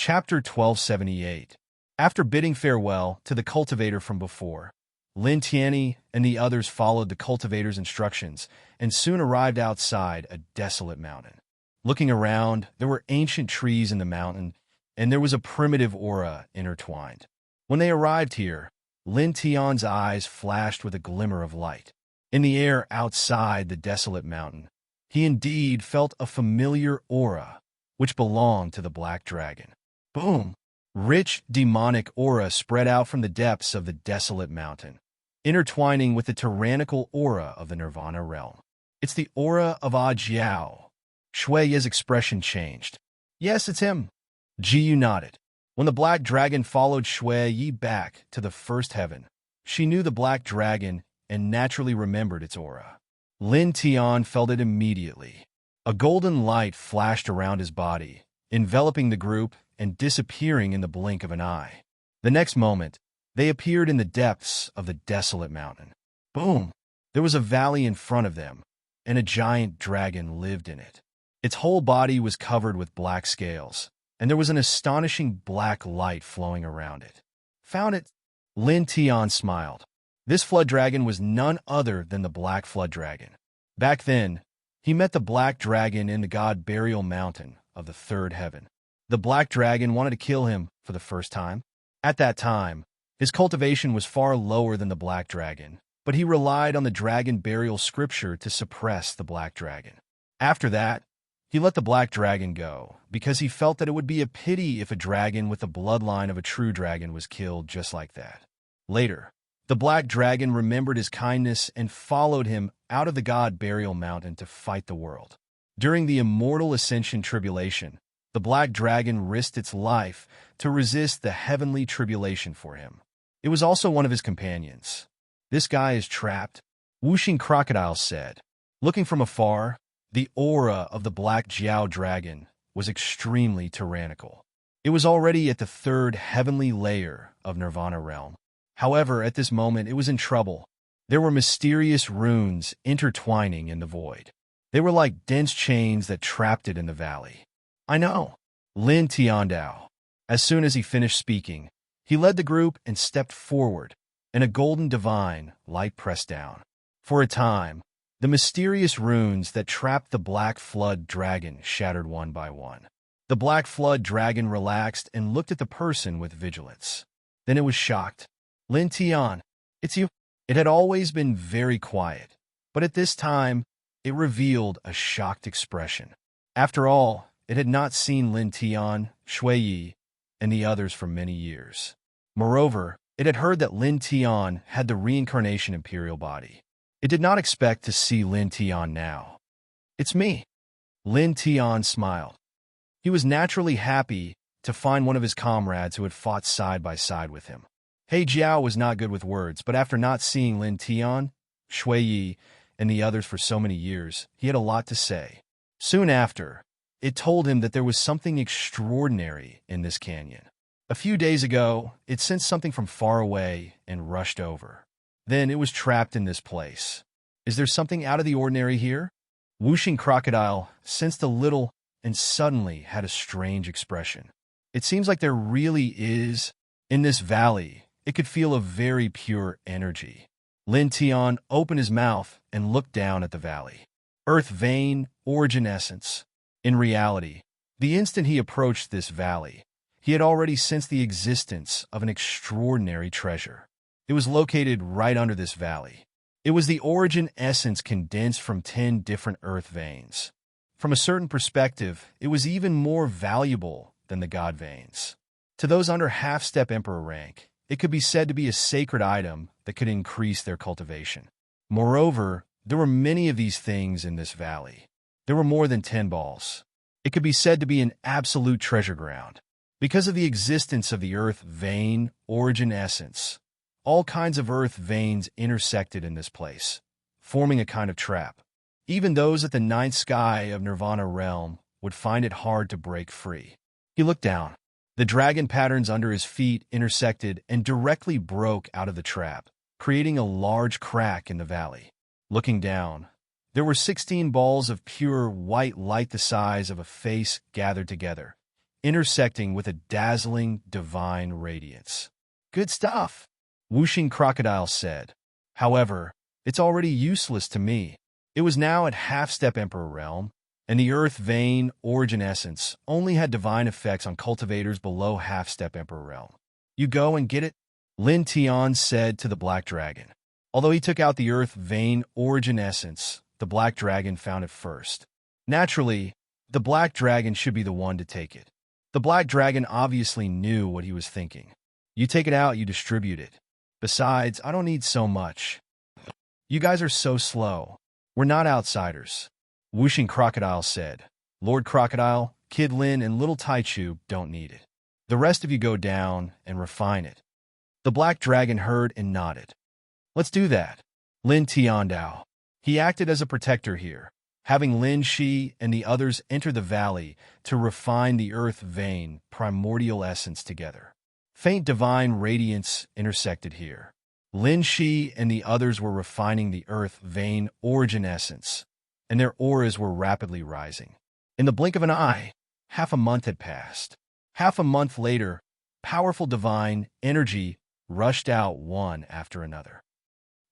Chapter 1278. After bidding farewell to the cultivator from before, Lin Tianyi and the others followed the cultivator's instructions and soon arrived outside a desolate mountain. Looking around, there were ancient trees in the mountain, and there was a primitive aura intertwined. When they arrived here, Lin Tianyi's eyes flashed with a glimmer of light. In the air outside the desolate mountain, he indeed felt a familiar aura, which belonged to the Black Dragon. Boom! Rich, demonic aura spread out from the depths of the desolate mountain, intertwining with the tyrannical aura of the Nirvana realm. It's the aura of Jiao. Shui Ye's expression changed. Yes, it's him. Ji Yu nodded. When the Black Dragon followed Shui Yi back to the first heaven, she knew the Black Dragon and naturally remembered its aura. Lin Tian felt it immediately. A golden light flashed around his body, enveloping the group and disappearing in the blink of an eye. The next moment, they appeared in the depths of the desolate mountain. Boom! There was a valley in front of them, and a giant dragon lived in it. Its whole body was covered with black scales, and there was an astonishing black light flowing around it. Found it? Lin Tian smiled. This flood dragon was none other than the Black Flood Dragon. Back then, he met the Black Dragon in the God Burial Mountain of the Third Heaven. The Black Dragon wanted to kill him for the first time. At that time, his cultivation was far lower than the Black Dragon, but he relied on the Dragon Burial Scripture to suppress the Black Dragon. After that, he let the Black Dragon go, because he felt that it would be a pity if a dragon with the bloodline of a true dragon was killed just like that. Later, the Black Dragon remembered his kindness and followed him out of the God Burial Mountain to fight the world. During the Immortal Ascension Tribulation, the Black Dragon risked its life to resist the heavenly tribulation for him. It was also one of his companions. This guy is trapped, Whooshing Crocodile said. Looking from afar, the aura of the Black Jiao Dragon was extremely tyrannical. It was already at the third heavenly layer of Nirvana realm. However, at this moment, it was in trouble. There were mysterious runes intertwining in the void. They were like dense chains that trapped it in the valley. I know. Lin Tiandao. As soon as he finished speaking, he led the group and stepped forward, and a golden divine light pressed down. For a time, the mysterious runes that trapped the Black Flood Dragon shattered one by one. The Black Flood Dragon relaxed and looked at the person with vigilance. Then it was shocked. Lin Tian, it's you. It had always been very quiet, but at this time, it revealed a shocked expression. After all, it had not seen Lin Tian, Shui Yi, and the others for many years. Moreover, it had heard that Lin Tian had the reincarnation imperial body. It did not expect to see Lin Tian now. It's me. Lin Tian smiled. He was naturally happy to find one of his comrades who had fought side by side with him. He Jiao was not good with words, but after not seeing Lin Tian, Shui Yi, and the others for so many years, he had a lot to say. Soon after, it told him that there was something extraordinary in this canyon. A few days ago, it sensed something from far away and rushed over. Then it was trapped in this place. Is there something out of the ordinary here? Whooshing Crocodile sensed a little and suddenly had a strange expression. It seems like there really is. In this valley, it could feel a very pure energy. Lin Tian opened his mouth and looked down at the valley. Earth vein, origin essence. In reality, the instant he approached this valley, he had already sensed the existence of an extraordinary treasure. It was located right under this valley. It was the origin essence condensed from 10 different earth veins. From a certain perspective, it was even more valuable than the god veins. To those under half-step emperor rank, it could be said to be a sacred item that could increase their cultivation. Moreover, there were many of these things in this valley. There were more than 10 balls. It could be said to be an absolute treasure ground. Because of the existence of the earth vein origin essence, all kinds of earth veins intersected in this place, forming a kind of trap. Even those at the ninth sky of Nirvana realm would find it hard to break free. He looked down. The dragon patterns under his feet intersected and directly broke out of the trap, creating a large crack in the valley. Looking down, there were 16 balls of pure white light the size of a face gathered together, intersecting with a dazzling divine radiance. Good stuff, Whooshing Crocodile said. However, it's already useless to me. It was now at half-step Emperor realm, and the Earth Vein Origin Essence only had divine effects on cultivators below half-step Emperor realm. You go and get it, Lin Tian said to the Black Dragon. Although he took out the Earth Vein Origin Essence, the Black Dragon found it first. Naturally, the Black Dragon should be the one to take it. The Black Dragon obviously knew what he was thinking. You take it out, you distribute it. Besides, I don't need so much. You guys are so slow. We're not outsiders, Whooshing Crocodile said. Lord Crocodile, Kid Lin, and Little Taichu don't need it. The rest of you go down and refine it. The Black Dragon heard and nodded. Let's do that. Lin Tiandao. He acted as a protector here, having Lin Shi and the others enter the valley to refine the Earth Vein primordial essence together. Faint divine radiance intersected here. Lin Shi and the others were refining the Earth Vein Origin Essence, and their auras were rapidly rising. In the blink of an eye, half a month had passed. Half a month later, powerful divine energy rushed out one after another.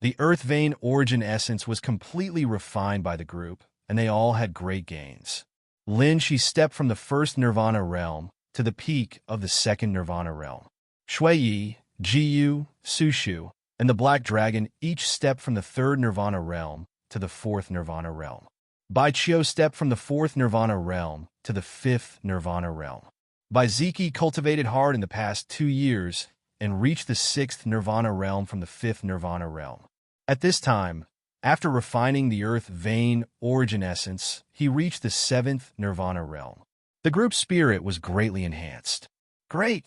The Earth Vein Origin Essence was completely refined by the group, and they all had great gains. Lin Shi stepped from the first Nirvana realm to the peak of the second Nirvana realm. Shui Yi, Jiyu, Sushu, and the Black Dragon each stepped from the third Nirvana realm to the fourth Nirvana realm. Bai Qiu stepped from the fourth Nirvana realm to the fifth Nirvana realm. Bai Ziki cultivated hard in the past 2 years and reached the sixth Nirvana realm from the fifth Nirvana realm. At this time, after refining the Earth Vein Origin Essence, he reached the seventh Nirvana realm. The group's spirit was greatly enhanced. Great!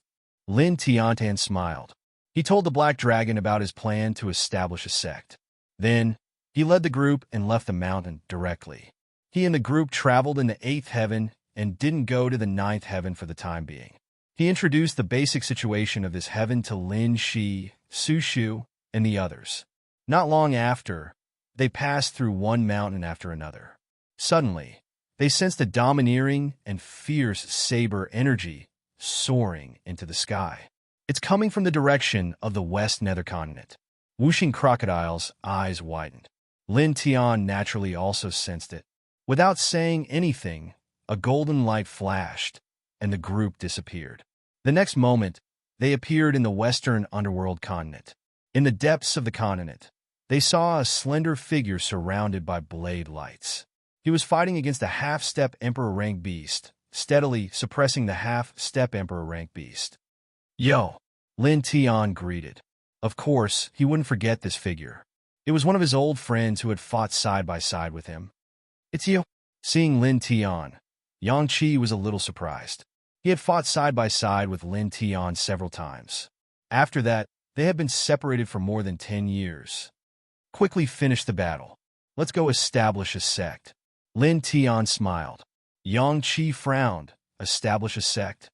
Lin Tiantan smiled. He told the Black Dragon about his plan to establish a sect. Then, he led the group and left the mountain directly. He and the group traveled in the 8th heaven and didn't go to the 9th heaven for the time being. He introduced the basic situation of this heaven to Lin Shi, Su Shu, and the others. Not long after, they passed through one mountain after another. Suddenly, they sensed a domineering and fierce saber energy soaring into the sky. It's coming from the direction of the West Nether Continent. Whooshing Crocodile's eyes widened. Lin Tian naturally also sensed it. Without saying anything, a golden light flashed, and the group disappeared. The next moment, they appeared in the Western Underworld continent. In the depths of the continent, they saw a slender figure surrounded by blade lights. He was fighting against a half-step Emperor rank beast, steadily suppressing the half-step Emperor rank beast. Yo! Lin Tian greeted. Of course, he wouldn't forget this figure. It was one of his old friends who had fought side by side with him. It's you. Seeing Lin Tian, Yang Qi was a little surprised. He had fought side by side with Lin Tian several times. After that, they had been separated for more than 10 years. Quickly finish the battle. Let's go establish a sect. Lin Tian smiled. Yang Qi frowned. Establish a sect?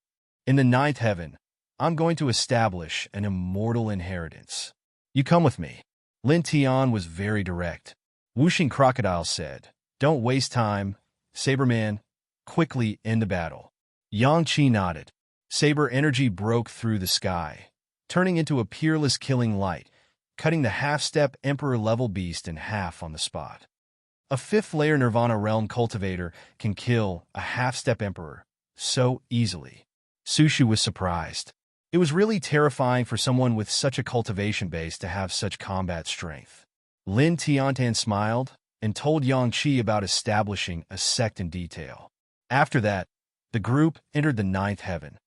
In the 9th heaven, I'm going to establish an immortal inheritance. You come with me. Lin Tian was very direct. Whooshing Crocodile said, Don't waste time. Saberman, quickly end the battle. Yang Qi nodded. Saber energy broke through the sky, turning into a peerless killing light, cutting the half-step Emperor-level beast in half on the spot. A 5th-layer Nirvana Realm cultivator can kill a half-step Emperor so easily. Sushu was surprised. It was really terrifying for someone with such a cultivation base to have such combat strength. Lin Tiantan smiled and told Yang Qi about establishing a sect in detail. After that, the group entered the 9th heaven.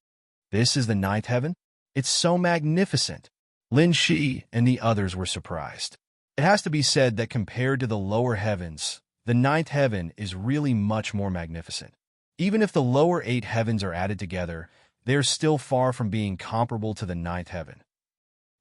This is the 9th heaven? It's so magnificent. Lin Shi and the others were surprised. It has to be said that compared to the lower heavens, the 9th heaven is really much more magnificent. Even if the lower 8 heavens are added together, they are still far from being comparable to the 9th heaven.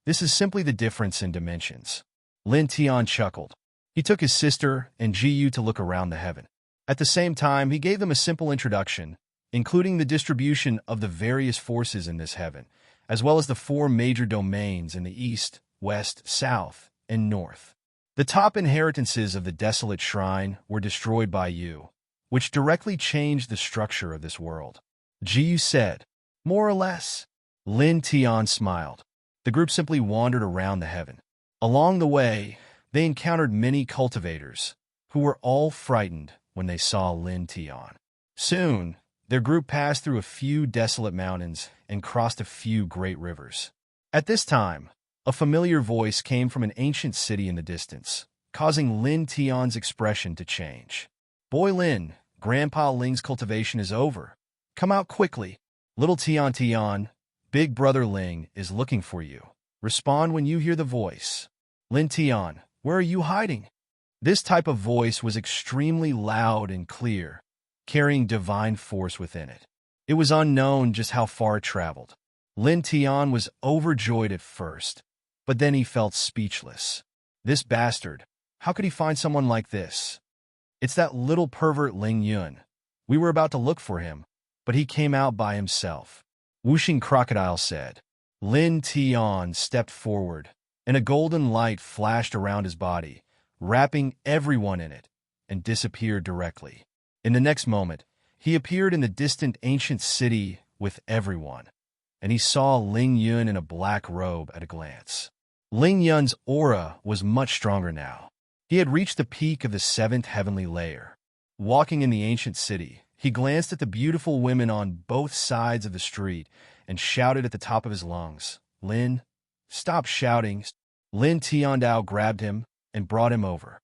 This is simply the difference in dimensions. Lin Tian chuckled. He took his sister and Jiyu to look around the heaven. At the same time, he gave them a simple introduction, including the distribution of the various forces in this heaven, as well as the 4 major domains in the east, west, south, and north. The top inheritances of the desolate shrine were destroyed by you, which directly changed the structure of this world. Jiyu said. More or less. Lin Tian smiled. The group simply wandered around the heaven. Along the way, they encountered many cultivators, who were all frightened when they saw Lin Tian. Soon, their group passed through a few desolate mountains and crossed a few great rivers. At this time, a familiar voice came from an ancient city in the distance, causing Lin Tian's expression to change. Boy Lin, Grandpa Ling's cultivation is over. Come out quickly. Little Tian Tian, Big Brother Ling is looking for you. Respond when you hear the voice. Lin Tian, where are you hiding? This type of voice was extremely loud and clear, carrying divine force within it. It was unknown just how far it traveled. Lin Tian was overjoyed at first, but then he felt speechless. This bastard, how could he find someone like this? It's that little pervert Ling Yun. We were about to look for him, but he came out by himself. Whooshing Crocodile said. Lin Tian stepped forward, and a golden light flashed around his body, wrapping everyone in it, and disappeared directly. In the next moment, he appeared in the distant ancient city with everyone, and he saw Ling Yun in a black robe at a glance. Ling Yun's aura was much stronger now. He had reached the peak of the 7th heavenly layer. Walking in the ancient city, he glanced at the beautiful women on both sides of the street and shouted at the top of his lungs, Lin, stop shouting. Lin Tiandao grabbed him and brought him over.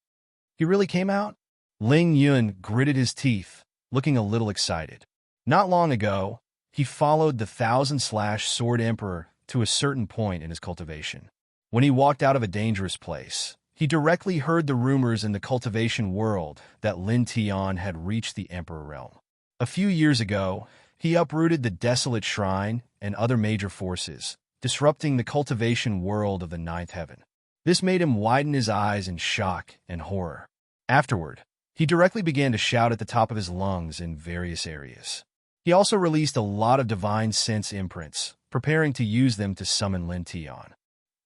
He really came out? Ling Yun gritted his teeth, looking a little excited. Not long ago, he followed the 1,000/Sword Emperor to a certain point in his cultivation. When he walked out of a dangerous place, he directly heard the rumors in the cultivation world that Lin Tian had reached the Emperor realm. A few years ago, he uprooted the desolate shrine and other major forces, disrupting the cultivation world of the 9th heaven. This made him widen his eyes in shock and horror. Afterward, he directly began to shout at the top of his lungs in various areas. He also released a lot of divine sense imprints, preparing to use them to summon Lin Tian.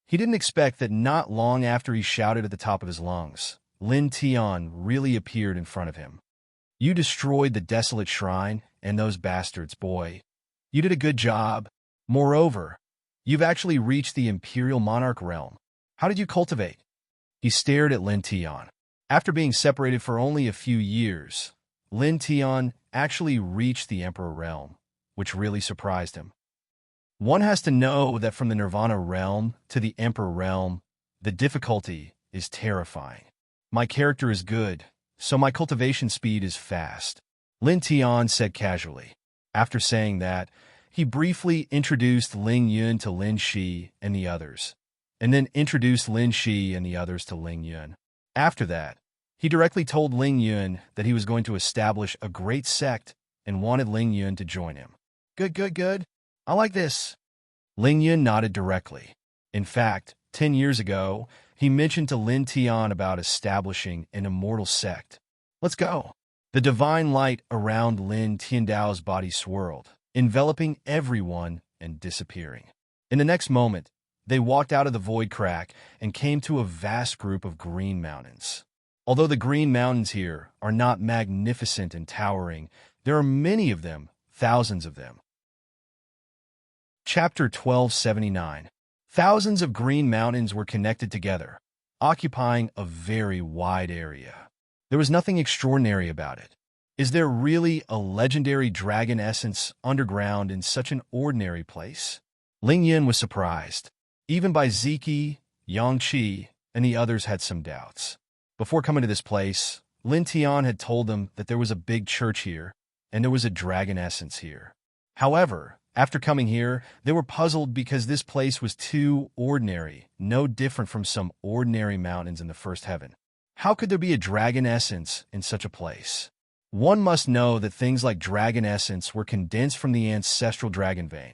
He didn't expect that not long after he shouted at the top of his lungs, Lin Tian really appeared in front of him. You destroyed the desolate shrine and those bastards, boy. You did a good job. Moreover, you've actually reached the Imperial Monarch realm. How did you cultivate? He stared at Lin Tian. After being separated for only a few years, Lin Tian actually reached the Emperor realm, which really surprised him. One has to know that from the Nirvana realm to the Emperor realm, the difficulty is terrifying. My character is good, so my cultivation speed is fast, Lin Tian said casually. After saying that, he briefly introduced Ling Yun to Lin Shi and the others, and then introduced Lin Shi and the others to Ling Yun. After that, he directly told Ling Yun that he was going to establish a great sect and wanted Ling Yun to join him. Good. I like this. Ling Yun nodded directly. In fact, 10 years ago, he mentioned to Lin Tian about establishing an immortal sect. Let's go. The divine light around Lin Tiandao's body swirled, enveloping everyone and disappearing. In the next moment, they walked out of the void crack and came to a vast group of green mountains. Although the green mountains here are not magnificent and towering, there are many of them, thousands of them. Chapter 1279. Thousands of green mountains were connected together, occupying a very wide area. There was nothing extraordinary about it. Is there really a legendary dragon essence underground in such an ordinary place? Ling Yun was surprised. Even by Ziki, Yang Qi, and the others had some doubts. Before coming to this place, Lin Tian had told them that there was a big church here, and there was a dragon essence here. However, after coming here, they were puzzled because this place was too ordinary, no different from some ordinary mountains in the first heaven. How could there be a dragon essence in such a place? One must know that things like dragon essence were condensed from the ancestral dragon vein,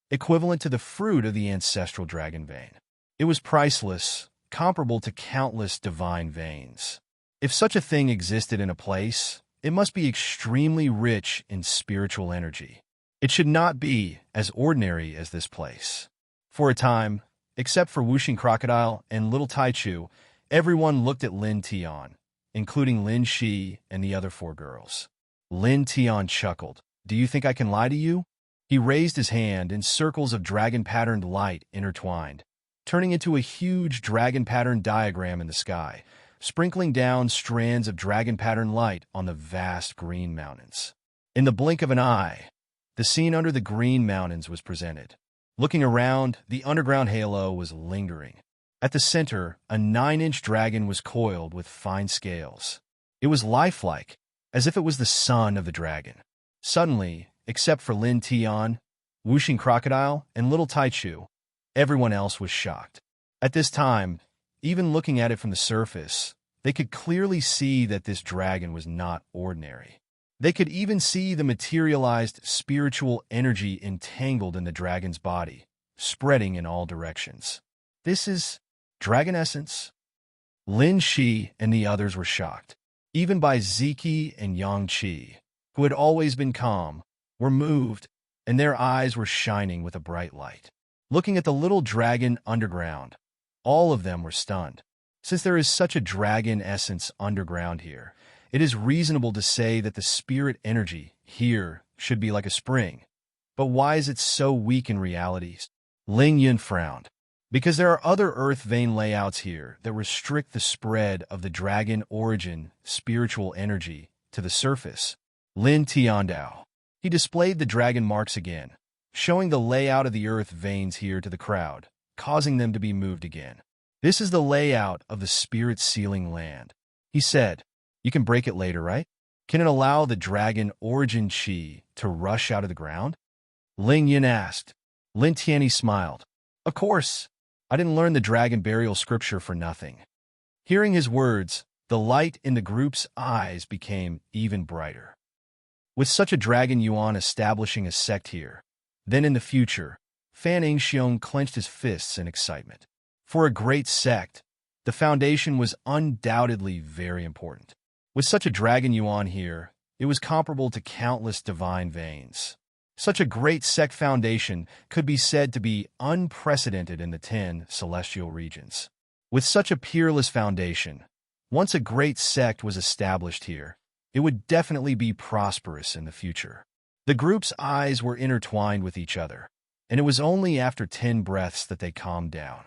equivalent to the fruit of the ancestral dragon vein. It was priceless, comparable to countless divine veins. If such a thing existed in a place, it must be extremely rich in spiritual energy. It should not be as ordinary as this place. For a time, except for Whooshing Crocodile and Little Taichu, everyone looked at Lin Tian, including Lin Shi and the other 4 girls. Lin Tian chuckled. Do you think I can lie to you? He raised his hand, and circles of dragon-patterned light intertwined, turning into a huge dragon-patterned diagram in the sky, sprinkling down strands of dragon-patterned light on the vast green mountains. In the blink of an eye, the scene under the green mountains was presented. Looking around, the underground halo was lingering. At the center, a 9-inch dragon was coiled with fine scales. It was lifelike, as if it was the son of the dragon. Suddenly, except for Lin Tian, Wuxing Crocodile, and Little Taichu, everyone else was shocked. At this time, even looking at it from the surface, they could clearly see that this dragon was not ordinary. They could even see the materialized spiritual energy entangled in the dragon's body, spreading in all directions. This is dragon essence? Lin Shi and the others were shocked. Even Bai Ziki and Yang Qi, who had always been calm, were moved, and their eyes were shining with a bright light. Looking at the little dragon underground, all of them were stunned. Since there is such a dragon essence underground here, it is reasonable to say that the spirit energy here should be like a spring. But why is it so weak in reality? Ling Yun frowned. Because there are other earth vein layouts here that restrict the spread of the dragon origin spiritual energy to the surface. Lin Tiandao. He displayed the dragon marks again, showing the layout of the earth veins here to the crowd, causing them to be moved again. This is the layout of the spirit sealing land. He said, you can break it later, right? Can it allow the dragon origin chi to rush out of the ground? Ling Yin asked. Lin Tianyi smiled. Of course. I didn't learn the dragon burial scripture for nothing. Hearing his words, the light in the group's eyes became even brighter. With such a dragon Yuan establishing a sect here, then in the future, Fan Xiong clenched his fists in excitement. For a great sect, the foundation was undoubtedly very important. With such a dragon Yuan here, it was comparable to countless divine veins. Such a great sect foundation could be said to be unprecedented in the 10 celestial regions. With such a peerless foundation, once a great sect was established here, it would definitely be prosperous in the future. The group's eyes were intertwined with each other, and it was only after 10 breaths that they calmed down.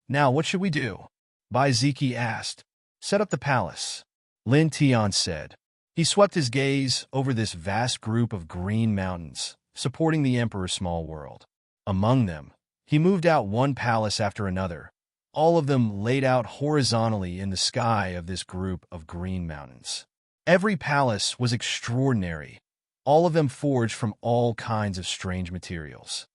Now, what should we do? Bai Ziki asked. Set up the palace. Lin Tian said. He swept his gaze over this vast group of green mountains, supporting the Emperor's small world. Among them, he moved out one palace after another, all of them laid out horizontally in the sky of this group of green mountains. Every palace was extraordinary, all of them forged from all kinds of strange materials.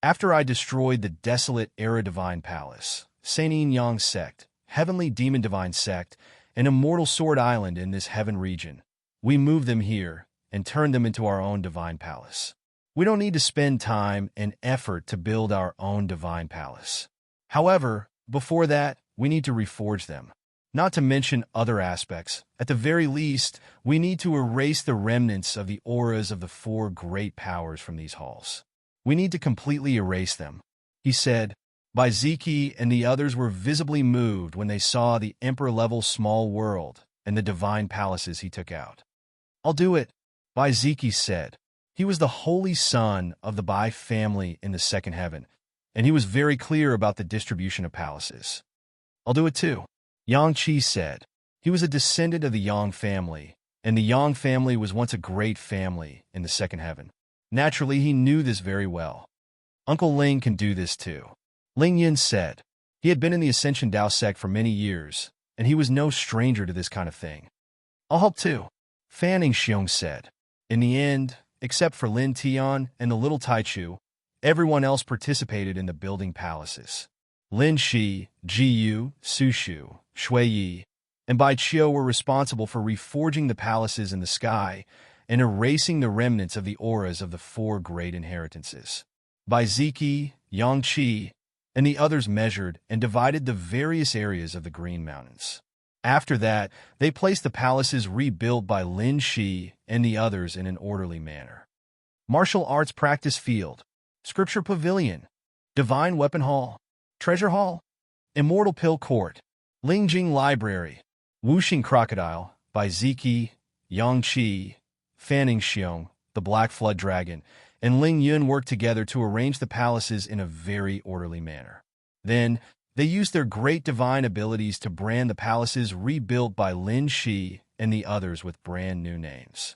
After I destroyed the desolate Era Divine Palace, Seinin Yang Sect, Heavenly Demon Divine Sect, and Immortal Sword Island in this heaven region, we moved them here and turned them into our own divine palace. We don't need to spend time and effort to build our own divine palace. However, before that, we need to reforge them. Not to mention other aspects. At the very least, we need to erase the remnants of the auras of the 4 great powers from these halls. We need to completely erase them, he said. Bai Ziki and the others were visibly moved when they saw the emperor-level small world and the divine palaces he took out. I'll do it, Bai Ziki said. He was the holy son of the Bai family in the second heaven, and he was very clear about the distribution of palaces. I'll do it too, Yang Qi said. He was a descendant of the Yang family, and the Yang family was once a great family in the second heaven. Naturally, he knew this very well. Uncle Ling can do this too, Ling Yin said. He had been in the Ascension Dao sect for many years, and he was no stranger to this kind of thing. I'll help too, Fan Xiong said. In the end, except for Lin Tian and the little Taichu, everyone else participated in the building palaces. Lin Shi, Ji Yu, Su Shu, Shui Yi, and Bai Qiu were responsible for reforging the palaces in the sky and erasing the remnants of the auras of the 4 great inheritances. Bai Ziki, Yang Qi, and the others measured and divided the various areas of the Green Mountains. After that, they placed the palaces rebuilt by Lin Shi and the others in an orderly manner. Martial Arts Practice Field, Scripture Pavilion, Divine Weapon Hall, Treasure Hall, Immortal Pill Court, Lingjing Library, Wuxing Crocodile, Bai Ziki, Yang Qi, Fan Xiong, the Black Flood Dragon, and Ling Yun worked together to arrange the palaces in a very orderly manner. Then, they used their great divine abilities to brand the palaces rebuilt by Lin Shi and the others with brand new names.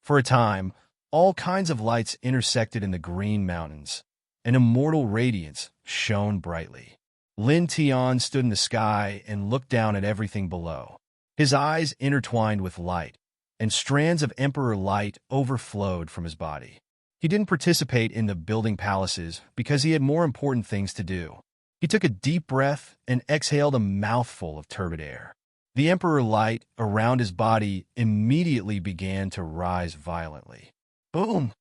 For a time, all kinds of lights intersected in the Green Mountains. An immortal radiance shone brightly. Lin Tian stood in the sky and looked down at everything below. His eyes intertwined with light, and strands of Emperor light overflowed from his body. He didn't participate in the building palaces because he had more important things to do. He took a deep breath and exhaled a mouthful of turbid air. The Emperor light around his body immediately began to rise violently. Boom!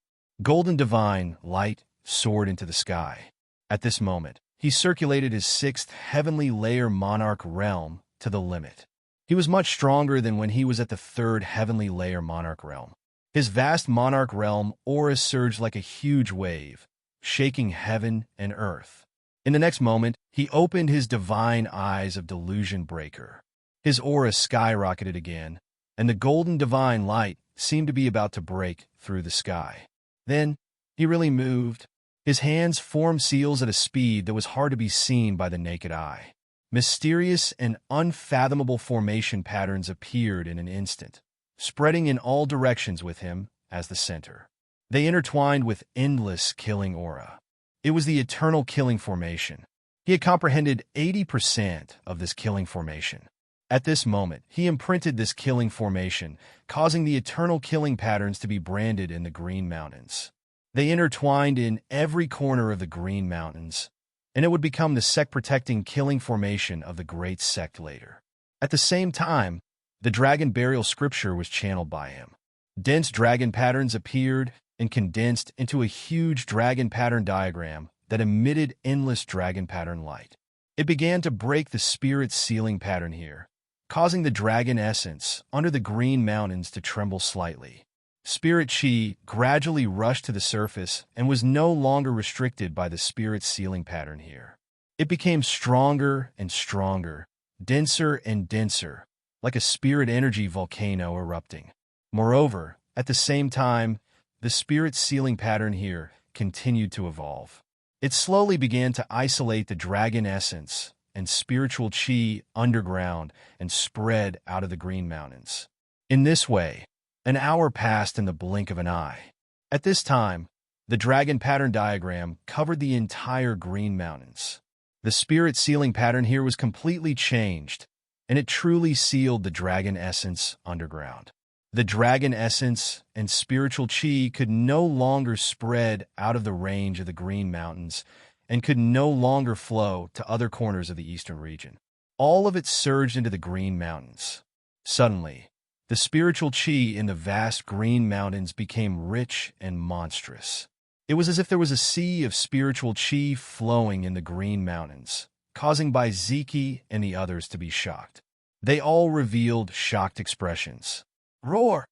Golden divine light soared into the sky. At this moment, he circulated his sixth heavenly layer monarch realm to the limit. He was much stronger than when he was at the third heavenly layer monarch realm. His vast monarch realm aura surged like a huge wave, shaking heaven and earth. In the next moment, he opened his divine eyes of delusion breaker. His aura skyrocketed again, and the golden divine light seemed to be about to break through the sky. Then, he really moved. His hands formed seals at a speed that was hard to be seen by the naked eye. Mysterious and unfathomable formation patterns appeared in an instant, spreading in all directions with him as the center. They intertwined with endless killing aura. It was the eternal killing formation. He had comprehended 80% of this killing formation. At this moment, he imprinted this killing formation, causing the eternal killing patterns to be branded in the Green Mountains. They intertwined in every corner of the Green Mountains, and it would become the sect-protecting killing formation of the great sect later. At the same time, the dragon burial scripture was channeled by him. Dense dragon patterns appeared and condensed into a huge dragon pattern diagram that emitted endless dragon pattern light. It began to break the spirit sealing pattern here, causing the dragon essence under the Green Mountains to tremble slightly. Spirit chi gradually rushed to the surface and was no longer restricted by the spirit sealing pattern here. It became stronger and stronger, denser and denser, like a spirit energy volcano erupting. Moreover, at the same time, the spirit sealing pattern here continued to evolve. It slowly began to isolate the dragon essence and spiritual chi underground and spread out of the Green Mountains. In this way, an hour passed in the blink of an eye. At this time, the dragon pattern diagram covered the entire Green Mountains. The spirit sealing pattern here was completely changed, and it truly sealed the dragon essence underground. The dragon essence and spiritual chi could no longer spread out of the range of the Green Mountains and could no longer flow to other corners of the eastern region. All of it surged into the Green Mountains. Suddenly, the spiritual chi in the vast Green Mountains became rich and monstrous. It was as if there was a sea of spiritual chi flowing in the Green Mountains, causing by Ziki and the others to be shocked. They all revealed shocked expressions. Roar!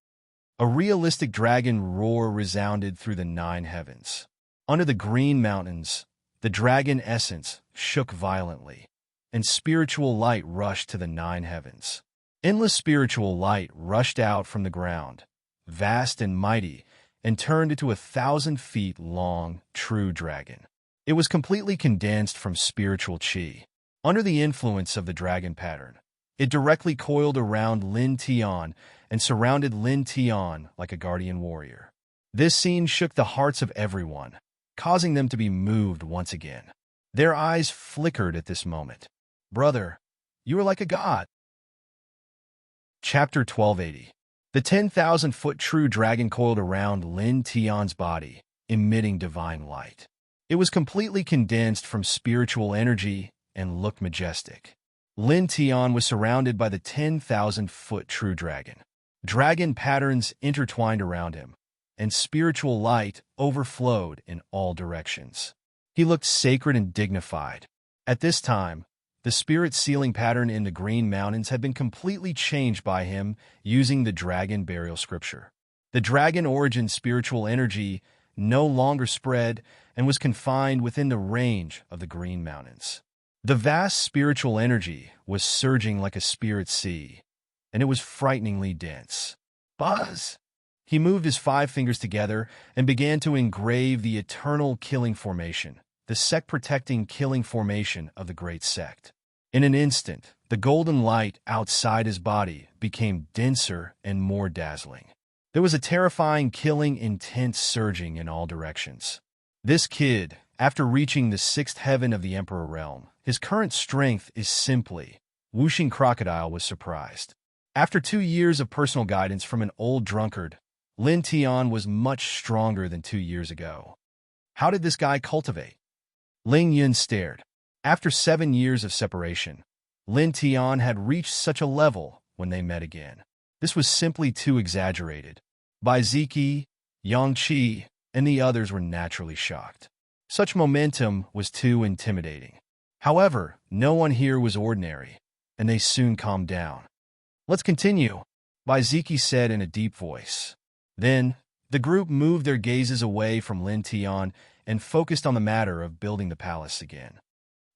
A realistic dragon roar resounded through the 9 heavens. Under the Green Mountains, the dragon essence shook violently, and spiritual light rushed to the 9 heavens. Endless spiritual light rushed out from the ground, vast and mighty, and turned into 1,000 feet long, true dragon. It was completely condensed from spiritual chi. Under the influence of the dragon pattern, it directly coiled around Lin Tian and surrounded Lin Tian like a guardian warrior. This scene shook the hearts of everyone, causing them to be moved once again. Their eyes flickered at this moment. Brother, you are like a god. Chapter 1280. The 10,000-foot true dragon coiled around Lin Tian's body, emitting divine light. It was completely condensed from spiritual energy and looked majestic. Lin Tian was surrounded by the 10,000-foot true dragon. Dragon patterns intertwined around him, and spiritual light overflowed in all directions. He looked sacred and dignified. At this time, the spirit sealing pattern in the Green Mountains had been completely changed by him using the dragon burial scripture. The dragon origin spiritual energy no longer spread and was confined within the range of the Green Mountains. The vast spiritual energy was surging like a spirit sea, and it was frighteningly dense. Buzz! He moved his 5 fingers together and began to engrave the eternal killing formation, the sect-protecting killing formation of the great sect. In an instant, the golden light outside his body became denser and more dazzling. There was a terrifying killing intent surging in all directions. This kid, after reaching the 6th heaven of the Emperor realm, his current strength is simply... Whooshing Crocodile was surprised. After 2 years of personal guidance from an old drunkard, Lin Tian was much stronger than 2 years ago. How did this guy cultivate? Ling Yun stared. After 7 years of separation, Lin Tian had reached such a level when they met again. This was simply too exaggerated. Bai Ziqi, Yang Qi, and the others were naturally shocked. Such momentum was too intimidating. However, no one here was ordinary, and they soon calmed down. "Let's continue," Bai Ziqi said in a deep voice. Then, the group moved their gazes away from Lin Tian and focused on the matter of building the palace again.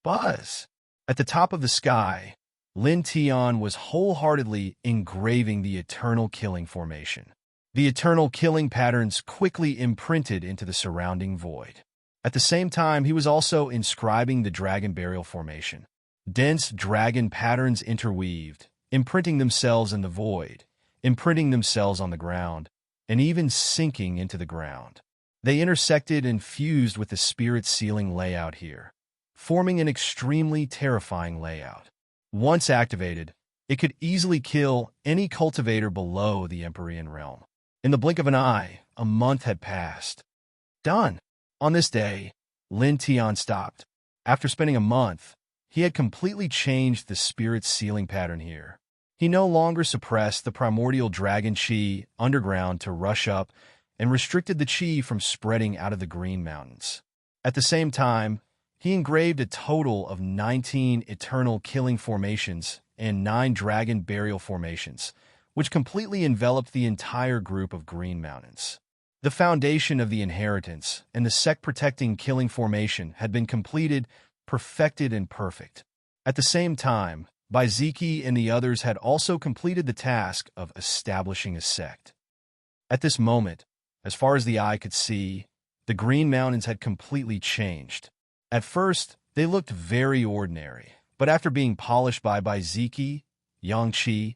Buzz! At the top of the sky, Lin Tian was wholeheartedly engraving the eternal killing formation. The eternal killing patterns quickly imprinted into the surrounding void. At the same time, he was also inscribing the dragon burial formation. Dense dragon patterns interweaved, imprinting themselves in the void, imprinting themselves on the ground, and even sinking into the ground. They intersected and fused with the spirit sealing layout here, forming an extremely terrifying layout. Once activated, it could easily kill any cultivator below the Empyrean realm. In the blink of an eye, a month had passed. Done. On this day, Lin Tian stopped. After spending a month, he had completely changed the spirit sealing pattern here. He no longer suppressed the primordial dragon chi underground to rush up and restricted the chi from spreading out of the Green Mountains. At the same time, he engraved a total of 19 eternal killing formations and 9 dragon burial formations, which completely enveloped the entire group of Green Mountains. The foundation of the inheritance and the sect-protecting killing formation had been completed, perfected, and perfect. At the same time, Bai Ziqi and the others had also completed the task of establishing a sect. At this moment, as far as the eye could see, the Green Mountains had completely changed. At first, they looked very ordinary, but after being polished by Bai Ziqi, Yang Qi,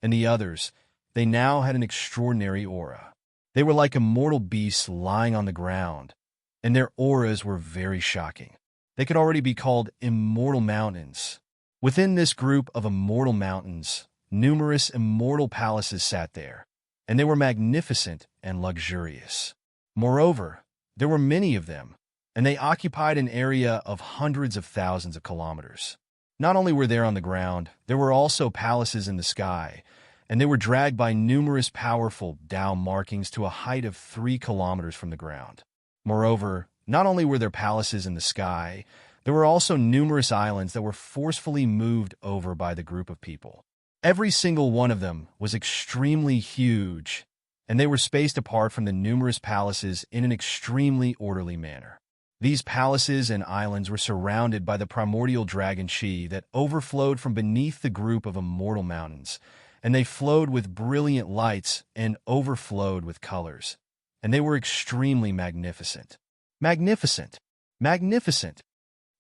and the others, they now had an extraordinary aura. They were like immortal beasts lying on the ground, and their auras were very shocking. They could already be called immortal mountains. Within this group of immortal mountains, numerous immortal palaces sat there, and they were magnificent and luxurious. Moreover, there were many of them, and they occupied an area of hundreds of thousands of kilometers. Not only were they on the ground, there were also palaces in the sky, and they were dragged by numerous powerful Tao markings to a height of 3 kilometers from the ground. Moreover, not only were there palaces in the sky, there were also numerous islands that were forcefully moved over by the group of people. Every single one of them was extremely huge, and they were spaced apart from the numerous palaces in an extremely orderly manner. These palaces and islands were surrounded by the primordial dragon chi that overflowed from beneath the group of immortal mountains, and they flowed with brilliant lights and overflowed with colors, and they were extremely magnificent. Magnificent! Magnificent!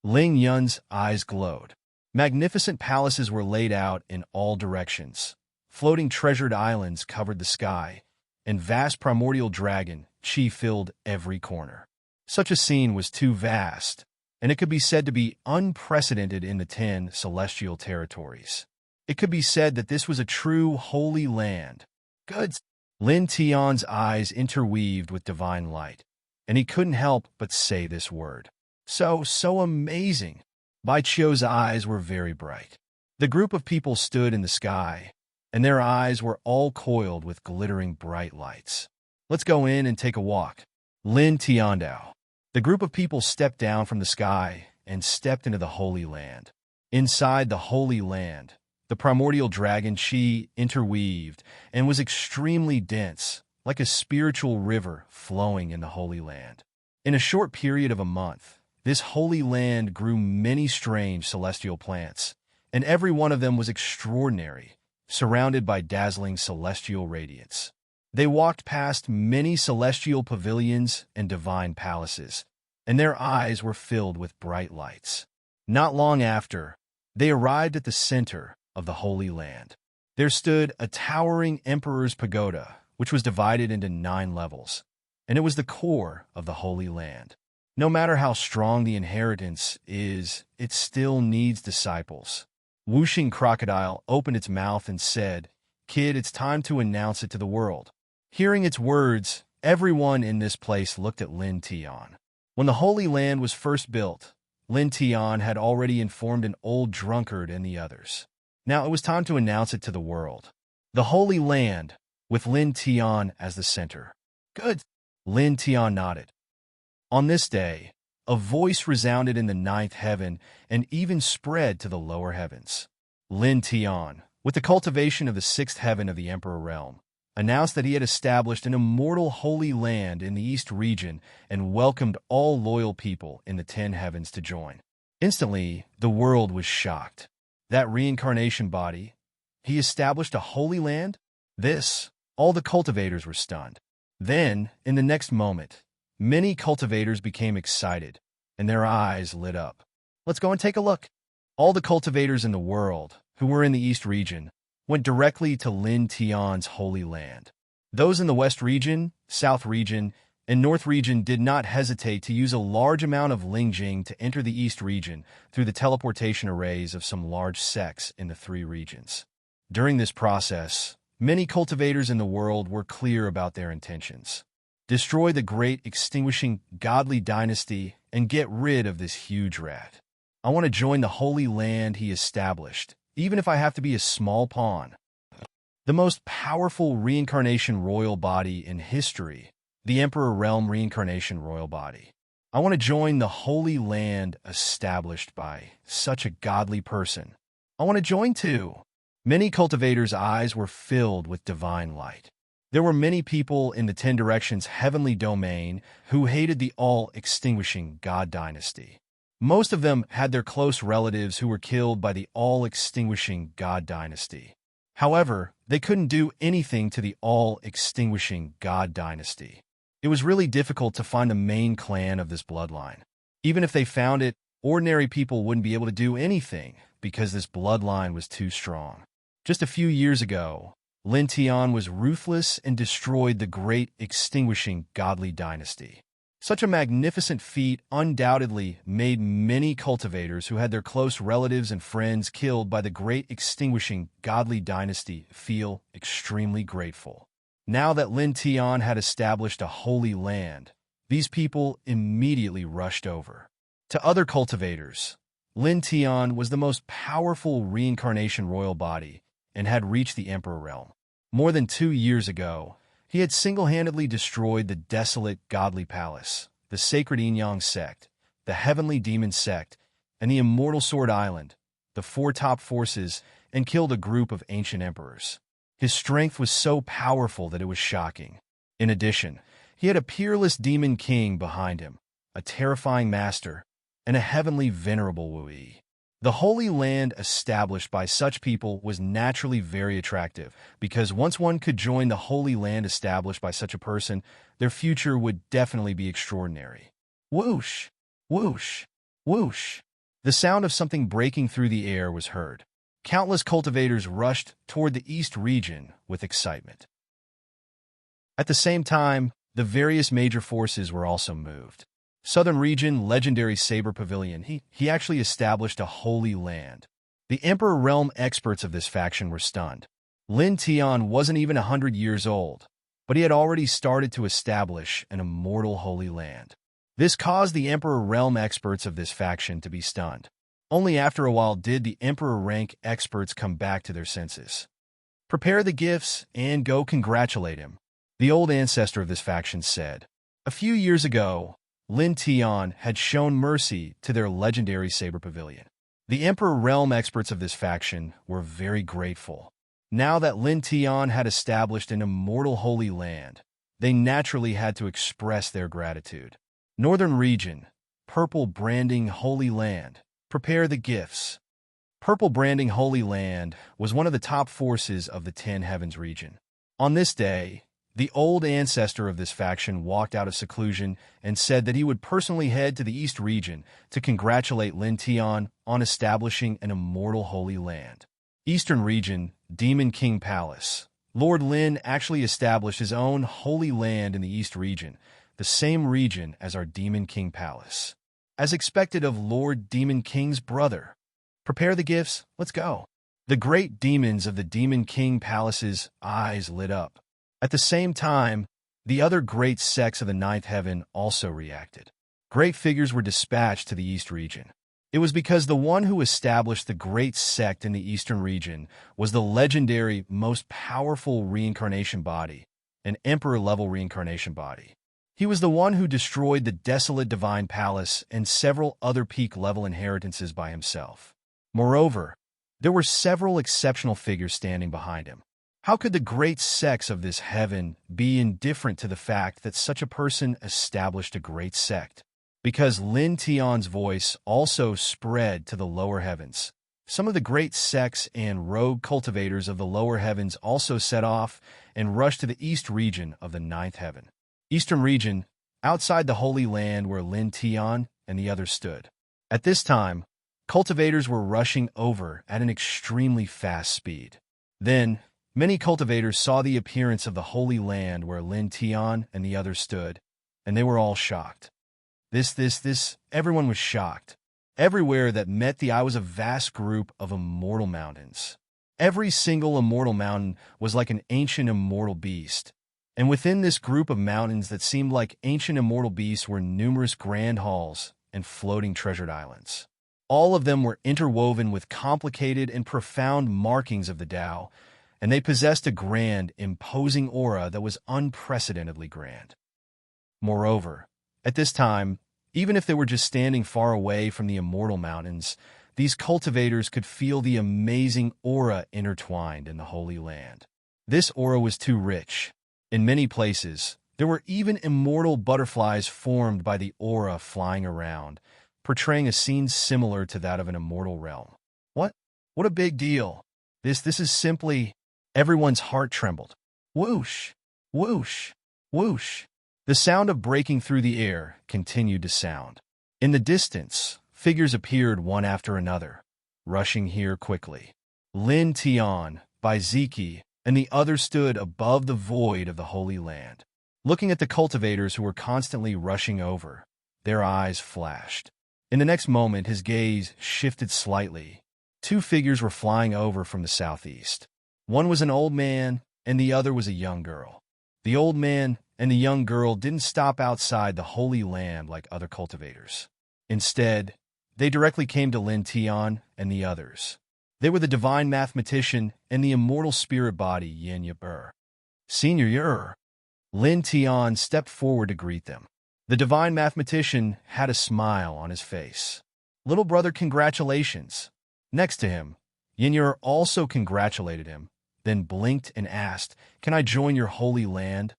Ling Yun's eyes glowed. Magnificent palaces were laid out in all directions. Floating treasured islands covered the sky, and vast primordial dragon chi filled every corner. Such a scene was too vast, and it could be said to be unprecedented in the 10 celestial territories. It could be said that this was a true holy land. Good. Lin Tian's eyes interweaved with divine light, and he couldn't help but say this word. So amazing. Bai Qiu's eyes were very bright. The group of people stood in the sky, and their eyes were all coiled with glittering bright lights. Let's go in and take a walk. Lin Tiandao. The group of people stepped down from the sky and stepped into the Holy Land. Inside the Holy Land, the primordial dragon chi interweaved and was extremely dense, like a spiritual river flowing in the Holy Land. In a short period of a month, this Holy Land grew many strange celestial plants, and every one of them was extraordinary, surrounded by dazzling celestial radiance. They walked past many celestial pavilions and divine palaces, and their eyes were filled with bright lights. Not long after, they arrived at the center of the Holy Land. There stood a towering emperor's pagoda, which was divided into 9 levels, and it was the core of the Holy Land. No matter how strong the inheritance is, it still needs disciples. Whooshing Crocodile opened its mouth and said, "Kid, it's time to announce it to the world." Hearing its words, everyone in this place looked at Lin Tian. When the Holy Land was first built, Lin Tian had already informed an old drunkard and the others. Now it was time to announce it to the world. The Holy Land, with Lin Tian as the center. Good. Lin Tian nodded. On this day, a voice resounded in the 9th heaven and even spread to the lower heavens. Lin Tian, with the cultivation of the 6th heaven of the Emperor realm, announced that he had established an immortal holy land in the East region and welcomed all loyal people in the 10 heavens to join. Instantly, the world was shocked. That reincarnation body, he established a holy land? All the cultivators were stunned. Then, in the next moment, many cultivators became excited, and their eyes lit up. Let's go and take a look. All the cultivators in the world, who were in the East region, went directly to Lin Tian's holy land. Those in the West region, South region, and North region did not hesitate to use a large amount of Lingjing to enter the East region through the teleportation arrays of some large sects in the 3 regions. During this process, many cultivators in the world were clear about their intentions. Destroy the great extinguishing godly dynasty and get rid of this huge rat. I want to join the holy land he established, even if I have to be a small pawn. The most powerful reincarnation royal body in history, the Emperor Realm Reincarnation Royal Body. I want to join the holy land established by such a godly person. I want to join too. Many cultivators' eyes were filled with divine light. There were many people in the 10 Directions heavenly domain who hated the all-extinguishing God dynasty. Most of them had their close relatives who were killed by the all-extinguishing God dynasty. However, they couldn't do anything to the all-extinguishing God dynasty. It was really difficult to find the main clan of this bloodline. Even if they found it, ordinary people wouldn't be able to do anything because this bloodline was too strong. Just a few years ago, Lin Tian was ruthless and destroyed the great extinguishing godly dynasty. Such a magnificent feat undoubtedly made many cultivators who had their close relatives and friends killed by the great extinguishing godly dynasty feel extremely grateful. Now that Lin Tian had established a holy land, these people immediately rushed over. To other cultivators, Lin Tian was the most powerful reincarnation royal body and had reached the Emperor realm. More than 2 years ago, he had single-handedly destroyed the desolate godly palace, the sacred Yin-Yang sect, the heavenly demon sect, and the immortal sword island, the 4 top forces, and killed a group of ancient emperors. His strength was so powerful that it was shocking. In addition, he had a peerless demon king behind him, a terrifying master, and a heavenly venerable Wu-Yi. The Holy Land established by such people was naturally very attractive, because once one could join the Holy Land established by such a person, their future would definitely be extraordinary. Whoosh! Whoosh! Whoosh! The sound of something breaking through the air was heard. Countless cultivators rushed toward the East region with excitement. At the same time, the various major forces were also moved. Southern region, legendary Saber Pavilion, he actually established a holy land. The Emperor Realm experts of this faction were stunned. Lin Tian wasn't even 100 years old, but he had already started to establish an immortal holy land. This caused the Emperor Realm experts of this faction to be stunned. Only after a while did the Emperor rank experts come back to their senses. Prepare the gifts and go congratulate him, the old ancestor of this faction said. A few years ago, Lin Tian had shown mercy to their legendary Saber Pavilion. The Emperor Realm experts of this faction were very grateful. Now that Lin Tian had established an immortal holy land, they naturally had to express their gratitude. Northern region, purple branding holy land. Prepare the gifts. Purple branding holy land was one of the top forces of the 10 heavens region. On this day, The old ancestor of this faction walked out of seclusion and said that he would personally head to the East region to congratulate Lin Tian on establishing an immortal holy land. Eastern region, Demon King Palace. Lord Lin actually established his own holy land in the East region, the same region as our Demon King Palace. As expected of Lord Demon King's brother. Prepare the gifts, let's go. The great demons of the Demon King Palace's eyes lit up. At the same time, the other great sects of the Ninth Heaven also reacted. Great figures were dispatched to the East region. It was because the one who established the great sect in the Eastern region was the legendary, most powerful reincarnation body, an Emperor-level reincarnation body. He was the one who destroyed the desolate Divine Palace and several other peak-level inheritances by himself. Moreover, there were several exceptional figures standing behind him. How could the great sects of this heaven be indifferent to the fact that such a person established a great sect? Because Lin Tian's voice also spread to the lower heavens. Some of the great sects and rogue cultivators of the lower heavens also set off and rushed to the east region of the ninth heaven. Eastern region, outside the Holy Land where Lin Tian and the others stood. At this time, cultivators were rushing over at an extremely fast speed. Then, many cultivators saw the appearance of the Holy Land where Lin Tian and the others stood, and they were all shocked. Everyone was shocked. Everywhere that met the eye was a vast group of immortal mountains. Every single immortal mountain was like an ancient immortal beast. And within this group of mountains that seemed like ancient immortal beasts were numerous grand halls and floating treasured islands. All of them were interwoven with complicated and profound markings of the Tao, and they possessed a grand, imposing aura that was unprecedentedly grand. Moreover, at this time, even if they were just standing far away from the immortal mountains, these cultivators could feel the amazing aura intertwined in the Holy Land. This aura was too rich. In many places, there were even immortal butterflies formed by the aura flying around, portraying a scene similar to that of an immortal realm. What a big deal. This is simply... Everyone's heart trembled. Whoosh, whoosh, whoosh. The sound of breaking through the air continued to sound. In the distance, figures appeared one after another, rushing here quickly. Lin Tian, Baiziki, and the others stood above the void of the Holy Land. Looking at the cultivators who were constantly rushing over, their eyes flashed. In the next moment, his gaze shifted slightly. Two figures were flying over from the southeast. One was an old man, and the other was a young girl. The old man and the young girl didn't stop outside the Holy Land like other cultivators. Instead, they directly came to Lin Tian and the others. They were the divine mathematician and the immortal spirit body Yin Yip-er. Senior Yer. Lin Tian stepped forward to greet them. The divine mathematician had a smile on his face. Little brother, congratulations. Next to him, Yin Yer also congratulated him, then blinked and asked, "Can I join your holy land?"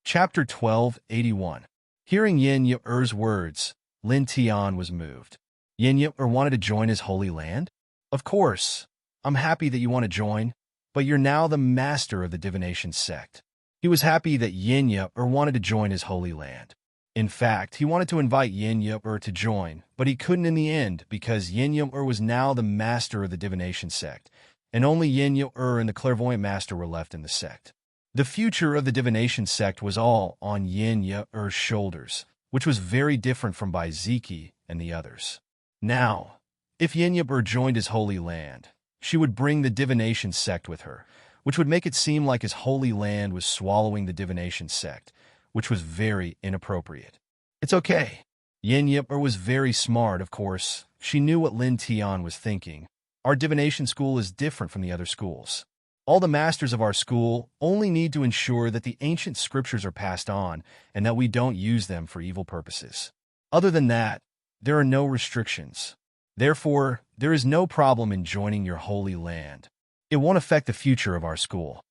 Chapter 1281. Hearing Yin Yip-er's words, Lin Tian was moved. Yin Yip-er wanted to join his holy land? Of course. I'm happy that you want to join, but you're now the master of the divination sect. He was happy that Yin Yip-er wanted to join his holy land. In fact, he wanted to invite Yin Yip-er to join, but he couldn't in the end because Yin Yip-er was now the master of the divination sect, and only Yin Yip-er and the clairvoyant master were left in the sect. The future of the divination sect was all on Yin Yip-er's shoulders, which was very different from Baiziki and the others. Now, if Yin Yip-er joined his holy land, she would bring the divination sect with her, which would make it seem like his holy land was swallowing the divination sect, which was very inappropriate. It's okay. Yin Yip-er was very smart, of course. She knew what Lin Tian was thinking. Our divination school is different from the other schools. All the masters of our school only need to ensure that the ancient scriptures are passed on and that we don't use them for evil purposes. Other than that, there are no restrictions. Therefore, there is no problem in joining your holy land. It won't affect the future of our school.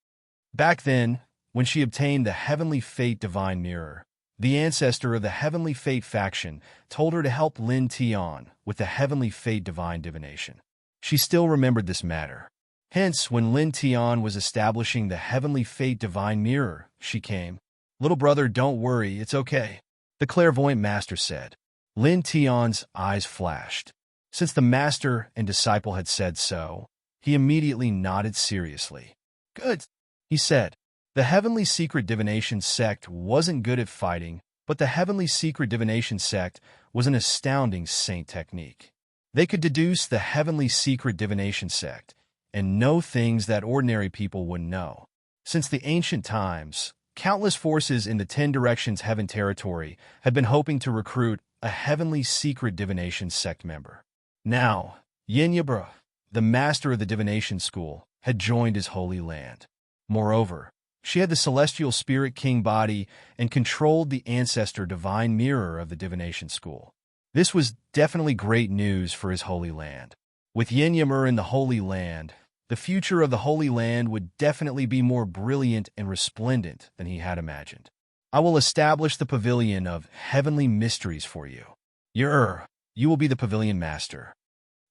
Back then, when she obtained the Heavenly Fate Divine Mirror, the ancestor of the Heavenly Fate faction told her to help Lin Tian with the Heavenly Fate Divine Divination. She still remembered this matter. Hence, when Lin Tian was establishing the heavenly fate divine mirror, she came. "Little brother, don't worry, it's okay," the clairvoyant master said. Lin Tian's eyes flashed. Since the master and disciple had said so, he immediately nodded seriously. "Good," he said. The Heavenly Secret Divination Sect wasn't good at fighting, but the Heavenly Secret Divination Sect was an astounding saint technique. They could deduce the Heavenly Secret Divination Sect and know things that ordinary people wouldn't know. Since the ancient times, countless forces in the 10 Directions Heaven territory had been hoping to recruit a Heavenly Secret Divination Sect member. Now, Yin Yabra, the master of the divination school, had joined his holy land. Moreover, she had the celestial spirit king body and controlled the ancestor divine mirror of the divination school. This was definitely great news for his holy land. With Yin Yamur in the holy land, the future of the holy land would definitely be more brilliant and resplendent than he had imagined. "I will establish the pavilion of heavenly mysteries for you. You will be the pavilion master,"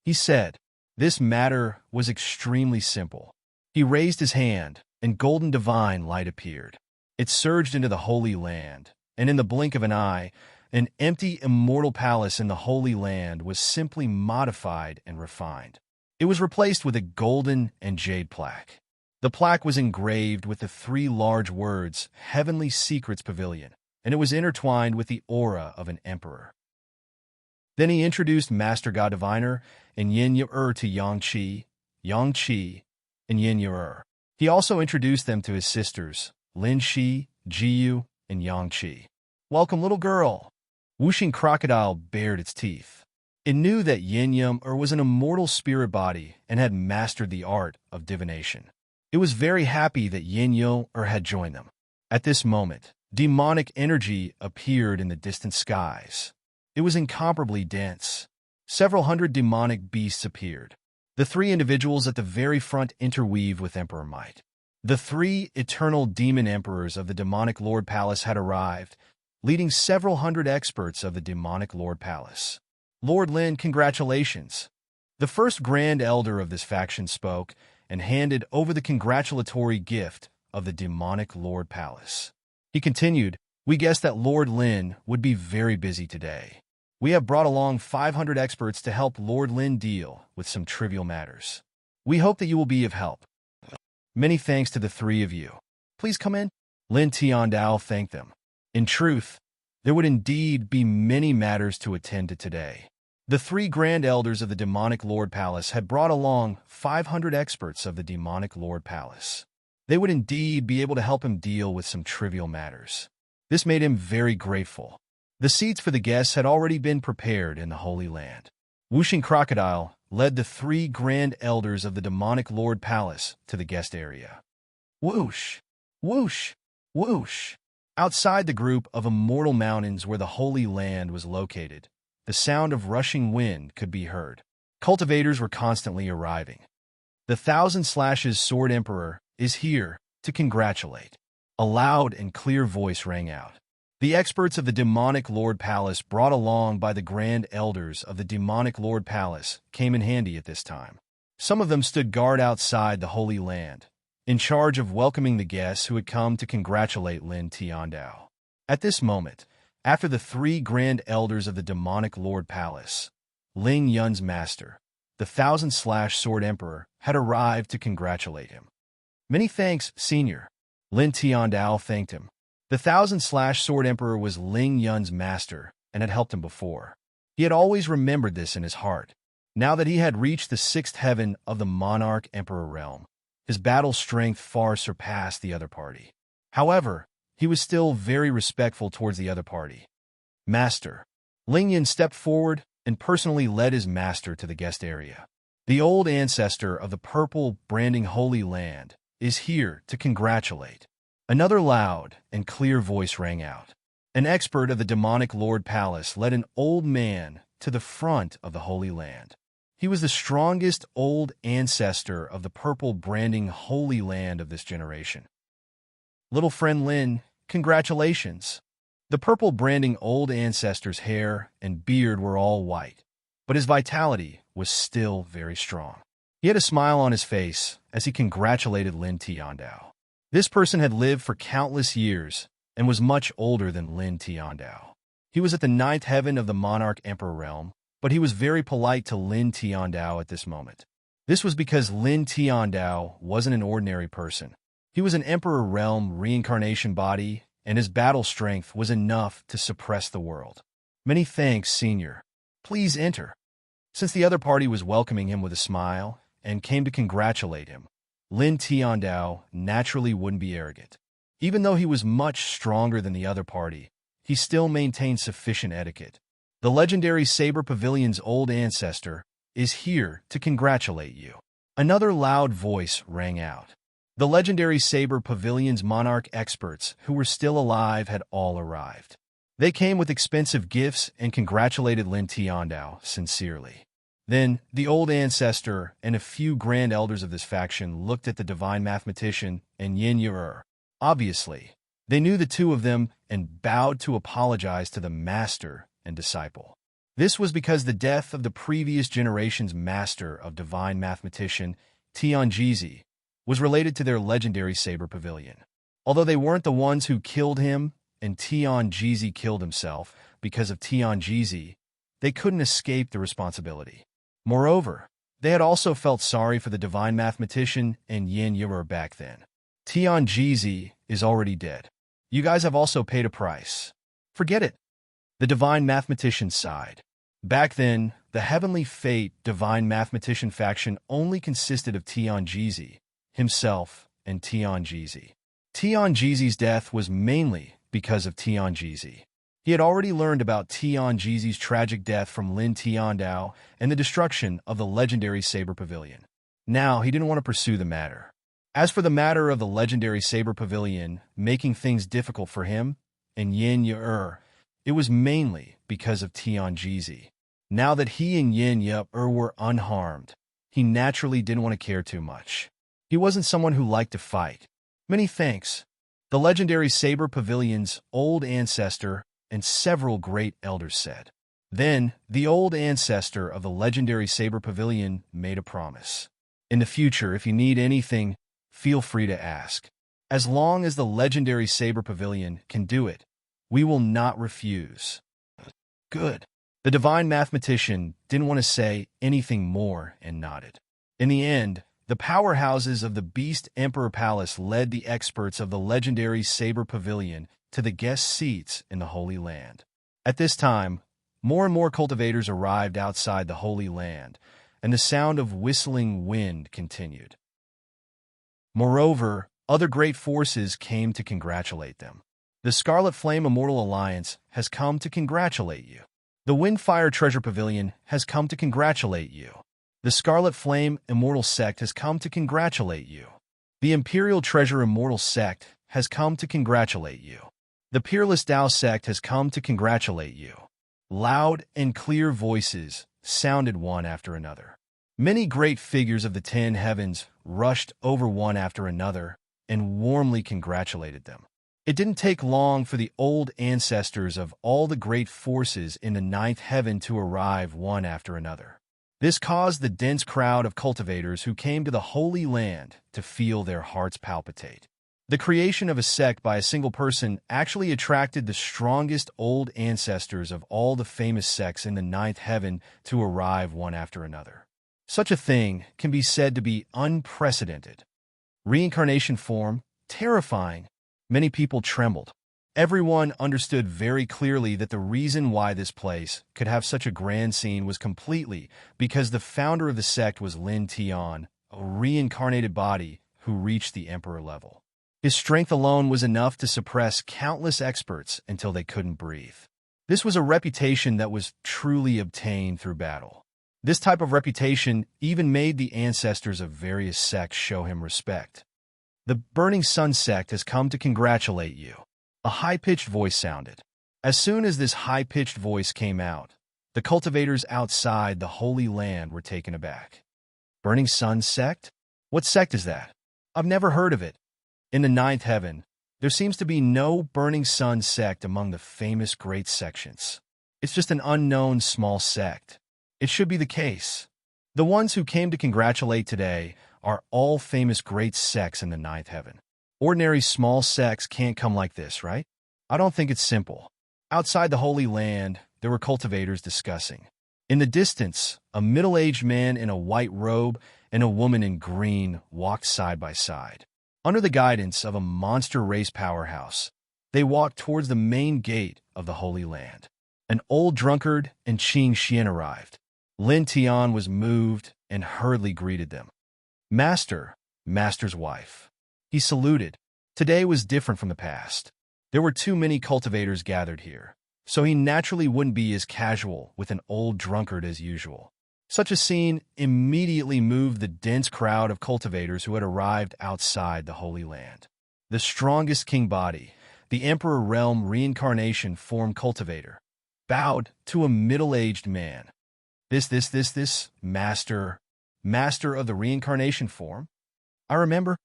he said. This matter was extremely simple. He raised his hand, and golden divine light appeared. It surged into the holy land, and in the blink of an eye, an empty immortal palace in the holy land was simply modified and refined. It was replaced with a golden and jade plaque. The plaque was engraved with the 3 large words, Heavenly Secrets Pavilion, and it was intertwined with the aura of an emperor. Then he introduced Master God Diviner and Yin Yer to Yang Qi, and Yin Yer. He also introduced them to his sisters, Lin Shi, Jiyu, and Yang Qi. "Welcome, little girl." Whooshing crocodile bared its teeth. It knew that Yin Yer was an immortal spirit body and had mastered the art of divination. It was very happy that Yin Yer had joined them. At this moment, demonic energy appeared in the distant skies. It was incomparably dense. Several hundred demonic beasts appeared. The 3 individuals at the very front interweave with Emperor might. The 3 eternal demon emperors of the demonic Lord Palace had arrived, leading several hundred experts of the demonic Lord Palace. "Lord Lin, congratulations." The first Grand Elder of this faction spoke and handed over the congratulatory gift of the demonic Lord Palace. He continued, "We guessed that Lord Lin would be very busy today. We have brought along 500 experts to help Lord Lin deal with some trivial matters. We hope that you will be of help. Many thanks to the 3 of you. Please come in." Lin Tiandao thanked them. In truth, there would indeed be many matters to attend to today. The 3 Grand Elders of the demonic Lord Palace had brought along 500 experts of the demonic Lord Palace. They would indeed be able to help him deal with some trivial matters. This made him very grateful. The seats for the guests had already been prepared in the Holy Land. Whooshing Crocodile led the 3 Grand Elders of the demonic Lord Palace to the guest area. Whoosh! Whoosh! Whoosh! Outside the group of immortal mountains where the Holy Land was located, the sound of rushing wind could be heard. Cultivators were constantly arriving. "The 1,000 Slashes Sword Emperor is here to congratulate." A loud and clear voice rang out. The experts of the demonic Lord Palace brought along by the Grand Elders of the demonic Lord Palace came in handy at this time. Some of them stood guard outside the Holy Land, in charge of welcoming the guests who had come to congratulate Lin Tiandao. At this moment, after the 3 Grand Elders of the demonic Lord Palace, Ling Yun's master, the 1,000 Sword Emperor, had arrived to congratulate him. "Many thanks, Senior." Lin Tiandao thanked him. The 1,000 Sword Emperor was Ling Yun's master and had helped him before. He had always remembered this in his heart. Now that he had reached the 6th heaven of the Monarch Emperor realm, his battle strength far surpassed the other party. However, he was still very respectful towards the other party. "Master." Ling Yun stepped forward and personally led his master to the guest area. "The old ancestor of the purple branding Holy Land is here to congratulate." Another loud and clear voice rang out. An expert of the demonic Lord Palace led an old man to the front of the Holy Land. He was the strongest old ancestor of the purple branding Holy Land of this generation. "Little friend Lin, congratulations." The purple branding old ancestor's hair and beard were all white, but his vitality was still very strong. He had a smile on his face as he congratulated Lin Tiandao. This person had lived for countless years and was much older than Lin Tiandao. He was at the ninth heaven of the monarch emperor realm, but he was very polite to Lin Tiandao at this moment. This was because Lin Tiandao wasn't an ordinary person. He was an emperor realm reincarnation body, and his battle strength was enough to suppress the world. Many thanks, Senior. Please enter. Since the other party was welcoming him with a smile and came to congratulate him, Lin Tiandao naturally wouldn't be arrogant. Even though he was much stronger than the other party, he still maintained sufficient etiquette. The legendary Saber Pavilion's old ancestor is here to congratulate you. Another loud voice rang out. The legendary Saber Pavilion's monarch experts who were still alive had all arrived. They came with expensive gifts and congratulated Lin Tiandao sincerely. Then, the old ancestor and a few grand elders of this faction looked at the divine mathematician and Yin Yu. Obviously, they knew the two of them and bowed to apologize to the master and disciple. This was because the death of the previous generation's master of divine mathematician, Tianjizi, was related to their legendary Saber Pavilion. Although they weren't the ones who killed him, and Tianjizi killed himself because of Tianjizi, they couldn't escape the responsibility. Moreover, they had also felt sorry for the divine mathematician and Yin Yu back then. Tianjizi is already dead. You guys have also paid a price. Forget it. The divine mathematician sighed. Back then, the heavenly fate divine mathematician faction only consisted of Tianjizi, himself, and Tianjizi. Tianjizi's death was mainly because of Tianjizi. He had already learned about Tianjizi's tragic death from Lin Tiandao and the destruction of the legendary Saber Pavilion. Now, he didn't want to pursue the matter. As for the matter of the legendary Saber Pavilion making things difficult for him and Yin Yu, it was mainly because of Tianjizi. Now that he and Yin Yu were unharmed, he naturally didn't want to care too much. He wasn't someone who liked to fight. Many thanks. The legendary Saber Pavilion's old ancestor and several great elders said. Then, the old ancestor of the legendary Saber Pavilion made a promise. In the future, if you need anything, feel free to ask. As long as the legendary Saber Pavilion can do it, we will not refuse. Good. The divine mathematician didn't want to say anything more and nodded. In the end, the powerhouses of the Beast Emperor Palace led the experts of the legendary Saber Pavilion to the guest seats in the Holy Land. At this time, more and more cultivators arrived outside the Holy Land, and the sound of whistling wind continued. Moreover, other great forces came to congratulate them. The Scarlet Flame Immortal Alliance has come to congratulate you. The Windfire Treasure Pavilion has come to congratulate you. The Scarlet Flame Immortal Sect has come to congratulate you. The Imperial Treasure Immortal Sect has come to congratulate you. The Peerless Tao Sect has come to congratulate you. Loud and clear voices sounded one after another. Many great figures of the 10 heavens rushed over one after another and warmly congratulated them. It didn't take long for the old ancestors of all the great forces in the 9th heaven to arrive one after another. This caused the dense crowd of cultivators who came to the Holy Land to feel their hearts palpitate. The creation of a sect by a single person actually attracted the strongest old ancestors of all the famous sects in the 9th heaven to arrive one after another. Such a thing can be said to be unprecedented. Reincarnation form, terrifying. Many people trembled. Everyone understood very clearly that the reason why this place could have such a grand scene was completely because the founder of the sect was Lin Tian, a reincarnated body who reached the emperor level. His strength alone was enough to suppress countless experts until they couldn't breathe. This was a reputation that was truly obtained through battle. This type of reputation even made the ancestors of various sects show him respect. The Burning Sun sect has come to congratulate you. A high-pitched voice sounded. As soon as this high-pitched voice came out, the cultivators outside the Holy Land were taken aback. Burning Sun sect? What sect is that? I've never heard of it. In the 9th heaven, there seems to be no Burning Sun sect among the famous great sections. It's just an unknown small sect. It should be the case. The ones who came to congratulate today are all famous great sects in the ninth heaven. Ordinary small sects can't come like this, right? I don't think it's simple. Outside the Holy Land, there were cultivators discussing. In the distance, a middle-aged man in a white robe and a woman in green walked side by side. Under the guidance of a monster race powerhouse, they walked towards the main gate of the Holy Land. An old drunkard and Qing Xian arrived. Lin Tian was moved and hurriedly greeted them. Master's wife. He saluted. Today was different from the past. There were too many cultivators gathered here, so he naturally wouldn't be as casual with an old drunkard as usual. Such a scene immediately moved the dense crowd of cultivators who had arrived outside the Holy Land. The strongest king body, the Emperor Realm reincarnation form cultivator, bowed to a middle-aged man. This, master of the reincarnation form? I remember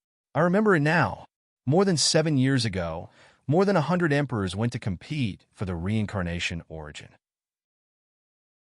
it now. More than 7 years ago, more than 100 emperors went to compete for the reincarnation origin.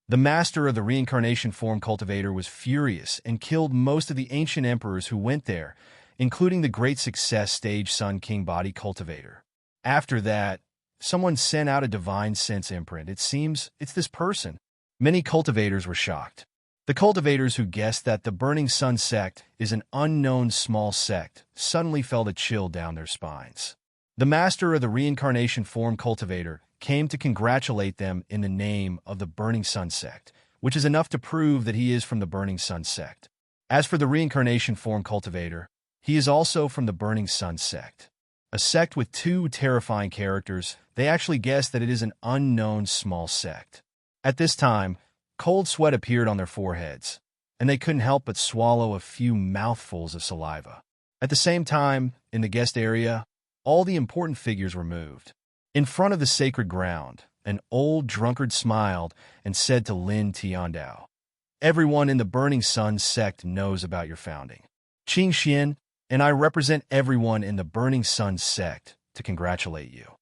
The master of the reincarnation form cultivator was furious and killed most of the ancient emperors who went there, including the great success stage Sun King body cultivator. After that, someone sent out a divine sense imprint. It seems it's this person. Many cultivators were shocked. The cultivators who guessed that the Burning Sun sect is an unknown small sect suddenly felt a chill down their spines. The master of the reincarnation form cultivator came to congratulate them in the name of the Burning Sun sect, which is enough to prove that he is from the Burning Sun sect. As for the reincarnation form cultivator, he is also from the Burning Sun sect. A sect with 2 terrifying characters, they actually guessed that it is an unknown small sect. At this time, cold sweat appeared on their foreheads, and they couldn't help but swallow a few mouthfuls of saliva. At the same time, in the guest area, all the important figures were moved. In front of the sacred ground, an old drunkard smiled and said to Lin Tiandao, "Everyone in the Burning Sun sect knows about your founding. Qing Xian and I represent everyone in the Burning Sun sect to congratulate you.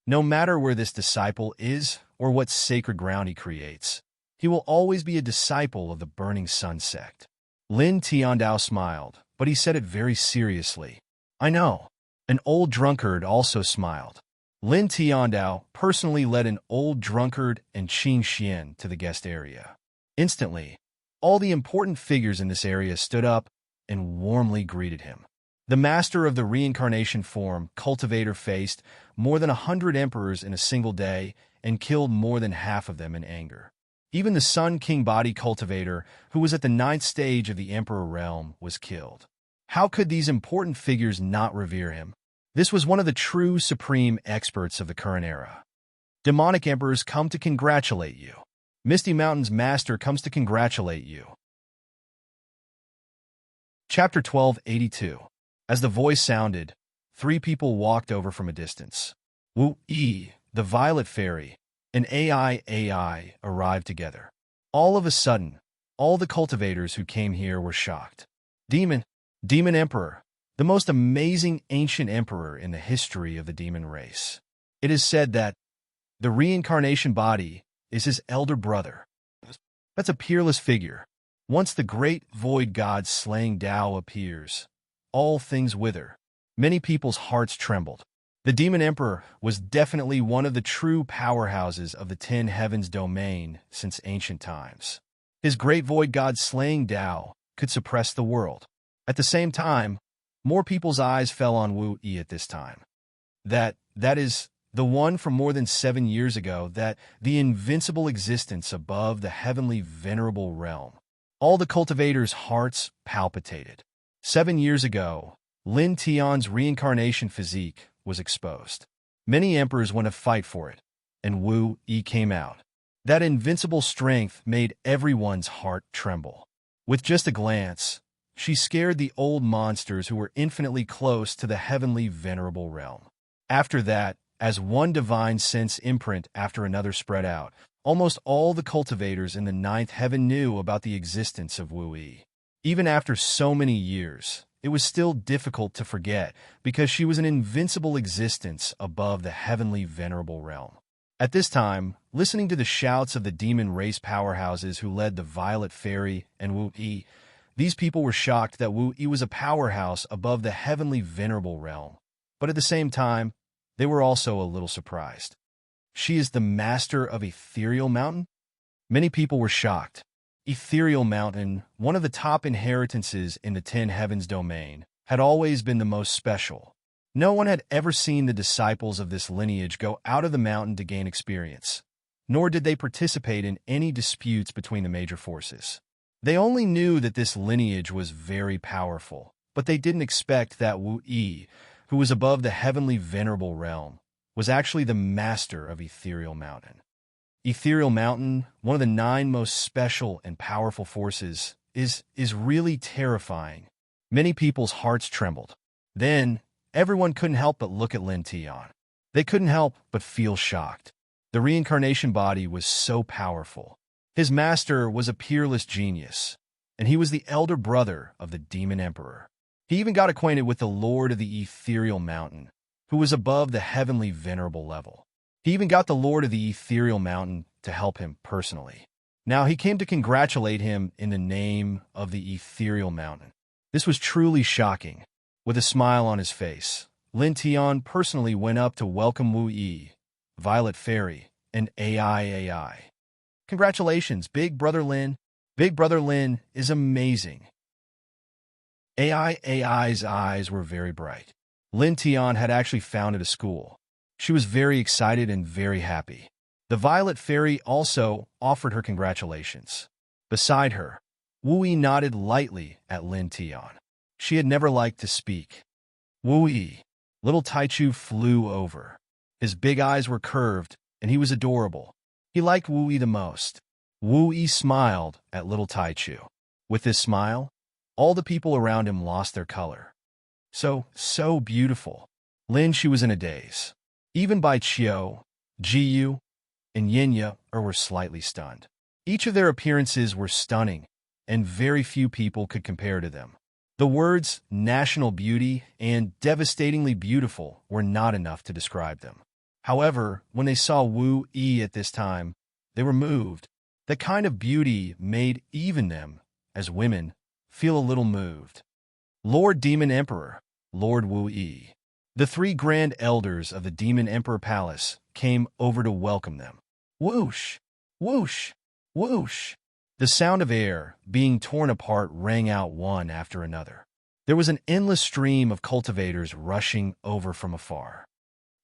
No matter where this disciple is or what sacred ground he creates, he will always be a disciple of the Burning Sun sect." Lin Tiandao smiled, but he said it very seriously. "I know." An old drunkard also smiled. Lin Tiandao personally led an old drunkard and Qing Xian to the guest area. Instantly, all the important figures in this area stood up and warmly greeted him. The master of the reincarnation form cultivator faced more than 100 emperors in a single day and killed more than half of them in anger. Even the Sun King body cultivator, who was at the 9th stage of the Emperor realm, was killed. How could these important figures not revere him? This was one of the true supreme experts of the current era. Demonic emperors come to congratulate you. Misty Mountain's master comes to congratulate you. Chapter 1282. As the voice sounded, 3 people walked over from a distance. Wu Yi, the Violet Fairy, and AI arrived together. All of a sudden, all the cultivators who came here were shocked. Demon Emperor, the most amazing ancient emperor in the history of the demon race. It is said that the reincarnation body is his elder brother. That's a peerless figure. Once the great void god slaying Tao appears, all things wither. Many people's hearts trembled. The demon emperor was definitely one of the true powerhouses of the 10 heavens domain since ancient times. His great void god slaying Tao could suppress the world. At the same time, more people's eyes fell on Wu Yi at this time. That is the one from more than 7 years ago, that the invincible existence above the heavenly venerable realm. All the cultivators' hearts palpitated. 7 years ago, Lin Tian's reincarnation physique was exposed. Many emperors went to fight for it, and Wu Yi came out. That invincible strength made everyone's heart tremble. With just a glance, she scared the old monsters who were infinitely close to the heavenly venerable realm. After that, as one divine sense imprint after another spread out, almost all the cultivators in the 9th heaven knew about the existence of Wu Yi. Even after so many years, it was still difficult to forget because she was an invincible existence above the heavenly venerable realm. At this time, listening to the shouts of the demon race powerhouses who led the Violet Fairy and Wu-Yi, these people were shocked that Wu-Yi was a powerhouse above the heavenly venerable realm. But at the same time, they were also a little surprised. She is the master of Ethereal Mountain? Many people were shocked. Ethereal Mountain, one of the top inheritances in the Ten Heavens domain, had always been the most special. No one had ever seen the disciples of this lineage go out of the mountain to gain experience, nor did they participate in any disputes between the major forces. They only knew that this lineage was very powerful, but they didn't expect that Wu-Yi, who was above the heavenly venerable realm, was actually the master of Ethereal Mountain. Ethereal Mountain, one of the 9 most special and powerful forces, is really terrifying. Many people's hearts trembled. Then, everyone couldn't help but look at Lin Tian. They couldn't help but feel shocked. The reincarnation body was so powerful. His master was a peerless genius, and he was the elder brother of the Demon Emperor. He even got acquainted with the Lord of the Ethereal Mountain, who was above the heavenly venerable level. He even got the Lord of the Ethereal Mountain to help him personally. Now he came to congratulate him in the name of the Ethereal Mountain. This was truly shocking. With a smile on his face, Lin Tian personally went up to welcome Wu-Yi, Violet Fairy, and AI. Congratulations, Big Brother Lin. Big Brother Lin is amazing. AI's eyes were very bright. Lin Tian had actually founded a school. She was very excited and very happy. The Violet Fairy also offered her congratulations. Beside her, Wu-Yi nodded lightly at Lin Tian. She had never liked to speak. Wu-Yi. Little Taichu flew over. His big eyes were curved, and he was adorable. He liked Wu-Yi the most. Wu-Yi smiled at little Taichu. With this smile, all the people around him lost their color. So beautiful. Lin, she was in a daze. Even Bai Qiu, Jiyu, and Yinya were slightly stunned. Each of their appearances were stunning, and very few people could compare to them. The words national beauty and devastatingly beautiful were not enough to describe them. However, when they saw Wu-Yi at this time, they were moved. That kind of beauty made even them, as women, feel a little moved. Lord Demon Emperor, Lord Wu-Yi. The 3 grand elders of the Demon Emperor Palace came over to welcome them. Whoosh! Whoosh! Whoosh! The sound of air being torn apart rang out one after another. There was an endless stream of cultivators rushing over from afar.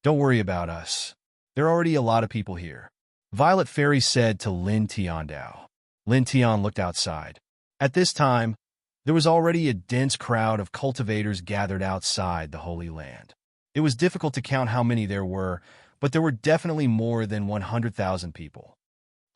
Don't worry about us. There are already a lot of people here, Violet Fairy said to Lin Tiandao. Lin Tian looked outside. At this time, there was already a dense crowd of cultivators gathered outside the Holy Land. It was difficult to count how many there were, but there were definitely more than 100,000 people.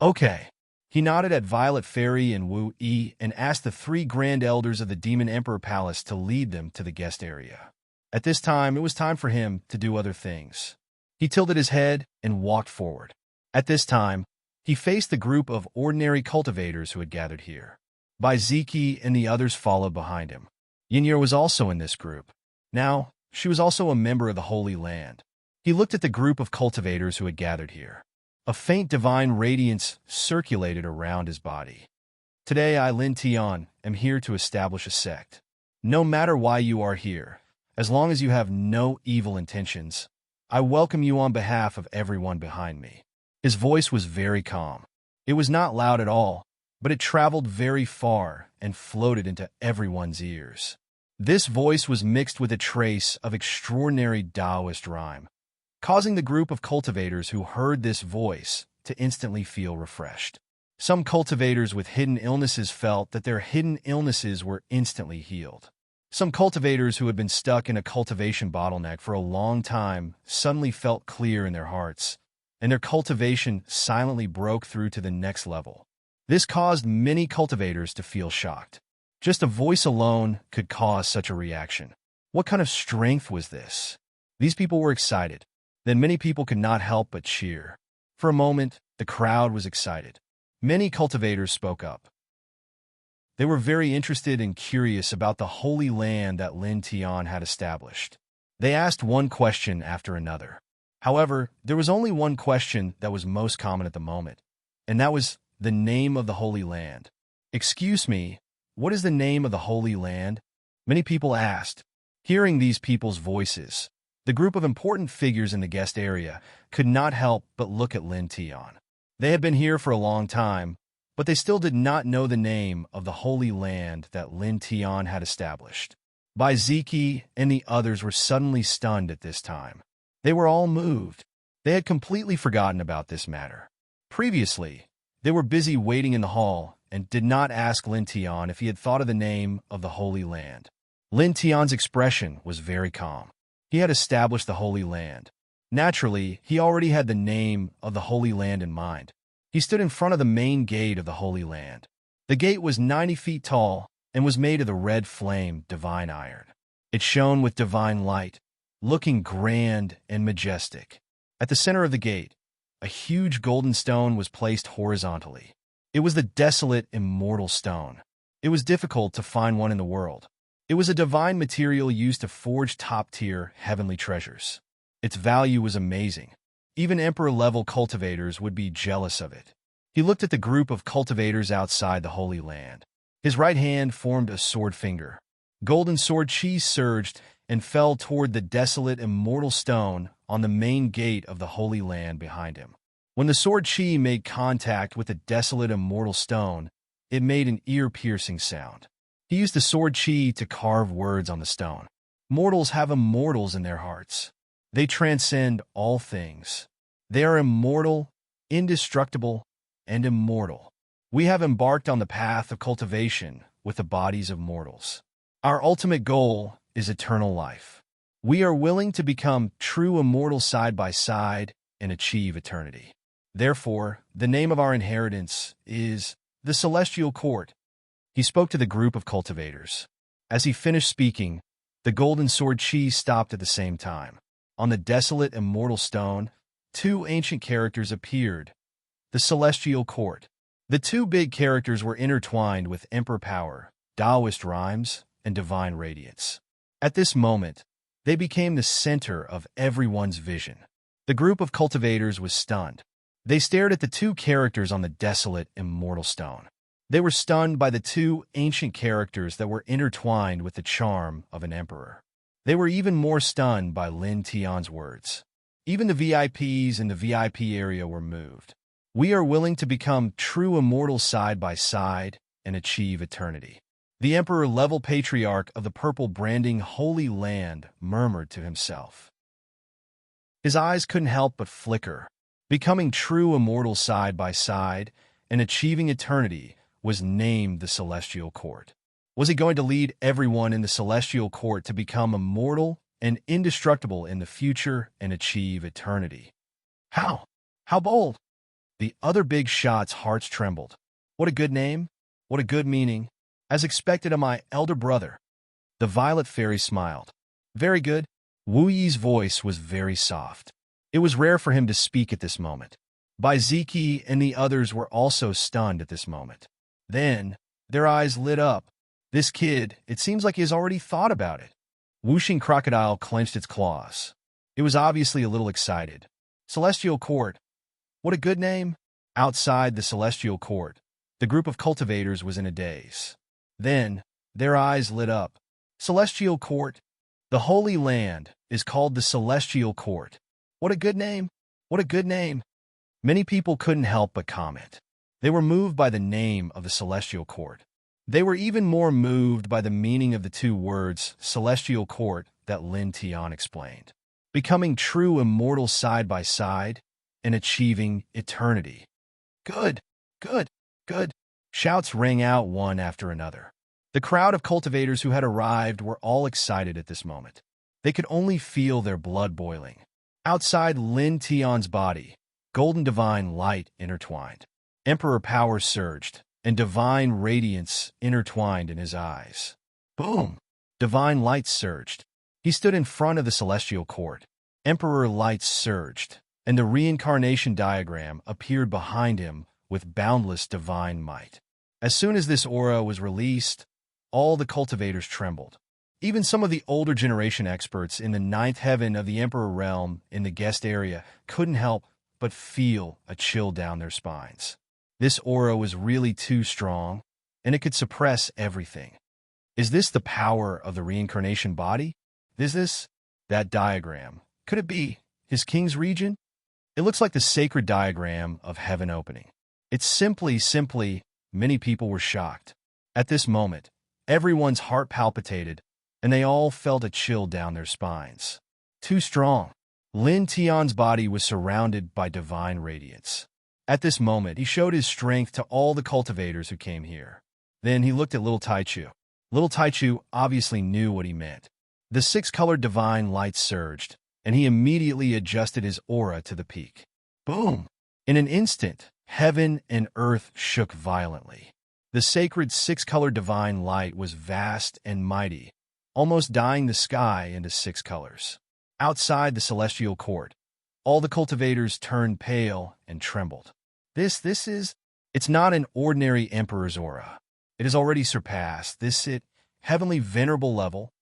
Okay. He nodded at Violet Fairy and Wu-Yi and asked the 3 grand elders of the Demon Emperor Palace to lead them to the guest area. At this time, it was time for him to do other things. He tilted his head and walked forward. At this time, he faced the group of ordinary cultivators who had gathered here. Bai Ziki and the others followed behind him. Yinya was also in this group. Now, she was also a member of the Holy Land. He looked at the group of cultivators who had gathered here. A faint divine radiance circulated around his body. Today I, Lin Tian, am here to establish a sect. No matter why you are here, as long as you have no evil intentions, I welcome you on behalf of everyone behind me. His voice was very calm. It was not loud at all, but it traveled very far and floated into everyone's ears. This voice was mixed with a trace of extraordinary Taoist rhyme, causing the group of cultivators who heard this voice to instantly feel refreshed. Some cultivators with hidden illnesses felt that their hidden illnesses were instantly healed. Some cultivators who had been stuck in a cultivation bottleneck for a long time suddenly felt clear in their hearts, and their cultivation silently broke through to the next level. This caused many cultivators to feel shocked. Just a voice alone could cause such a reaction. What kind of strength was this? These people were excited. Then many people could not help but cheer. For a moment, the crowd was excited. Many cultivators spoke up. They were very interested and curious about the holy land that Lin Tian had established. They asked one question after another. However, there was only one question that was most common at the moment, and that was the name of the Holy Land. "Excuse me, what is the name of the Holy Land?" many people asked. Hearing these people's voices, the group of important figures in the guest area could not help but look at Lin Tian. They had been here for a long time, but they still did not know the name of the Holy Land that Lin Tian had established. Bai Ziki and the others were suddenly stunned at this time. They were all moved. They had completely forgotten about this matter. Previously, they were busy waiting in the hall and did not ask Lin Tian if he had thought of the name of the Holy Land. Lin Tian's expression was very calm. He had established the Holy Land. Naturally, he already had the name of the Holy Land in mind. He stood in front of the main gate of the Holy Land. The gate was 90 feet tall and was made of the red flame divine iron. It shone with divine light, looking grand and majestic. At the center of the gate, a huge golden stone was placed horizontally. It was the desolate, immortal stone. It was difficult to find one in the world. It was a divine material used to forge top-tier heavenly treasures. Its value was amazing. Even Emperor-level cultivators would be jealous of it. He looked at the group of cultivators outside the Holy Land. His right hand formed a sword finger. Golden sword chi surged and fell toward the desolate, immortal stone on the main gate of the Holy Land behind him. When the sword chi made contact with the desolate, immortal stone, it made an ear-piercing sound. He used the sword chi to carve words on the stone. Mortals have immortals in their hearts. They transcend all things. They are immortal, indestructible, and immortal. We have embarked on the path of cultivation with the bodies of mortals. Our ultimate goal is eternal life. We are willing to become true immortals side by side and achieve eternity. Therefore, the name of our inheritance is the Celestial Court. He spoke to the group of cultivators. As he finished speaking, the golden sword chi stopped at the same time. On the desolate, immortal stone, two ancient characters appeared, the Celestial Court. The two big characters were intertwined with Emperor Power, Taoist rhymes, and divine radiance. At this moment, they became the center of everyone's vision. The group of cultivators was stunned. They stared at the two characters on the desolate, immortal stone. They were stunned by the two ancient characters that were intertwined with the charm of an emperor. They were even more stunned by Lin Tian's words. Even the VIPs in the VIP area were moved. We are willing to become true immortals side by side and achieve eternity. The emperor-level patriarch of the purple branding Holy Land murmured to himself. His eyes couldn't help but flicker. Becoming true immortals side by side and achieving eternity was named the Celestial Court. Was he going to lead everyone in the Celestial Court to become immortal and indestructible in the future and achieve eternity? How? How bold! The other big shot's hearts trembled. What a good name! What a good meaning! As expected of my elder brother. The Violet Fairy smiled. Very good. Wu Yi's voice was very soft. It was rare for him to speak at this moment. Bai Ziki and the others were also stunned at this moment. Then, their eyes lit up. This kid, it seems like he has already thought about it. Wuxing Crocodile clenched its claws. It was obviously a little excited. Celestial Court. What a good name. Outside the Celestial Court, the group of cultivators was in a daze. Then, their eyes lit up. Celestial Court. The Holy Land is called the Celestial Court. What a good name. What a good name. Many people couldn't help but comment. They were moved by the name of the Celestial Court. They were even more moved by the meaning of the two words, Celestial Court, that Lin Tian explained. Becoming true immortals side by side and achieving eternity. Good, good, good. Shouts rang out one after another. The crowd of cultivators who had arrived were all excited at this moment. They could only feel their blood boiling. Outside Lin Tian's body, golden divine light intertwined. Emperor power surged, and divine radiance intertwined in his eyes. Boom! Divine light surged. He stood in front of the Celestial Court. Emperor lights surged, and the reincarnation diagram appeared behind him with boundless divine might. As soon as this aura was released, all the cultivators trembled. Even some of the older generation experts in the ninth heaven of the Emperor realm in the guest area couldn't help but feel a chill down their spines. This aura was really too strong, and it could suppress everything. Is this the power of the reincarnation body? Is this that diagram? Could it be his king's region? It looks like the sacred diagram of heaven opening. It's simply, many people were shocked. At this moment, everyone's heart palpitated, and they all felt a chill down their spines. Too strong. Lin Tian's body was surrounded by divine radiance. At this moment, he showed his strength to all the cultivators who came here. Then he looked at little Taichu. Little Taichu obviously knew what he meant. The six-colored divine light surged, and he immediately adjusted his aura to the peak. Boom! In an instant, heaven and earth shook violently. The sacred six-colored divine light was vast and mighty, almost dyeing the sky into six colors. Outside the celestial court, all the cultivators turned pale and trembled. It's not an ordinary emperor's aura. It has already surpassed this heavenly venerable level.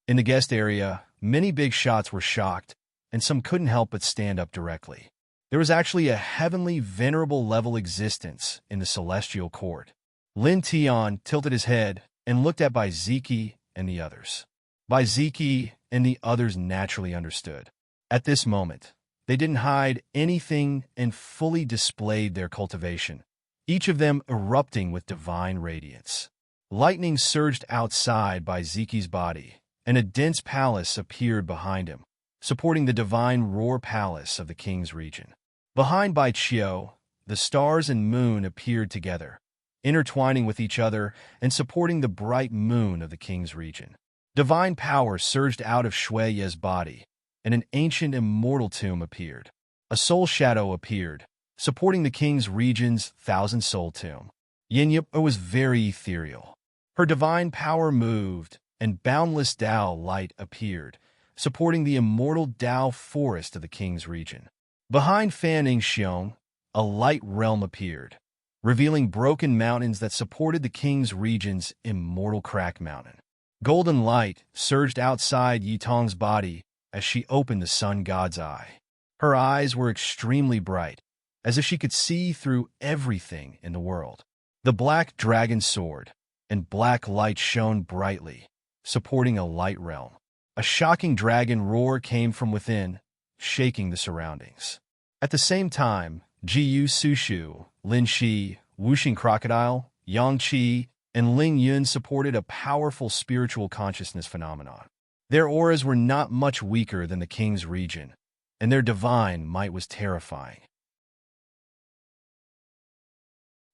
In the guest area, many big shots were shocked, and some couldn't help but stand up directly. There was actually a heavenly venerable level existence in the celestial court. Lin Tian tilted his head and looked at Bai Ziki and the others. Bai Ziki and the others naturally understood. At this moment, they didn't hide anything and fully displayed their cultivation, each of them erupting with divine radiance. Lightning surged outside Bai Ziki's body, and a dense palace appeared behind him, supporting the divine roar palace of the king's region. Behind Bai Chiu, the stars and moon appeared together, intertwining with each other and supporting the bright moon of the king's region. Divine power surged out of Shui Ye's body, and an ancient immortal tomb appeared. A soul shadow appeared, supporting the king's region's thousand-soul tomb. Yin Yupa was very ethereal. Her divine power moved, and boundless Tao light appeared, supporting the immortal Tao forest of the king's region. Behind Fanning Xiong, a light realm appeared, revealing broken mountains that supported the king's region's immortal crack mountain. Golden light surged outside Yitong's body as she opened the sun god's eye. Her eyes were extremely bright, as if she could see through everything in the world. The black dragon sword and black light shone brightly, supporting a light realm. A shocking dragon roar came from within, shaking the surroundings. At the same time, Jiyu Sushu, Lin Shi, Wuxing Crocodile, Yang Qi, and Ling Yun supported a powerful spiritual consciousness phenomenon. Their auras were not much weaker than the king's region, and their divine might was terrifying.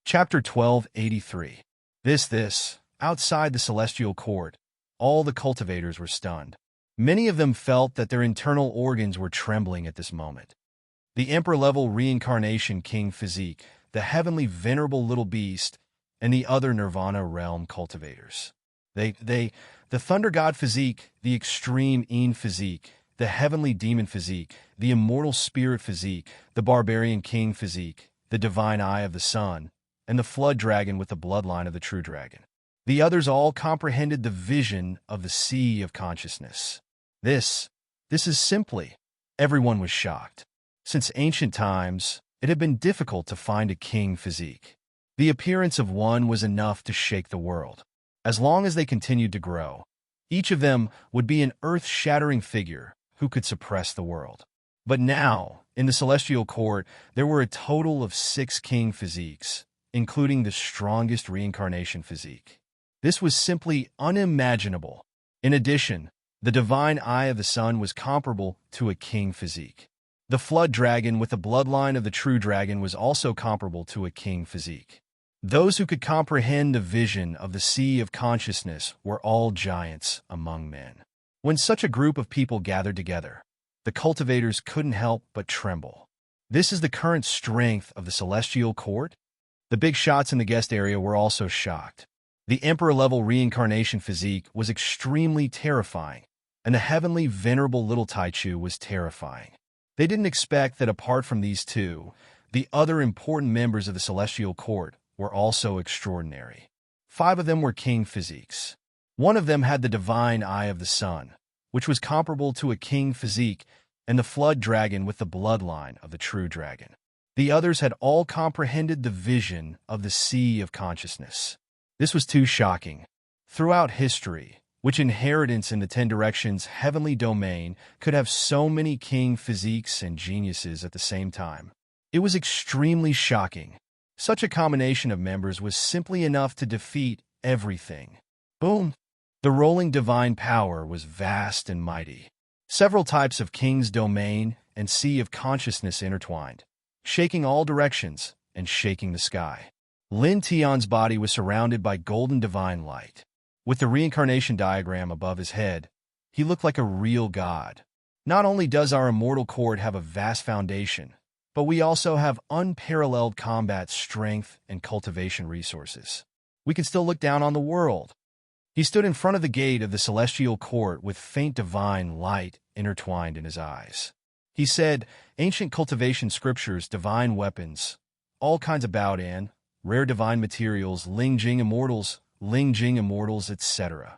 Chapter 1283. Outside the celestial court, all the cultivators were stunned. Many of them felt that their internal organs were trembling at this moment. The emperor-level reincarnation king physique, the heavenly venerable little beast, and the other nirvana realm cultivators. The thunder god physique, the extreme Een physique, the heavenly demon physique, the immortal spirit physique, the barbarian king physique, the divine eye of the sun, and the flood dragon with the bloodline of the true dragon. The others all comprehended the vision of the sea of consciousness. This is simply, everyone was shocked. Since ancient times, it had been difficult to find a king physique. The appearance of one was enough to shake the world. As long as they continued to grow, each of them would be an earth-shattering figure who could suppress the world. But now, in the celestial court, there were a total of 6 king physiques, including the strongest reincarnation physique. This was simply unimaginable. In addition, the divine eye of the sun was comparable to a king physique. The flood dragon with the bloodline of the true dragon was also comparable to a king physique. Those who could comprehend the vision of the sea of consciousness were all giants among men. When such a group of people gathered together, the cultivators couldn't help but tremble. This is the current strength of the celestial court? The big shots in the guest area were also shocked. The emperor-level reincarnation physique was extremely terrifying, and the heavenly venerable little Taichu was terrifying. They didn't expect that apart from these two, the other important members of the celestial court were also extraordinary. 5 of them were king physiques. One of them had the divine eye of the sun, which was comparable to a king physique, and the flood dragon with the bloodline of the true dragon. The others had all comprehended the vision of the sea of consciousness. This was too shocking. Throughout history, which inheritance in the 10 directions heavenly domain could have so many king physiques and geniuses at the same time? It was extremely shocking. Such a combination of members was simply enough to defeat everything. Boom! The rolling divine power was vast and mighty. Several types of king's domain and sea of consciousness intertwined, shaking all directions and shaking the sky. Lin Tian's body was surrounded by golden divine light. With the reincarnation diagram above his head, he looked like a real god. Not only does our immortal court have a vast foundation, but we also have unparalleled combat strength and cultivation resources. We can still look down on the world. He stood in front of the gate of the celestial court with faint divine light intertwined in his eyes. He said, ancient cultivation scriptures, divine weapons, all kinds of Baodan, rare divine materials, Lingjing immortals, etc.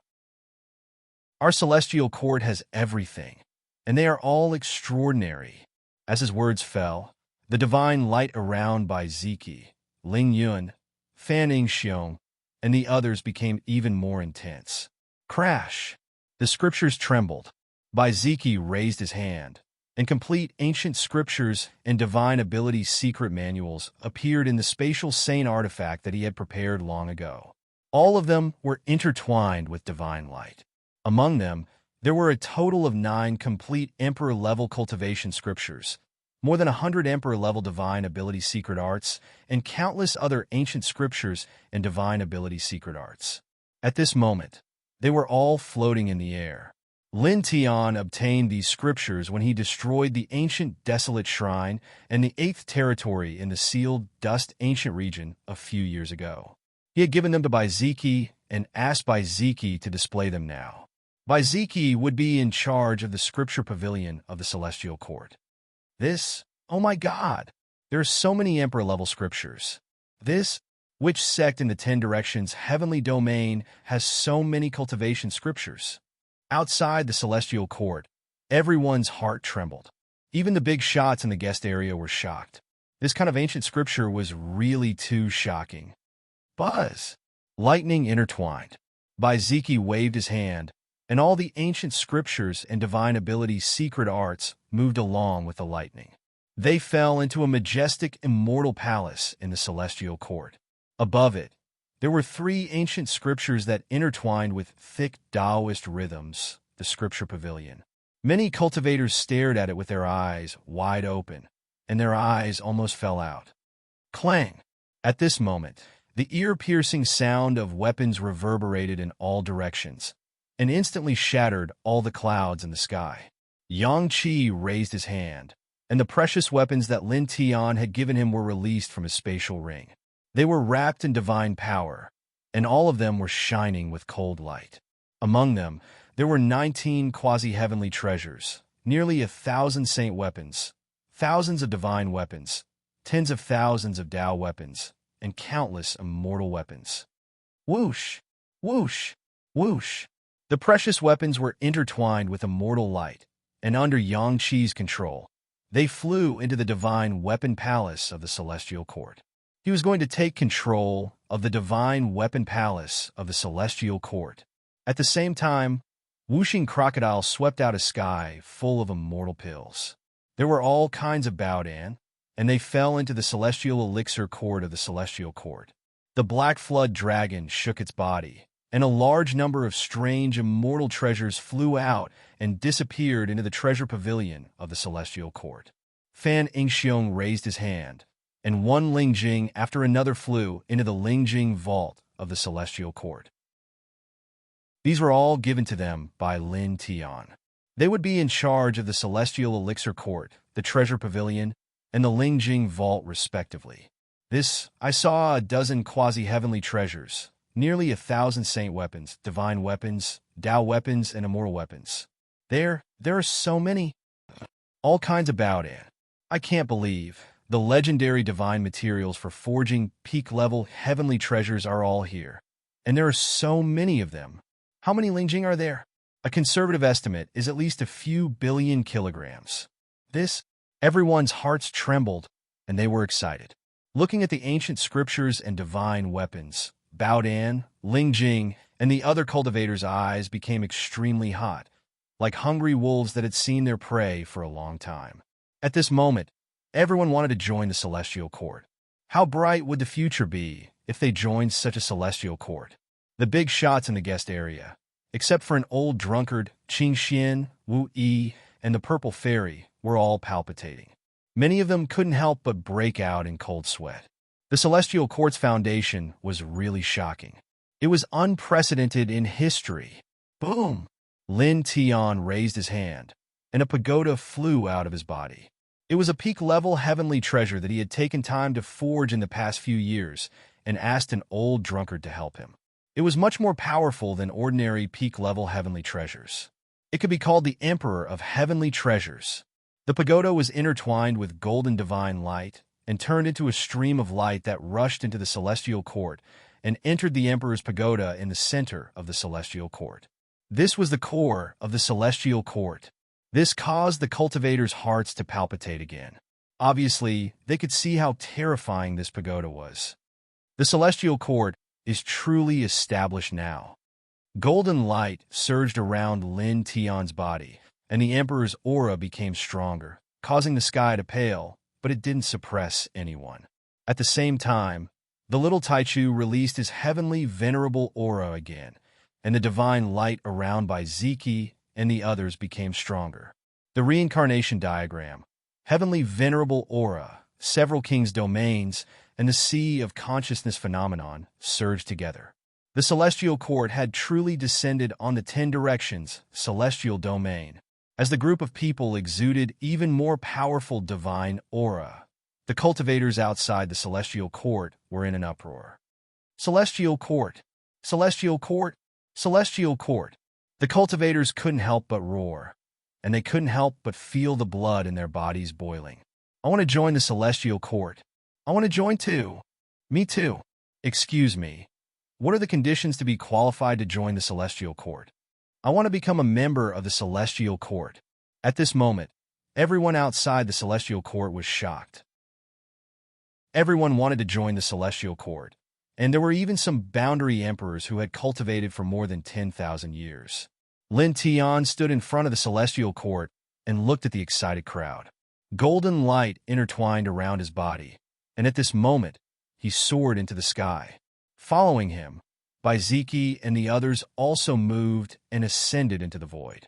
Our celestial court has everything, and they are all extraordinary. As his words fell, the divine light around Bai Ziki, Ling Yun, Fan Xiong, and the others became even more intense. Crash! The scriptures trembled. Bai Ziki raised his hand, and complete ancient scriptures and divine ability secret manuals appeared in the spatial sane artifact that he had prepared long ago. All of them were intertwined with divine light. Among them, there were a total of 9 complete Emperor-level cultivation scriptures, more than 100 Emperor-level divine ability secret arts, and countless other ancient scriptures and divine ability secret arts. At this moment, they were all floating in the air. Lin Tian obtained these scriptures when he destroyed the ancient desolate shrine and the 8th territory in the sealed dust ancient region a few years ago. He had given them to Bai Ziki and asked Bai Ziki to display them now. Bai Ziki would be in charge of the scripture pavilion of the celestial court. Oh my God, there are so many emperor-level scriptures. Which sect in the 10 directions heavenly domain has so many cultivation scriptures? Outside the celestial court, everyone's heart trembled. Even the big shots in the guest area were shocked. This kind of ancient scripture was really too shocking. Buzz! Lightning intertwined. Bai Ziki waved his hand, and all the ancient scriptures and divine ability secret arts moved along with the lightning. They fell into a majestic immortal palace in the celestial court. Above it, there were 3 ancient scriptures that intertwined with thick Taoist rhythms, the scripture pavilion. Many cultivators stared at it with their eyes wide open, and their eyes almost fell out. Clang! At this moment, the ear-piercing sound of weapons reverberated in all directions, and instantly shattered all the clouds in the sky. Yang Qi raised his hand, and the precious weapons that Lin Tian had given him were released from his spatial ring. They were wrapped in divine power, and all of them were shining with cold light. Among them, there were 19 quasi-heavenly treasures, nearly 1,000 saint weapons, thousands of divine weapons, tens of thousands of Tao weapons, and countless immortal weapons. Whoosh! Whoosh! Whoosh! The precious weapons were intertwined with immortal light, and under Yang Qi's control, they flew into the divine weapon palace of the celestial court. He was going to take control of the divine weapon palace of the celestial court. At the same time, whooshing crocodiles swept out a sky full of immortal pills. There were all kinds of Baodan, and they fell into the celestial elixir court of the celestial court. The black flood dragon shook its body, and a large number of strange immortal treasures flew out and disappeared into the treasure pavilion of the celestial court. Fan Xiong raised his hand, and one Lingjing after another flew into the Lingjing vault of the celestial court. These were all given to them by Lin Tian. They would be in charge of the celestial elixir court, the treasure pavilion, and the Lingjing vault respectively. I saw a dozen quasi-heavenly treasures, nearly 1,000 saint weapons, divine weapons, Tao weapons, and immortal weapons. There are so many. All kinds of Baodan. I can't believe the legendary divine materials for forging peak-level heavenly treasures are all here. And there are so many of them. How many Lingjing are there? A conservative estimate is at least a few billion kilograms. This, everyone's hearts trembled, and they were excited. Looking at the ancient scriptures and divine weapons, Bao Dan, Lingjing, and the other cultivators' eyes became extremely hot, like hungry wolves that had seen their prey for a long time. At this moment, everyone wanted to join the celestial court. How bright would the future be if they joined such a celestial court? The big shots in the guest area, except for an old drunkard, Qing Xian, Wu Yi, and the purple fairy, were all palpitating. Many of them couldn't help but break out in cold sweat. The celestial court's foundation was really shocking. It was unprecedented in history. Boom! Lin Tian raised his hand, and a pagoda flew out of his body. It was a peak-level heavenly treasure that he had taken time to forge in the past few years and asked an old drunkard to help him. It was much more powerful than ordinary peak-level heavenly treasures. It could be called the Emperor of Heavenly Treasures. The pagoda was intertwined with golden divine light and turned into a stream of light that rushed into the celestial court and entered the Emperor's pagoda in the center of the celestial court. This was the core of the celestial court. This caused the cultivators' hearts to palpitate again. Obviously, they could see how terrifying this pagoda was. The celestial court is truly established now. Golden light surged around Lin Tian's body, and the Emperor's aura became stronger, causing the sky to pale, but it didn't suppress anyone. At the same time, the little Taichu released his heavenly venerable aura again, and the divine light around by Ziki and the others became stronger. The reincarnation diagram, heavenly venerable aura, several kings' domains, and the sea of consciousness phenomenon surged together. The celestial court had truly descended on the 10 directions, celestial domain. As the group of people exuded even more powerful divine aura, the cultivators outside the celestial court were in an uproar. Celestial court! Celestial court! Celestial court! The cultivators couldn't help but roar, and they couldn't help but feel the blood in their bodies boiling. I want to join the celestial court. I want to join too. Me too. Excuse me. What are the conditions to be qualified to join the celestial court? I want to become a member of the celestial court. At this moment, everyone outside the celestial court was shocked. Everyone wanted to join the celestial court, and there were even some boundary emperors who had cultivated for more than 10,000 years. Lin Tian stood in front of the celestial court and looked at the excited crowd. Golden light intertwined around his body, and at this moment, he soared into the sky. Following him, Ziki and the others also moved and ascended into the void.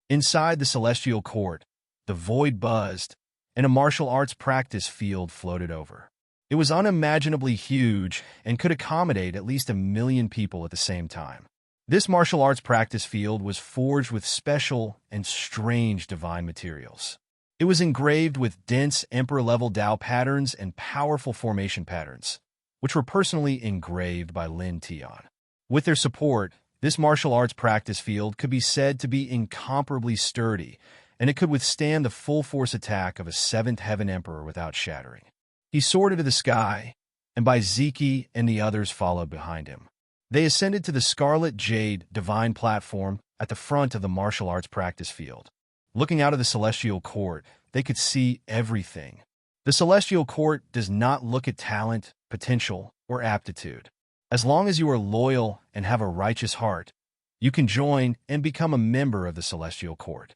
Inside the celestial court, the void buzzed, and a martial arts practice field floated over. It was unimaginably huge and could accommodate at least 1 million people at the same time. This martial arts practice field was forged with special and strange divine materials. It was engraved with dense emperor-level Dao patterns and powerful formation patterns, which were personally engraved by Lin Tian. With their support, this martial arts practice field could be said to be incomparably sturdy, and it could withstand the full-force attack of a 7th Heaven Emperor without shattering. He soared into the sky, and Ziki and the others followed behind him. They ascended to the Scarlet Jade divine platform at the front of the martial arts practice field. Looking out of the celestial court, they could see everything. The celestial court does not look at talent, potential, or aptitude. As long as you are loyal and have a righteous heart, you can join and become a member of the celestial court.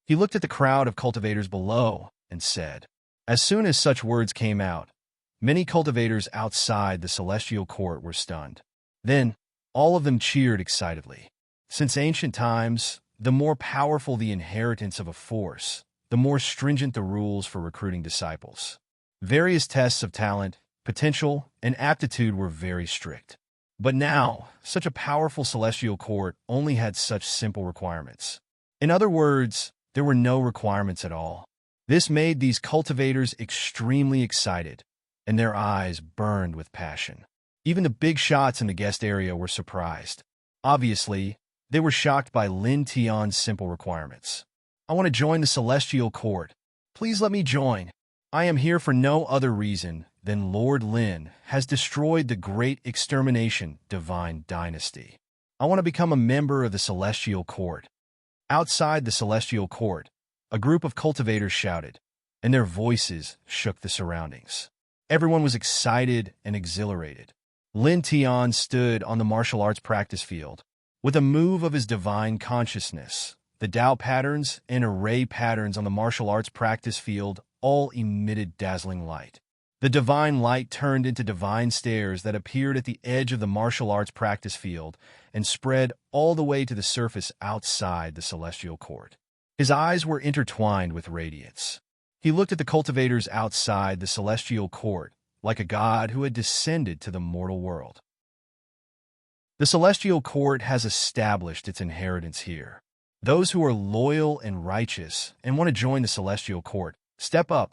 He looked at the crowd of cultivators below and said, as soon as such words came out, many cultivators outside the celestial court were stunned. Then, all of them cheered excitedly. Since ancient times, the more powerful the inheritance of a force, the more stringent the rules for recruiting disciples. Various tests of talent, potential, and aptitude were very strict. But now, such a powerful celestial court only had such simple requirements. In other words, there were no requirements at all. This made these cultivators extremely excited, and their eyes burned with passion. Even the big shots in the guest area were surprised. Obviously, they were shocked by Lin Tian's simple requirements. I want to join the celestial court. Please let me join. I am here for no other reason than Lord Lin has destroyed the great extermination divine dynasty. I want to become a member of the celestial court. Outside the celestial court, a group of cultivators shouted, and their voices shook the surroundings. Everyone was excited and exhilarated. Lin Tian stood on the martial arts practice field. With a move of his divine consciousness, the Dao patterns and array patterns on the martial arts practice field all emitted dazzling light. The divine light turned into divine stairs that appeared at the edge of the martial arts practice field and spread all the way to the surface outside the celestial court. His eyes were intertwined with radiance. He looked at the cultivators outside the celestial court like a god who had descended to the mortal world. The celestial court has established its inheritance here. Those who are loyal and righteous and want to join the celestial court, step up.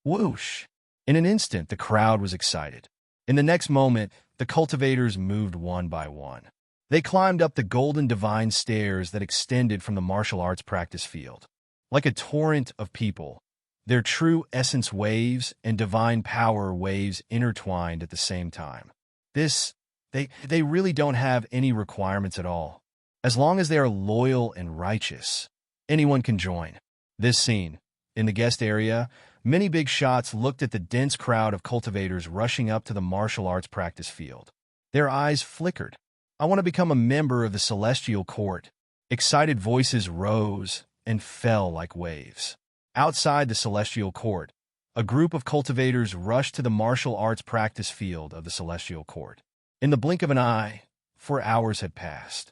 Whoosh! In an instant, the crowd was excited. In the next moment, the cultivators moved one by one. They climbed up the golden divine stairs that extended from the martial arts practice field. Like a torrent of people, their true essence waves and divine power waves intertwined at the same time. They really don't have any requirements at all. As long as they are loyal and righteous, anyone can join. This scene, in the guest area, many big shots looked at the dense crowd of cultivators rushing up to the martial arts practice field. Their eyes flickered. I want to become a member of the celestial court. Excited voices rose and fell like waves. Outside the celestial court, a group of cultivators rushed to the martial arts practice field of the celestial court. In the blink of an eye, 4 hours had passed.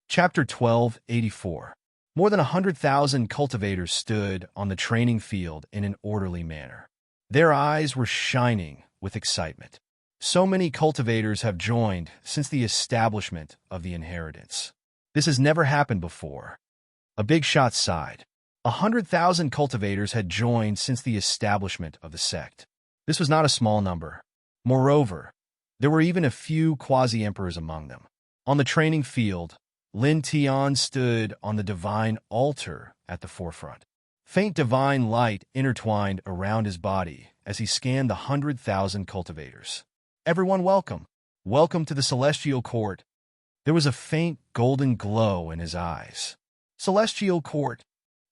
Chapter 1284. More than 100,000 cultivators stood on the training field in an orderly manner. Their eyes were shining with excitement. So many cultivators have joined since the establishment of the inheritance. This has never happened before. A big shot sighed. 100,000 cultivators had joined since the establishment of the sect. This was not a small number. Moreover, there were even a few quasi-emperors among them. On the training field, Lin Tian stood on the divine altar at the forefront. Faint divine light intertwined around his body as he scanned the 100,000 cultivators. Everyone welcome. Welcome to the celestial court. There was a faint golden glow in his eyes. Celestial court.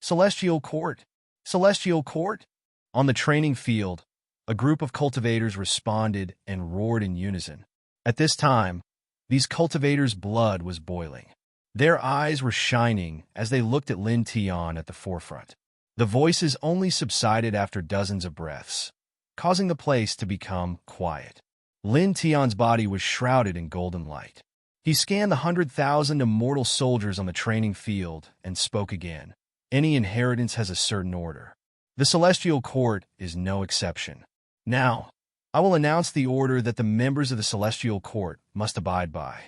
Celestial court. Celestial court. On the training field, a group of cultivators responded and roared in unison. At this time, these cultivators' blood was boiling. Their eyes were shining as they looked at Lin Tian at the forefront. The voices only subsided after dozens of breaths, causing the place to become quiet. Lin Tian's body was shrouded in golden light. He scanned the 100,000 immortal soldiers on the training field and spoke again. Any inheritance has a certain order. The celestial court is no exception. Now, I will announce the order that the members of the celestial court must abide by.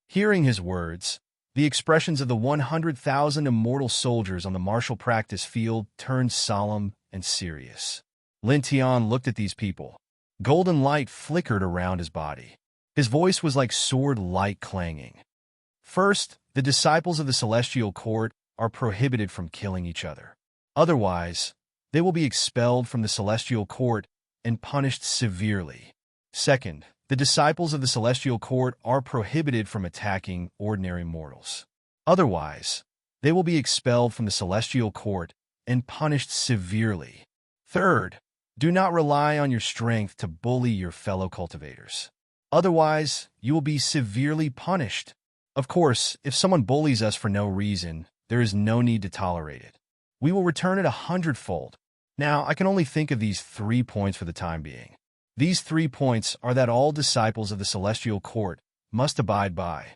Hearing his words, the expressions of the 100,000 immortal soldiers on the martial practice field turned solemn and serious. Lin Tian looked at these people. Golden light flickered around his body. His voice was like sword light clanging. First, the disciples of the celestial court are prohibited from killing each other. Otherwise, they will be expelled from the celestial court and punished severely. Second, the disciples of the celestial court are prohibited from attacking ordinary mortals. Otherwise, they will be expelled from the celestial court and punished severely. Third, do not rely on your strength to bully your fellow cultivators. Otherwise, you will be severely punished. Of course, if someone bullies us for no reason, there is no need to tolerate it. We will return it 100-fold. Now, I can only think of these 3 points for the time being. These 3 points are that all disciples of the celestial court must abide by.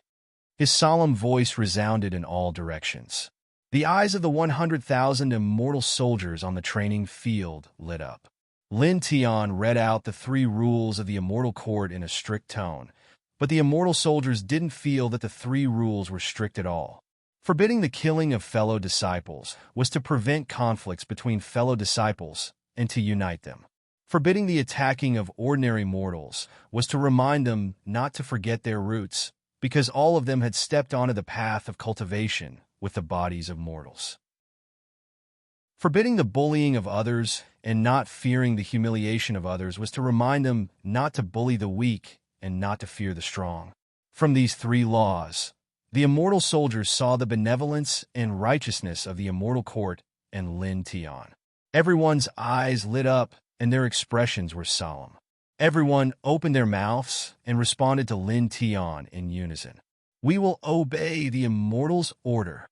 His solemn voice resounded in all directions. The eyes of the 100,000 immortal soldiers on the training field lit up. Lin Tian read out the 3 rules of the immortal court in a strict tone, but the immortal soldiers didn't feel that the 3 rules were strict at all. Forbidding the killing of fellow disciples was to prevent conflicts between fellow disciples and to unite them. Forbidding the attacking of ordinary mortals was to remind them not to forget their roots, because all of them had stepped onto the path of cultivation with the bodies of mortals. Forbidding the bullying of others and not fearing the humiliation of others was to remind them not to bully the weak and not to fear the strong. From these 3 laws, the immortal soldiers saw the benevolence and righteousness of the immortal court and Lin Tian. Everyone's eyes lit up and their expressions were solemn. Everyone opened their mouths and responded to Lin Tian in unison. We will obey the immortal's order.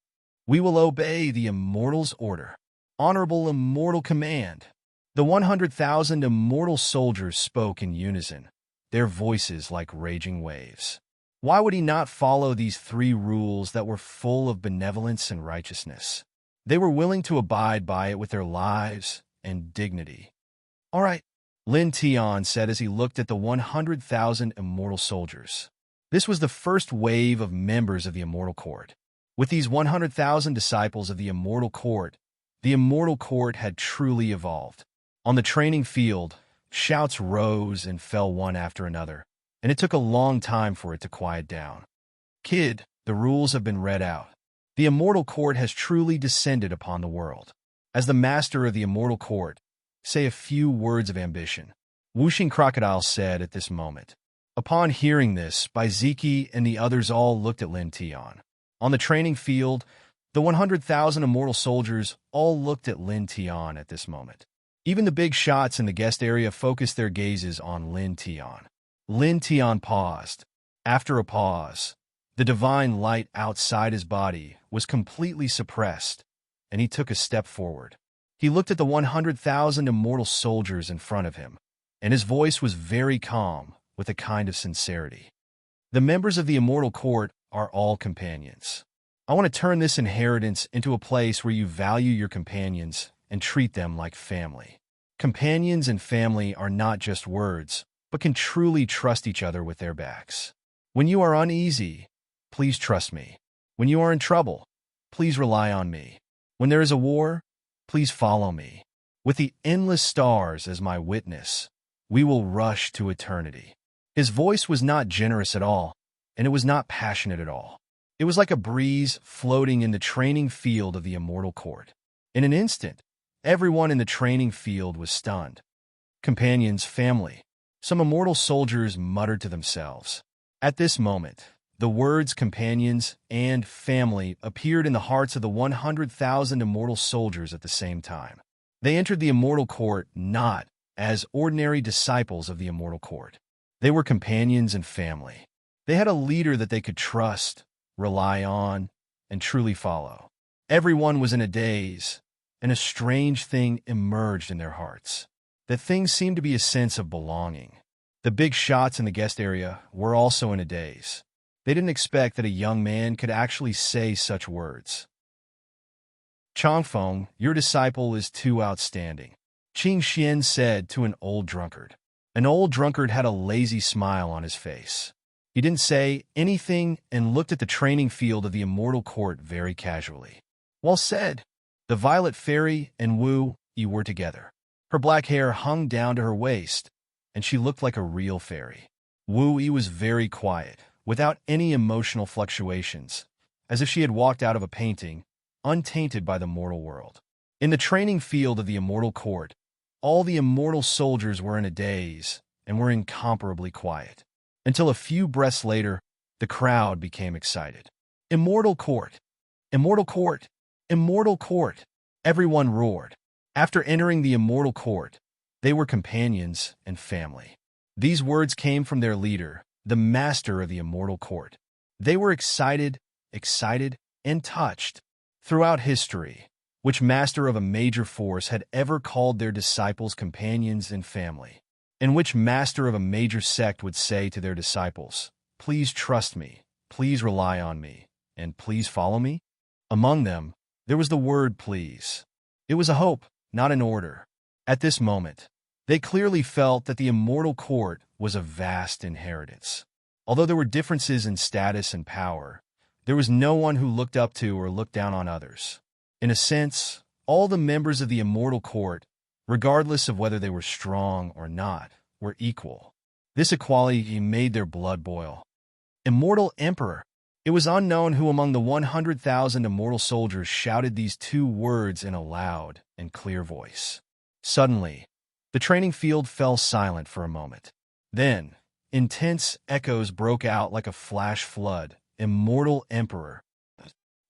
We will obey the immortal's order. Honorable immortal command. The 100,000 immortal soldiers spoke in unison, their voices like raging waves. Why would he not follow these 3 rules that were full of benevolence and righteousness? They were willing to abide by it with their lives and dignity. All right, Lin Tian said as he looked at the 100,000 immortal soldiers. This was the first wave of members of the immortal court. With these 100,000 disciples of the immortal court had truly evolved. On the training field, shouts rose and fell one after another, and it took a long time for it to quiet down. Kid, the rules have been read out. The immortal court has truly descended upon the world. As the master of the immortal court, say a few words of ambition. Whooshing Crocodile said at this moment. Upon hearing this, Baiziki and the others all looked at Lin Tian. On the training field, the 100,000 immortal soldiers all looked at Lin Tian at this moment. Even the big shots in the guest area focused their gazes on Lin Tian. Lin Tian paused. After a pause, the divine light outside his body was completely suppressed, and he took a step forward. He looked at the 100,000 immortal soldiers in front of him, and his voice was very calm, with a kind of sincerity. The members of the immortal court are all companions. I want to turn this inheritance into a place where you value your companions and treat them like family. Companions and family are not just words, but can truly trust each other with their backs. When you are uneasy, please trust me. When you are in trouble, please rely on me. When there is a war, please follow me. With the endless stars as my witness, we will rush to eternity. His voice was not generous at all, and it was not passionate at all. It was like a breeze floating in the training field of the immortal court. In an instant, everyone in the training field was stunned. Companions, family. Some immortal soldiers muttered to themselves. At this moment, the words companions and family appeared in the hearts of the 100,000 immortal soldiers at the same time. They entered the immortal court not as ordinary disciples of the immortal court. They were companions and family. They had a leader that they could trust, rely on, and truly follow. Everyone was in a daze, and a strange thing emerged in their hearts. That thing seemed to be a sense of belonging. The big shots in the guest area were also in a daze. They didn't expect that a young man could actually say such words. Changfeng, your disciple is too outstanding, Qing Xian said to an old drunkard. An old drunkard had a lazy smile on his face. He didn't say anything and looked at the training field of the immortal court very casually. Well said. The violet fairy and Wu Yi were together. Her black hair hung down to her waist, and she looked like a real fairy. Wu Yi was very quiet, without any emotional fluctuations, as if she had walked out of a painting, untainted by the mortal world. In the training field of the immortal court, all the immortal soldiers were in a daze and were incomparably quiet. Until a few breaths later, the crowd became excited. Immortal court! Immortal court! Immortal court! Everyone roared. After entering the immortal court, they were companions and family. These words came from their leader, the master of the immortal court. They were excited, and touched. Throughout history, which master of a major force had ever called their disciples companions and family? And which master of a major sect would say to their disciples, please trust me, please rely on me, and please follow me? Among them, there was the word please. It was a hope, not an order. At this moment, they clearly felt that the immortal court was a vast inheritance. Although there were differences in status and power, there was no one who looked up to or looked down on others. In a sense, all the members of the immortal court, regardless of whether they were strong or not, were equal. This equality made their blood boil. Immortal Emperor! It was unknown who among the 100,000 immortal soldiers shouted these 2 words in a loud and clear voice. Suddenly, the training field fell silent for a moment. Then, intense echoes broke out like a flash flood. Immortal Emperor.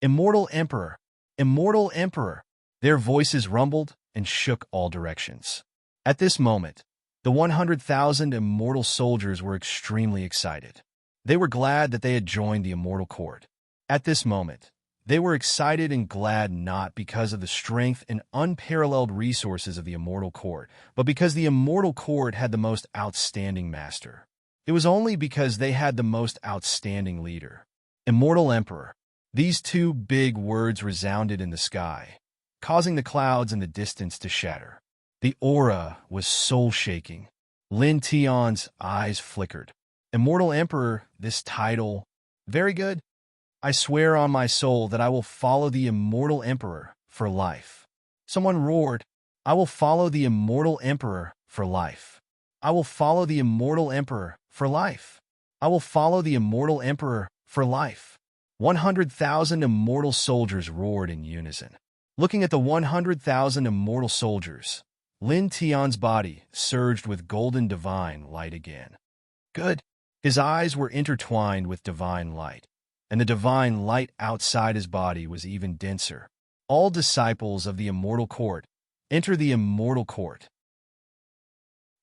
Immortal Emperor. Immortal Emperor. Their voices rumbled and shook all directions. At this moment, the 100,000 immortal soldiers were extremely excited. They were glad that they had joined the immortal court. At this moment, they were excited and glad not because of the strength and unparalleled resources of the immortal court, but because the immortal court had the most outstanding master. It was only because they had the most outstanding leader. Immortal Emperor. These two big words resounded in the sky, causing the clouds in the distance to shatter. The aura was soul-shaking. Lin Tian's eyes flickered. Immortal Emperor, this title, very good. I swear on my soul that I will follow the Immortal Emperor for life. Someone roared, I will follow the Immortal Emperor for life. I will follow the Immortal Emperor for life. I will follow the Immortal Emperor for life. 100,000 immortal soldiers roared in unison. Looking at the 100,000 immortal soldiers, Lin Tian's body surged with golden divine light again. Good. His eyes were intertwined with divine light, and the divine light outside his body was even denser. All disciples of the immortal court enter the immortal court.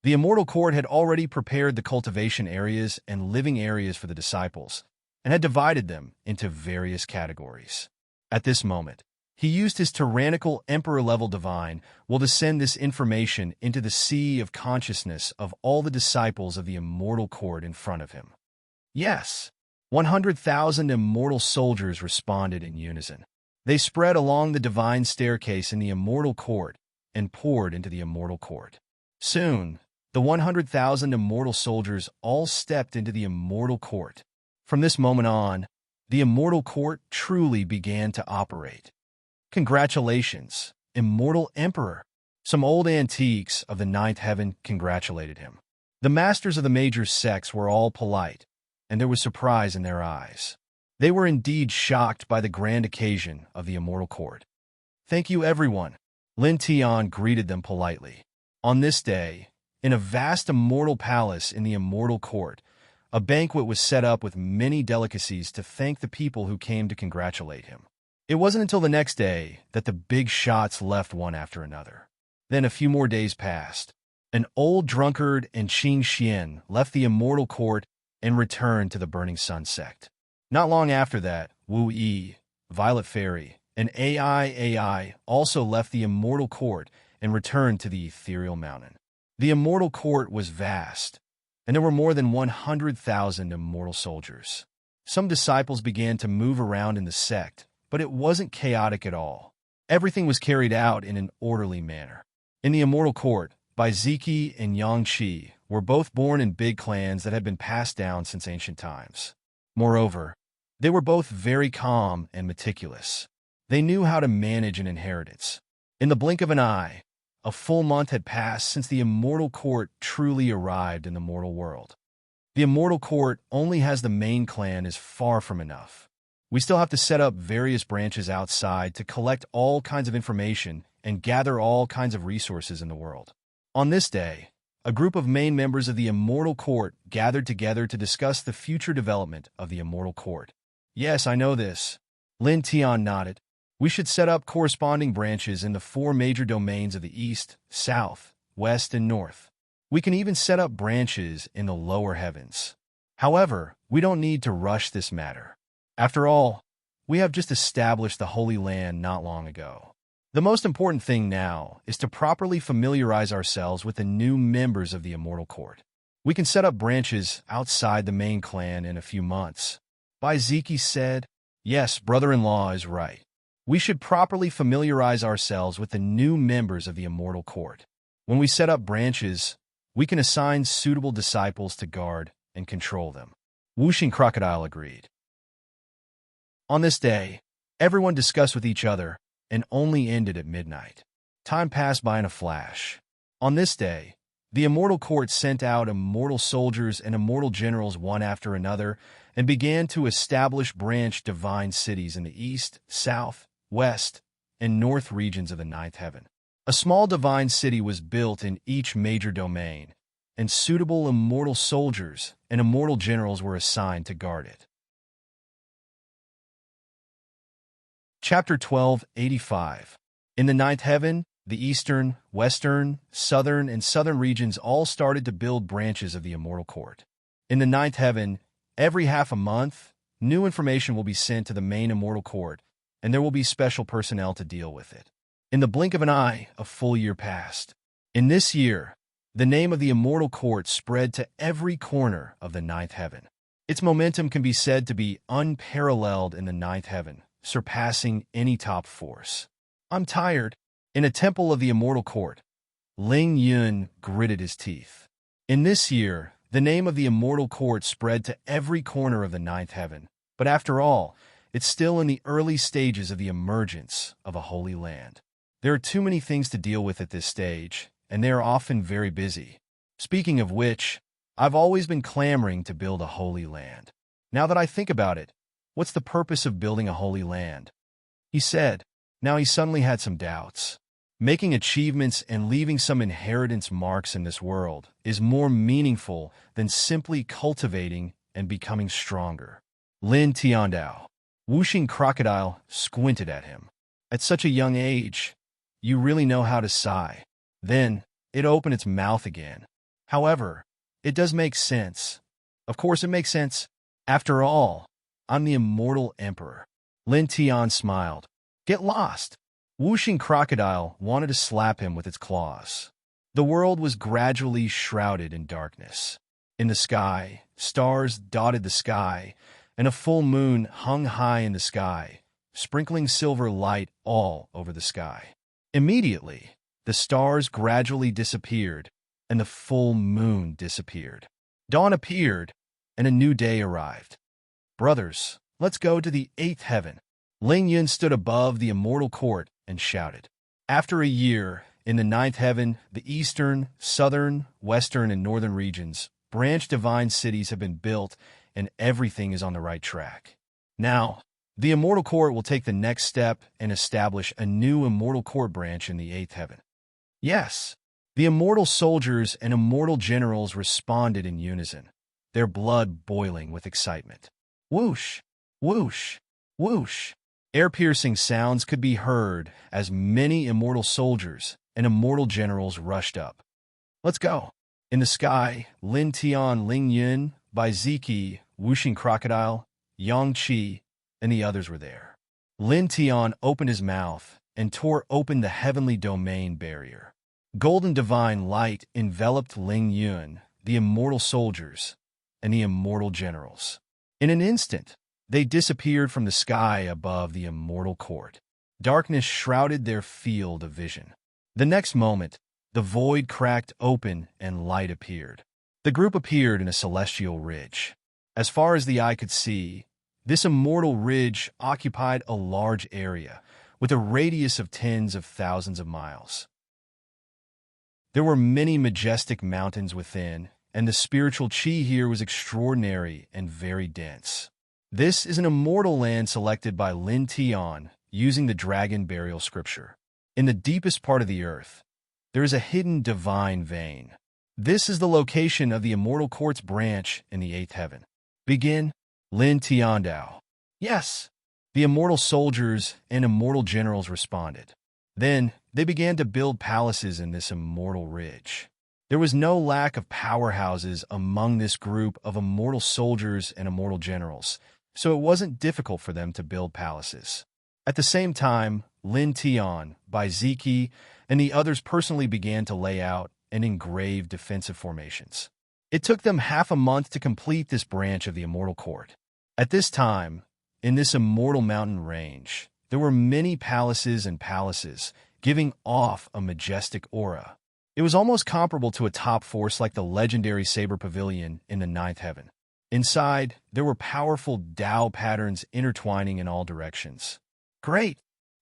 The immortal court had already prepared the cultivation areas and living areas for the disciples, and had divided them into various categories. At this moment, he used his tyrannical emperor-level divine will to send this information into the sea of consciousness of all the disciples of the immortal court in front of him. Yes, 100,000 immortal soldiers responded in unison. They spread along the divine staircase in the immortal court and poured into the immortal court. Soon, the 100,000 immortal soldiers all stepped into the immortal court. From this moment on, the immortal court truly began to operate. Congratulations, Immortal Emperor. Some old antiques of the ninth heaven congratulated him. The masters of the major sects were all polite, and there was surprise in their eyes. They were indeed shocked by the grand occasion of the immortal court. Thank you, everyone. Lin Tian greeted them politely. On this day, in a vast immortal palace in the immortal court, a banquet was set up with many delicacies to thank the people who came to congratulate him. It wasn't until the next day that the big shots left one after another. Then a few more days passed. An old drunkard and Qing Xian left the immortal court and returned to the Burning Sun sect. Not long after that, Wu Yi, Violet Fairy, and AI also left the immortal court and returned to the ethereal mountain. The immortal court was vast, and there were more than 100,000 immortal soldiers. Some disciples began to move around in the sect, but it wasn't chaotic at all. Everything was carried out in an orderly manner. In the immortal court, Bai Ziki and Yang Qi were both born in big clans that had been passed down since ancient times. Moreover, they were both very calm and meticulous. They knew how to manage an inheritance. In the blink of an eye, a full month had passed since the immortal court truly arrived in the mortal world. The immortal court only has the main clan is far from enough. We still have to set up various branches outside to collect all kinds of information and gather all kinds of resources in the world. On this day, a group of main members of the immortal court gathered together to discuss the future development of the immortal court. Yes, I know this. Lin Tian nodded. We should set up corresponding branches in the 4 major domains of the east, south, west, and north. We can even set up branches in the lower heavens. However, we don't need to rush this matter. After all, we have just established the Holy Land not long ago. The most important thing now is to properly familiarize ourselves with the new members of the immortal court. We can set up branches outside the main clan in a few months. Bai Ziki said, yes, brother-in-law is right. We should properly familiarize ourselves with the new members of the immortal court. When we set up branches, we can assign suitable disciples to guard and control them. Wuxing Crocodile agreed. On this day, everyone discussed with each other and only ended at midnight. Time passed by in a flash. On this day, the immortal court sent out immortal soldiers and immortal generals one after another and began to establish branch divine cities in the east, south, west, and north regions of the ninth heaven. A small divine city was built in each major domain, and suitable immortal soldiers and immortal generals were assigned to guard it. Chapter 1285. In the ninth heaven, the eastern, western, southern, and southern regions all started to build branches of the immortal court. In the ninth heaven, every half a month, new information will be sent to the main immortal court, and there will be special personnel to deal with it. In the blink of an eye, a full year passed. In this year, the name of the immortal court spread to every corner of the ninth heaven. Its momentum can be said to be unparalleled in the ninth heaven, surpassing any top force. "I'm tired." In a temple of the immortal court, Ling Yun gritted his teeth. In this year, the name of the immortal court spread to every corner of the ninth heaven, but after all, it's still in the early stages of the emergence of a holy land. There are too many things to deal with at this stage, and they are often very busy. Speaking of which, I've always been clamoring to build a holy land. Now that I think about it, what's the purpose of building a holy land? He said. Now he suddenly had some doubts. Making achievements and leaving some inheritance marks in this world is more meaningful than simply cultivating and becoming stronger. Lin Tiandao, whooshing crocodile, squinted at him. At such a young age, you really know how to sigh. Then, it opened its mouth again. However, it does make sense. Of course it makes sense. After all, I'm the immortal emperor. Lin Tian smiled. Get lost. Whooshing crocodile wanted to slap him with its claws. The world was gradually shrouded in darkness. In the sky, stars dotted the sky, and a full moon hung high in the sky, sprinkling silver light all over the sky. Immediately, the stars gradually disappeared, and the full moon disappeared. Dawn appeared, and a new day arrived. Brothers, let's go to the eighth heaven. Ling Yun stood above the immortal court and shouted. After a year, in the ninth heaven, the eastern, southern, western, and northern regions, branch divine cities have been built, and everything is on the right track. Now, the immortal court will take the next step and establish a new immortal court branch in the eighth heaven. Yes, the immortal soldiers and immortal generals responded in unison, their blood boiling with excitement. Whoosh, whoosh, whoosh. Ear-piercing sounds could be heard as many immortal soldiers and immortal generals rushed up. Let's go. In the sky, Lin Tian, Ling Yun, Bai Ziki, Whooshing Crocodile, Yang Qi, and the others were there. Lin Tian opened his mouth and tore open the heavenly domain barrier. Golden divine light enveloped Ling Yun, the immortal soldiers, and the immortal generals. In an instant, they disappeared from the sky above the immortal court. Darkness shrouded their field of vision. The next moment, the void cracked open and light appeared. The group appeared in a celestial ridge. As far as the eye could see, this immortal ridge occupied a large area, with a radius of tens of thousands of miles. There were many majestic mountains within, and the spiritual chi here was extraordinary and very dense. This is an immortal land selected by Lin Tian using the dragon burial scripture. In the deepest part of the earth, there is a hidden divine vein. This is the location of the immortal court's branch in the eighth heaven. Begin, Lin Tiandao. Yes, the immortal soldiers and immortal generals responded. Then they began to build palaces in this immortal ridge. There was no lack of powerhouses among this group of immortal soldiers and immortal generals, so it wasn't difficult for them to build palaces. At the same time, Lin Tian, Bai Ziki, and the others personally began to lay out and engrave defensive formations. It took them half a month to complete this branch of the immortal court. At this time, in this immortal mountain range, there were many palaces, giving off a majestic aura. It was almost comparable to a top force like the legendary Saber Pavilion in the ninth heaven. Inside, there were powerful Dao patterns intertwining in all directions. Great!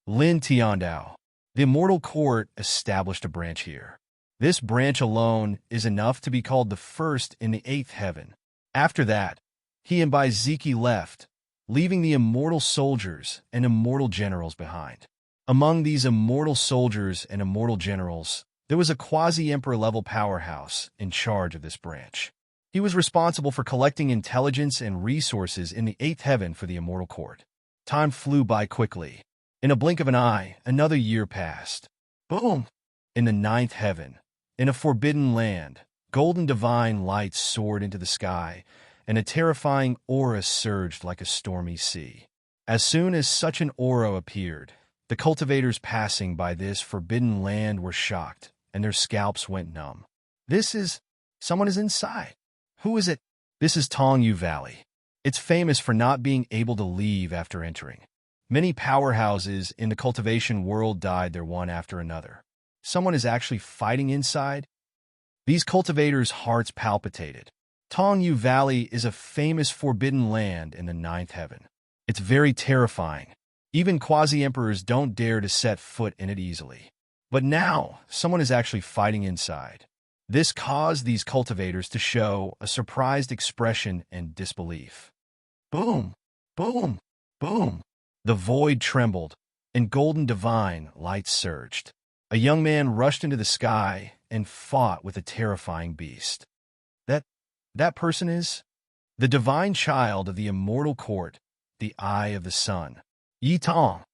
Lin Tiandao. The immortal court established a branch here. This branch alone is enough to be called the first in the eighth heaven. After that, he and Bai Ziki left, leaving the immortal soldiers and immortal generals behind. Among these immortal soldiers and immortal generals, there was a quasi-emperor level powerhouse in charge of this branch. He was responsible for collecting intelligence and resources in the 8th heaven for the immortal court. Time flew by quickly. In a blink of an eye, another year passed. Boom! In the 9th heaven, in a forbidden land, golden divine light soared into the sky, and a terrifying aura surged like a stormy sea. As soon as such an aura appeared, the cultivators passing by this forbidden land were shocked, and their scalps went numb. Someone is inside. Who is it? This is Tongyu Valley. It's famous for not being able to leave after entering. Many powerhouses in the cultivation world died there one after another. Someone is actually fighting inside? These cultivators' hearts palpitated. Tongyu Valley is a famous forbidden land in the 9th heaven. It's very terrifying. Even quasi-emperors don't dare to set foot in it easily. But now, someone is actually fighting inside. This caused these cultivators to show a surprised expression and disbelief. Boom! Boom! Boom! The void trembled, and golden divine light surged. A young man rushed into the sky and fought with a terrifying beast. That person is the divine child of the immortal court, the Eye of the Sun, Yi Tong.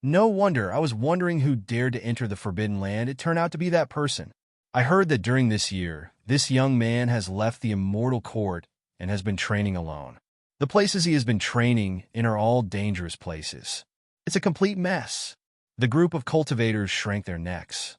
No wonder I was wondering who dared to enter the Forbidden Land. It turned out to be that person. I heard that during this year, this young man has left the immortal court and has been training alone. The places he has been training in are all dangerous places. It's a complete mess. The group of cultivators shrank their necks.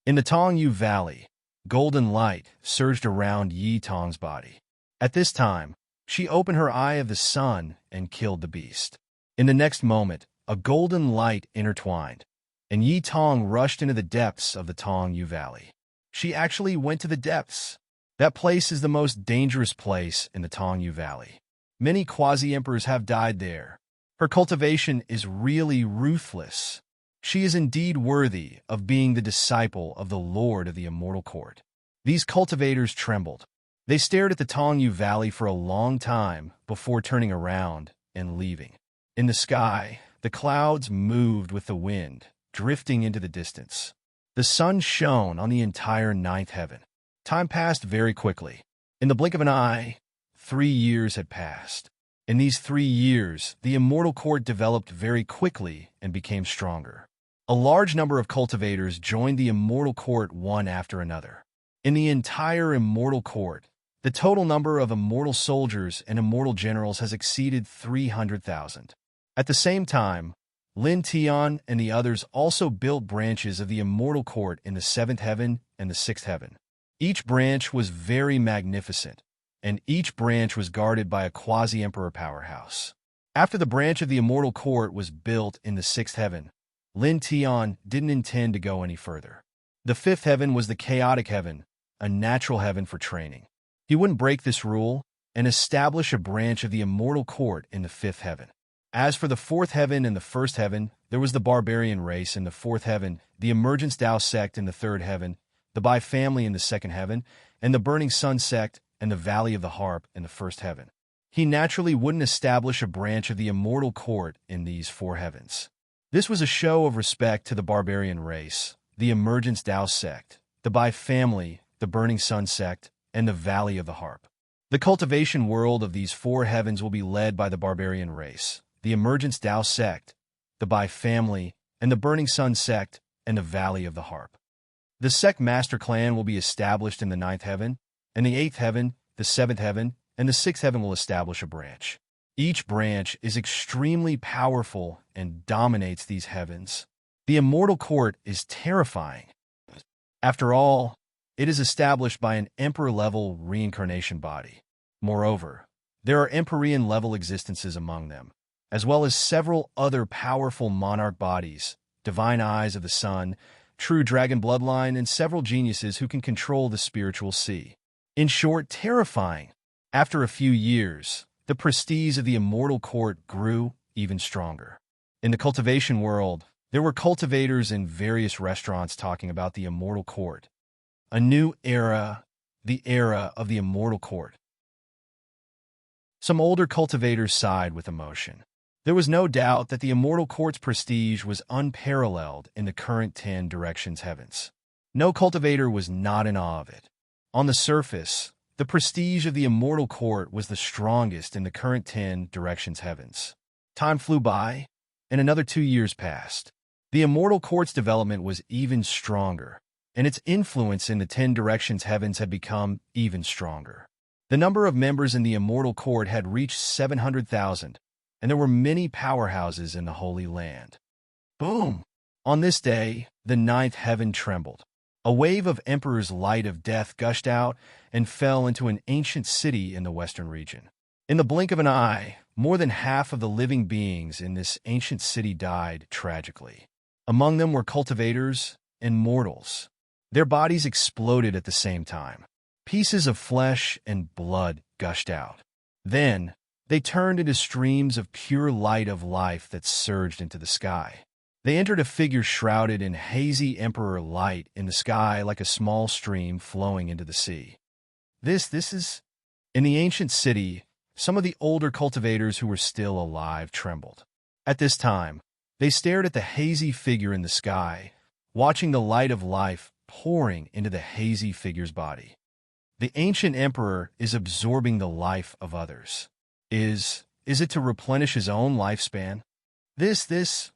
In the Tongyu Valley, golden light surged around Yi Tong's body. At this time, she opened her Eye of the Sun and killed the beast. In the next moment, a golden light intertwined, and Yi Tong rushed into the depths of the Tongyu Valley. She actually went to the depths. That place is the most dangerous place in the Tongyu Valley. Many quasi-emperors have died there. Her cultivation is really ruthless. She is indeed worthy of being the disciple of the Lord of the Immortal Court. These cultivators trembled. They stared at the Tongyu Valley for a long time before turning around and leaving. In the sky, the clouds moved with the wind, drifting into the distance. The sun shone on the entire 9th heaven. Time passed very quickly. In the blink of an eye, 3 years had passed. In these 3 years, the Immortal Court developed very quickly and became stronger. A large number of cultivators joined the Immortal Court one after another. In the entire Immortal Court, the total number of immortal soldiers and immortal generals has exceeded 300,000. At the same time, Lin Tian and the others also built branches of the Immortal Court in the 7th heaven and the 6th heaven. Each branch was very magnificent, and each branch was guarded by a quasi-emperor powerhouse. After the branch of the Immortal Court was built in the 6th heaven, Lin Tian didn't intend to go any further. The 5th heaven was the chaotic heaven, a natural heaven for training. He wouldn't break this rule and establish a branch of the Immortal Court in the 5th heaven. As for the 4th heaven and the 1st heaven, there was the barbarian race in the 4th heaven, the emergence Dao sect in the 3rd heaven, the Bai family in the 2nd heaven, and the burning sun sect and the valley of the harp in the 1st heaven. He naturally wouldn't establish a branch of the immortal court in these 4 heavens. This was a show of respect to the barbarian race, the emergence Dao sect, the Bai family, the burning sun sect, and the valley of the harp. The cultivation world of these 4 heavens will be led by the barbarian race, the emergence Dao sect, the Bai family, and the burning sun sect, and the valley of the harp. The sect master clan will be established in the 9th heaven, and the 8th heaven, the 7th heaven, and the 6th heaven will establish a branch. Each branch is extremely powerful and dominates these heavens. The immortal court is terrifying. After all, it is established by an emperor-level reincarnation body. Moreover, there are empyrean-level existences among them, as well as several other powerful monarch bodies, divine eyes of the sun, true dragon bloodline, and several geniuses who can control the spiritual sea. In short, terrifying. After a few years, the prestige of the immortal court grew even stronger. In the cultivation world, there were cultivators in various restaurants talking about the immortal court. A new era, the era of the immortal court. Some older cultivators sighed with emotion. There was no doubt that the immortal court's prestige was unparalleled in the current 10 directions heavens. No cultivator was not in awe of it. On the surface, the prestige of the immortal court was the strongest in the current 10 directions heavens. Time flew by, and another 2 years passed. The immortal court's development was even stronger, and its influence in the 10 directions heavens had become even stronger. The number of members in the immortal court had reached 700,000, and there were many powerhouses in the Holy Land. Boom! On this day, the ninth heaven trembled. A wave of Emperor's light of death gushed out and fell into an ancient city in the western region. In the blink of an eye, more than half of the living beings in this ancient city died tragically. Among them were cultivators and mortals. Their bodies exploded at the same time. Pieces of flesh and blood gushed out. Then, they turned into streams of pure light of life that surged into the sky. They entered a figure shrouded in hazy emperor light in the sky like a small stream flowing into the sea. This is... In the ancient city, some of the older cultivators who were still alive trembled. At this time, they stared at the hazy figure in the sky, watching the light of life pouring into the hazy figure's body. The ancient emperor is absorbing the life of others. Is it to replenish his own lifespan?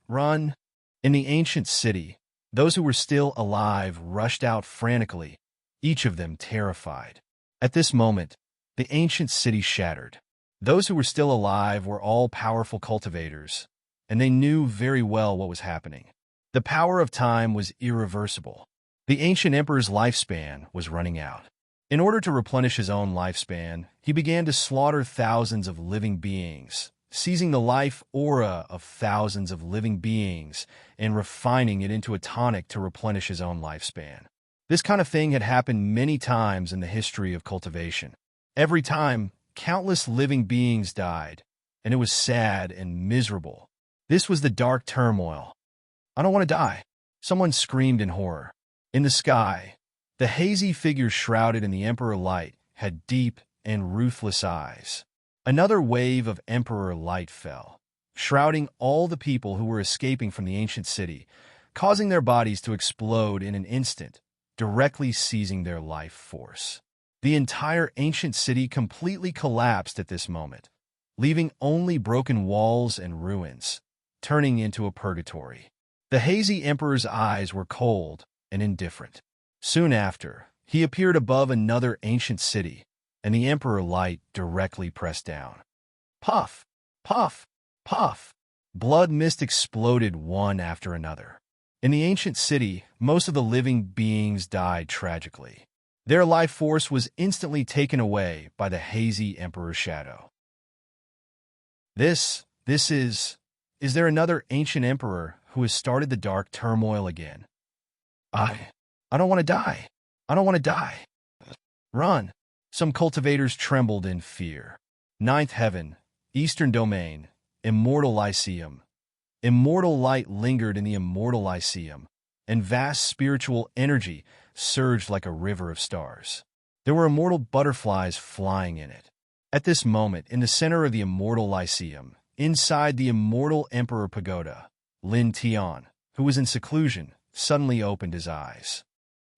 Run. In the ancient city, those who were still alive rushed out frantically, each of them terrified. At this moment, the ancient city shattered. Those who were still alive were all powerful cultivators, and they knew very well what was happening. The power of time was irreversible. The ancient emperor's lifespan was running out. In order to replenish his own lifespan, he began to slaughter thousands of living beings, seizing the life aura of thousands of living beings and refining it into a tonic to replenish his own lifespan. This kind of thing had happened many times in the history of cultivation. Every time, countless living beings died, and it was sad and miserable. This was the dark turmoil. "I don't want to die," someone screamed in horror. In the sky, the hazy figure shrouded in the emperor light had deep and ruthless eyes. Another wave of emperor light fell, shrouding all the people who were escaping from the ancient city, causing their bodies to explode in an instant, directly seizing their life force. The entire ancient city completely collapsed at this moment, leaving only broken walls and ruins, turning into a purgatory. The hazy emperor's eyes were cold and indifferent. Soon after, he appeared above another ancient city, and the emperor light directly pressed down. Puff! Puff! Puff! Blood mist exploded one after another. In the ancient city, most of the living beings died tragically. Their life force was instantly taken away by the hazy emperor's shadow. Is there another ancient emperor who has started the dark turmoil again? I don't want to die. I don't want to die. Run. Some cultivators trembled in fear. Ninth heaven, eastern domain, immortal Lyceum. Immortal light lingered in the immortal Lyceum, and vast spiritual energy surged like a river of stars. There were immortal butterflies flying in it. At this moment, in the center of the immortal Lyceum, inside the immortal Emperor Pagoda, Lin Tian, who was in seclusion, suddenly opened his eyes.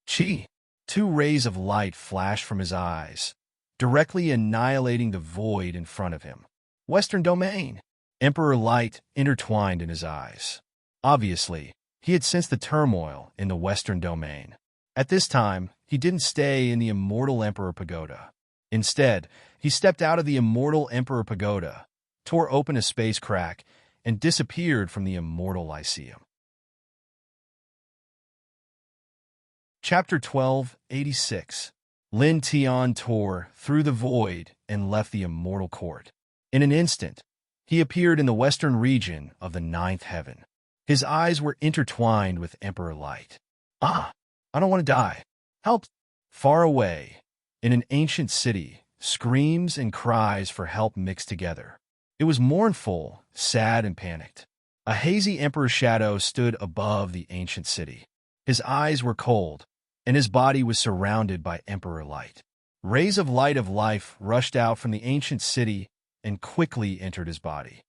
Chi! Two rays of light flashed from his eyes, directly annihilating the void in front of him. Western domain! Emperor light intertwined in his eyes. Obviously, he had sensed the turmoil in the western domain. At this time, he didn't stay in the immortal Emperor Pagoda. Instead, he stepped out of the immortal Emperor Pagoda, tore open a space crack, and disappeared from the immortal Lyceum. Chapter 12:86. Lin Tian tore through the void and left the immortal court. In an instant, he appeared in the western region of the ninth heaven. His eyes were intertwined with Emperor Light. I don't want to die. Help! Far away, in an ancient city, screams and cries for help mixed together. It was mournful, sad, and panicked. A hazy emperor shadow stood above the ancient city. His eyes were cold, and his body was surrounded by emperor light. Rays of light of life rushed out from the ancient city and quickly entered his body.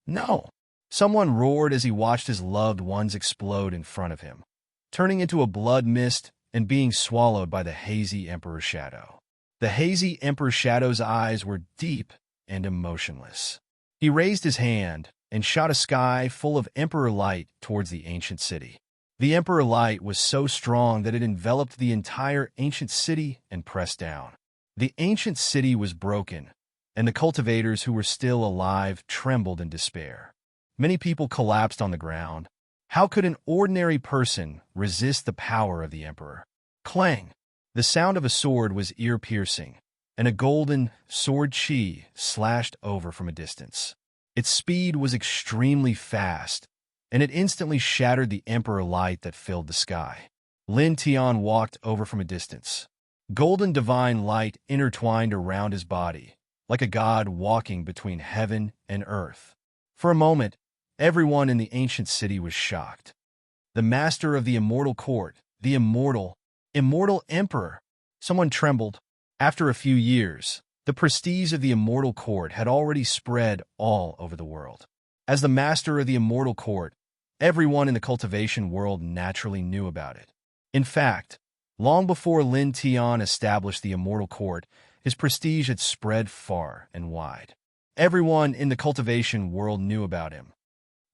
No! Someone roared as he watched his loved ones explode in front of him, turning into a blood mist and being swallowed by the hazy Emperor's shadow. The hazy Emperor's shadow's eyes were deep and emotionless. He raised his hand and shot a sky full of Emperor light towards the ancient city. The Emperor light was so strong that it enveloped the entire ancient city and pressed down. The ancient city was broken, and the cultivators who were still alive trembled in despair. Many people collapsed on the ground. How could an ordinary person resist the power of the Emperor? Clang! The sound of a sword was ear-piercing, and a golden sword chi slashed over from a distance. Its speed was extremely fast, and it instantly shattered the Emperor light that filled the sky. Lin Tian walked over from a distance. Golden divine light intertwined around his body, like a god walking between heaven and earth. For a moment, everyone in the ancient city was shocked. The master of the immortal court, the immortal emperor. Someone trembled. After a few years, the prestige of the immortal court had already spread all over the world. As the master of the immortal court, everyone in the cultivation world naturally knew about it. In fact, long before Lin Tian established the immortal court, his prestige had spread far and wide. Everyone in the cultivation world knew about him.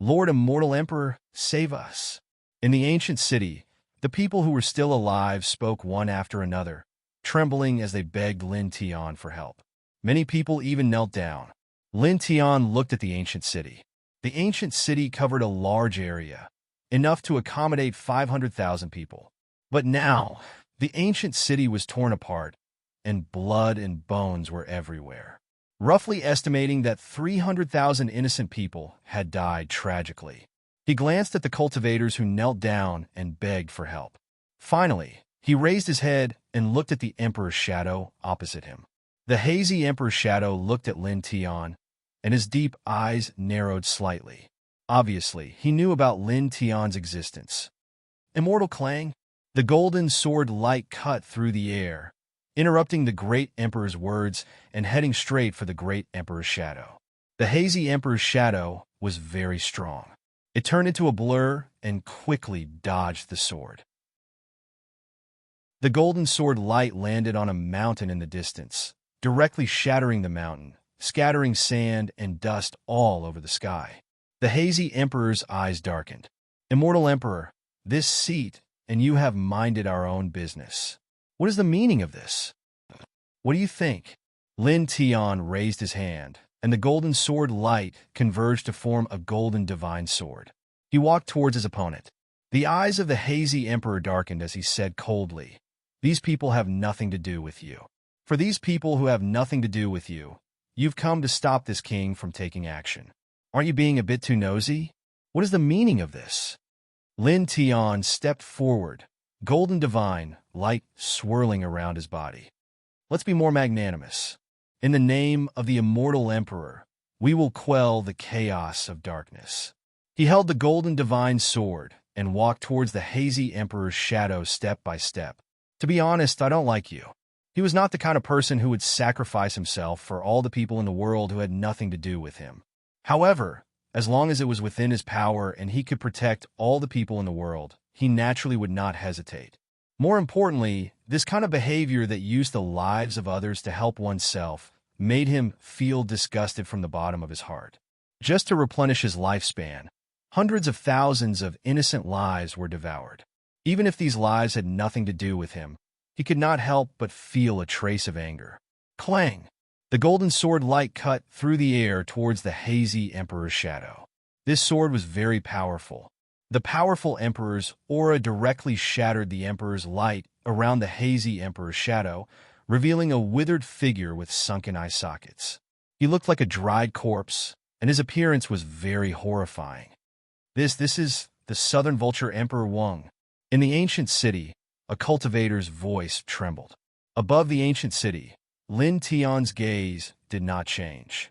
Lord Immortal Emperor, save us. In the ancient city, the people who were still alive spoke one after another, trembling as they begged Lin Tian for help. Many people even knelt down. Lin Tian looked at the ancient city. The ancient city covered a large area, enough to accommodate 500,000 people. But now, the ancient city was torn apart, and blood and bones were everywhere. Roughly estimating that 300,000 innocent people had died tragically. He glanced at the cultivators who knelt down and begged for help. Finally, he raised his head and looked at the Emperor's shadow opposite him. The hazy Emperor's shadow looked at Lin Tian, and his deep eyes narrowed slightly. Obviously, he knew about Lin Tian's existence. Immortal clang, the golden sword light cut through the air, interrupting the great Emperor's words and heading straight for the great Emperor's shadow. The hazy Emperor's shadow was very strong. It turned into a blur and quickly dodged the sword. The golden sword light landed on a mountain in the distance, directly shattering the mountain, scattering sand and dust all over the sky. The hazy Emperor's eyes darkened. Immortal Emperor, this seat, and you have minded our own business. What is the meaning of this? What do you think? Lin Tian raised his hand, and the golden sword light converged to form a golden divine sword. He walked towards his opponent. The eyes of the hazy Emperor darkened as he said coldly, "These people have nothing to do with you. For these people who have nothing to do with you, you've come to stop this king from taking action. Aren't you being a bit too nosy? What is the meaning of this?" Lin Tian stepped forward, golden divine light swirling around his body. "Let's be more magnanimous. In the name of the immortal emperor, we will quell the chaos of darkness." He held the golden divine sword and walked towards the hazy emperor's shadow step by step. To be honest, I don't like you. He was not the kind of person who would sacrifice himself for all the people in the world who had nothing to do with him. However, as long as it was within his power and he could protect all the people in the world, he naturally would not hesitate. More importantly, this kind of behavior that used the lives of others to help oneself made him feel disgusted from the bottom of his heart. Just to replenish his lifespan, hundreds of thousands of innocent lives were devoured. Even if these lives had nothing to do with him, he could not help but feel a trace of anger. Clang! The golden sword light cut through the air towards the hazy emperor's shadow. This sword was very powerful. The powerful emperor's aura directly shattered the emperor's light around the hazy emperor's shadow, revealing a withered figure with sunken eye sockets. He looked like a dried corpse, and his appearance was very horrifying. This is the Southern Vulture Emperor Wang. In the ancient city, a cultivator's voice trembled. Above the ancient city, Lin Tian's gaze did not change.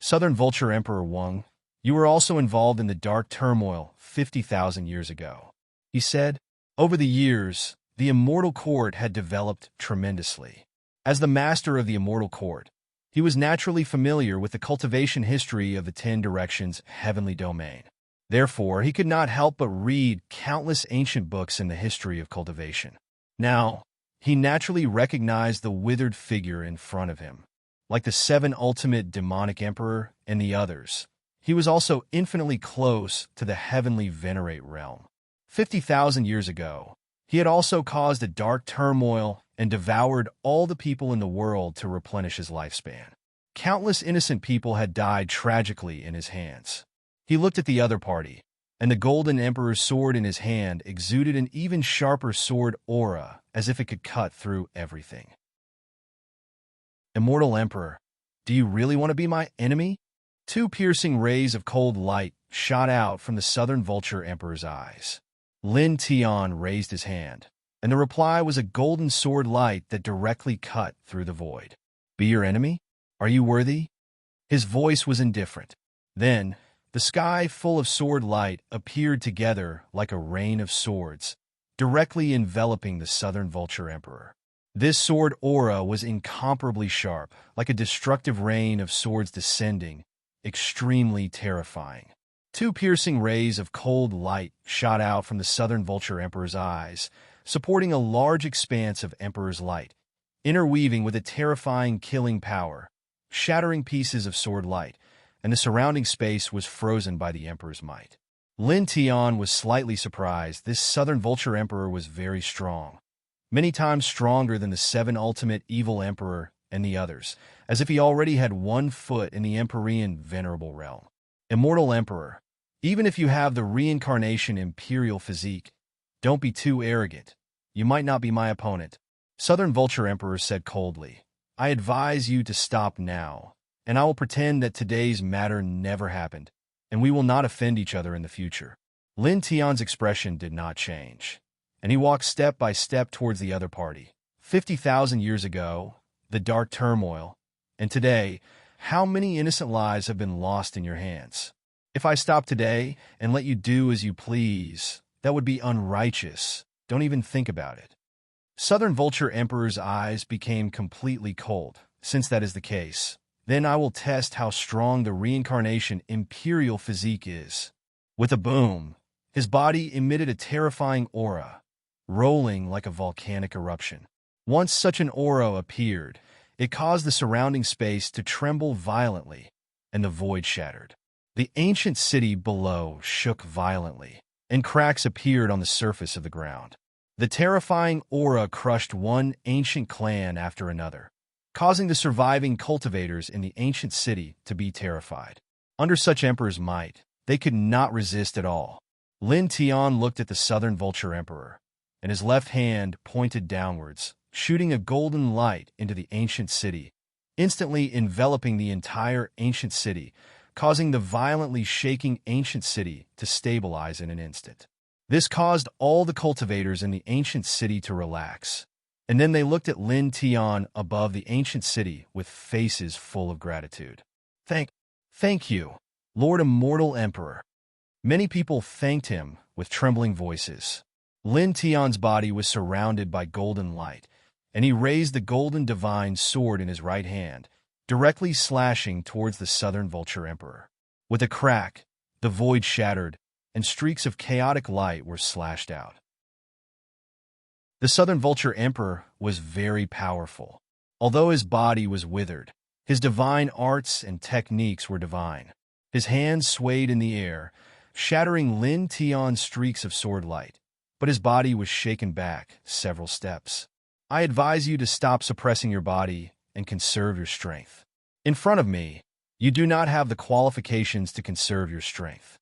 Southern Vulture Emperor Wang, you were also involved in the dark turmoil 50,000 years ago. He said, over the years, the immortal court had developed tremendously. As the master of the immortal court, He was naturally familiar with the cultivation history of the 10 Directions' heavenly domain. Therefore, he could not help but read countless ancient books in the history of cultivation. Now, he naturally recognized the withered figure in front of him. Like the 7 ultimate demonic emperor and the others, he was also infinitely close to the heavenly venerate realm. 50,000 years ago, he had also caused a dark turmoil and devoured all the people in the world to replenish his lifespan. Countless innocent people had died tragically in his hands. He looked at the other party, and the golden emperor's sword in his hand exuded an even sharper sword aura, as if it could cut through everything. Immortal Emperor, do you really want to be my enemy? 2 piercing rays of cold light shot out from the Southern Vulture Emperor's eyes. Lin Tian raised his hand, and the reply was a golden sword light that directly cut through the void. Be your enemy? Are you worthy? His voice was indifferent. Then, the sky full of sword light appeared together like a rain of swords, directly enveloping the Southern Vulture Emperor. This sword aura was incomparably sharp, like a destructive rain of swords descending, extremely terrifying. 2 piercing rays of cold light shot out from the Southern Vulture Emperor's eyes, supporting a large expanse of Emperor's light, interweaving with a terrifying killing power, shattering pieces of sword light, and the surrounding space was frozen by the Emperor's might. Lin Tian was slightly surprised. This Southern Vulture Emperor was very strong, many times stronger than the 7 ultimate evil emperor and the others, as if he already had 1 foot in the Empyrean venerable realm. Immortal Emperor, even if you have the reincarnation imperial physique, don't be too arrogant. You might not be my opponent. Southern Vulture Emperor said coldly. I advise you to stop now, and I will pretend that today's matter never happened, and we will not offend each other in the future. Lin Tian's expression did not change, and he walked step by step towards the other party. 50,000 years ago, the dark turmoil, and today, how many innocent lives have been lost in your hands? If I stop today and let you do as you please, that would be unrighteous. Don't even think about it. Southern Vulture Emperor's eyes became completely cold. Since that is the case, then I will test how strong the reincarnation imperial physique is. With a boom, his body emitted a terrifying aura, rolling like a volcanic eruption. Once such an aura appeared, it caused the surrounding space to tremble violently, and the void shattered. The ancient city below shook violently, and cracks appeared on the surface of the ground. The terrifying aura crushed one ancient clan after another, causing the surviving cultivators in the ancient city to be terrified. Under such emperor's might, they could not resist at all. Lin Tian looked at the Southern Vulture Emperor, and his left hand pointed downwards, shooting a golden light into the ancient city, instantly enveloping the entire ancient city, causing the violently shaking ancient city to stabilize in an instant. This caused all the cultivators in the ancient city to relax, and then they looked at Lin Tian above the ancient city with faces full of gratitude. Thank you, Lord Immortal Emperor. Many people thanked him with trembling voices. Lin Tian's body was surrounded by golden light, and he raised the golden divine sword in his right hand, directly slashing towards the Southern Vulture Emperor. With a crack, the void shattered, and streaks of chaotic light were slashed out. The Southern Vulture Emperor was very powerful. Although his body was withered, his divine arts and techniques were divine. His hands swayed in the air, shattering Lin Tian's streaks of sword light, but his body was shaken back several steps. I advise you to stop suppressing your body and conserve your strength. In front of me, you do not have the qualifications to conserve your strength.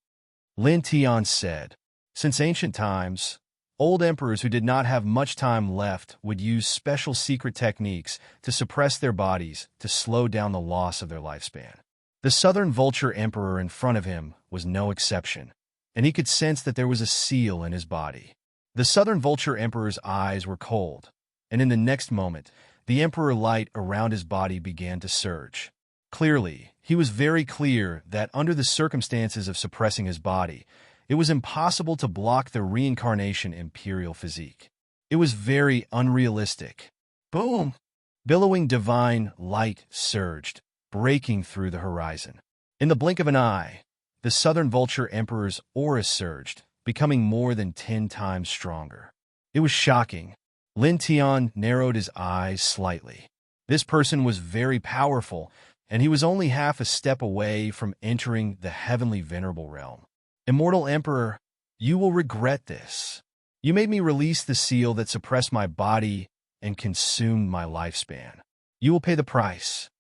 Lin Tian said, since ancient times, old emperors who did not have much time left would use special secret techniques to suppress their bodies to slow down the loss of their lifespan. The Southern Vulture Emperor in front of him was no exception, and he could sense that there was a seal in his body. The Southern Vulture Emperor's eyes were cold, and in the next moment, the Emperor light around his body began to surge. Clearly, he was very clear that under the circumstances of suppressing his body, it was impossible to block the reincarnation imperial physique. It was very unrealistic. Boom! Billowing divine light surged, breaking through the horizon. In the blink of an eye, the Southern Vulture Emperor's aura surged, becoming more than 10 times stronger. It was shocking. Lin Tian narrowed his eyes slightly. This person was very powerful, and he was only half a step away from entering the heavenly venerable realm. Immortal Emperor, you will regret this. You made me release the seal that suppressed my body and consumed my lifespan. You will pay the price.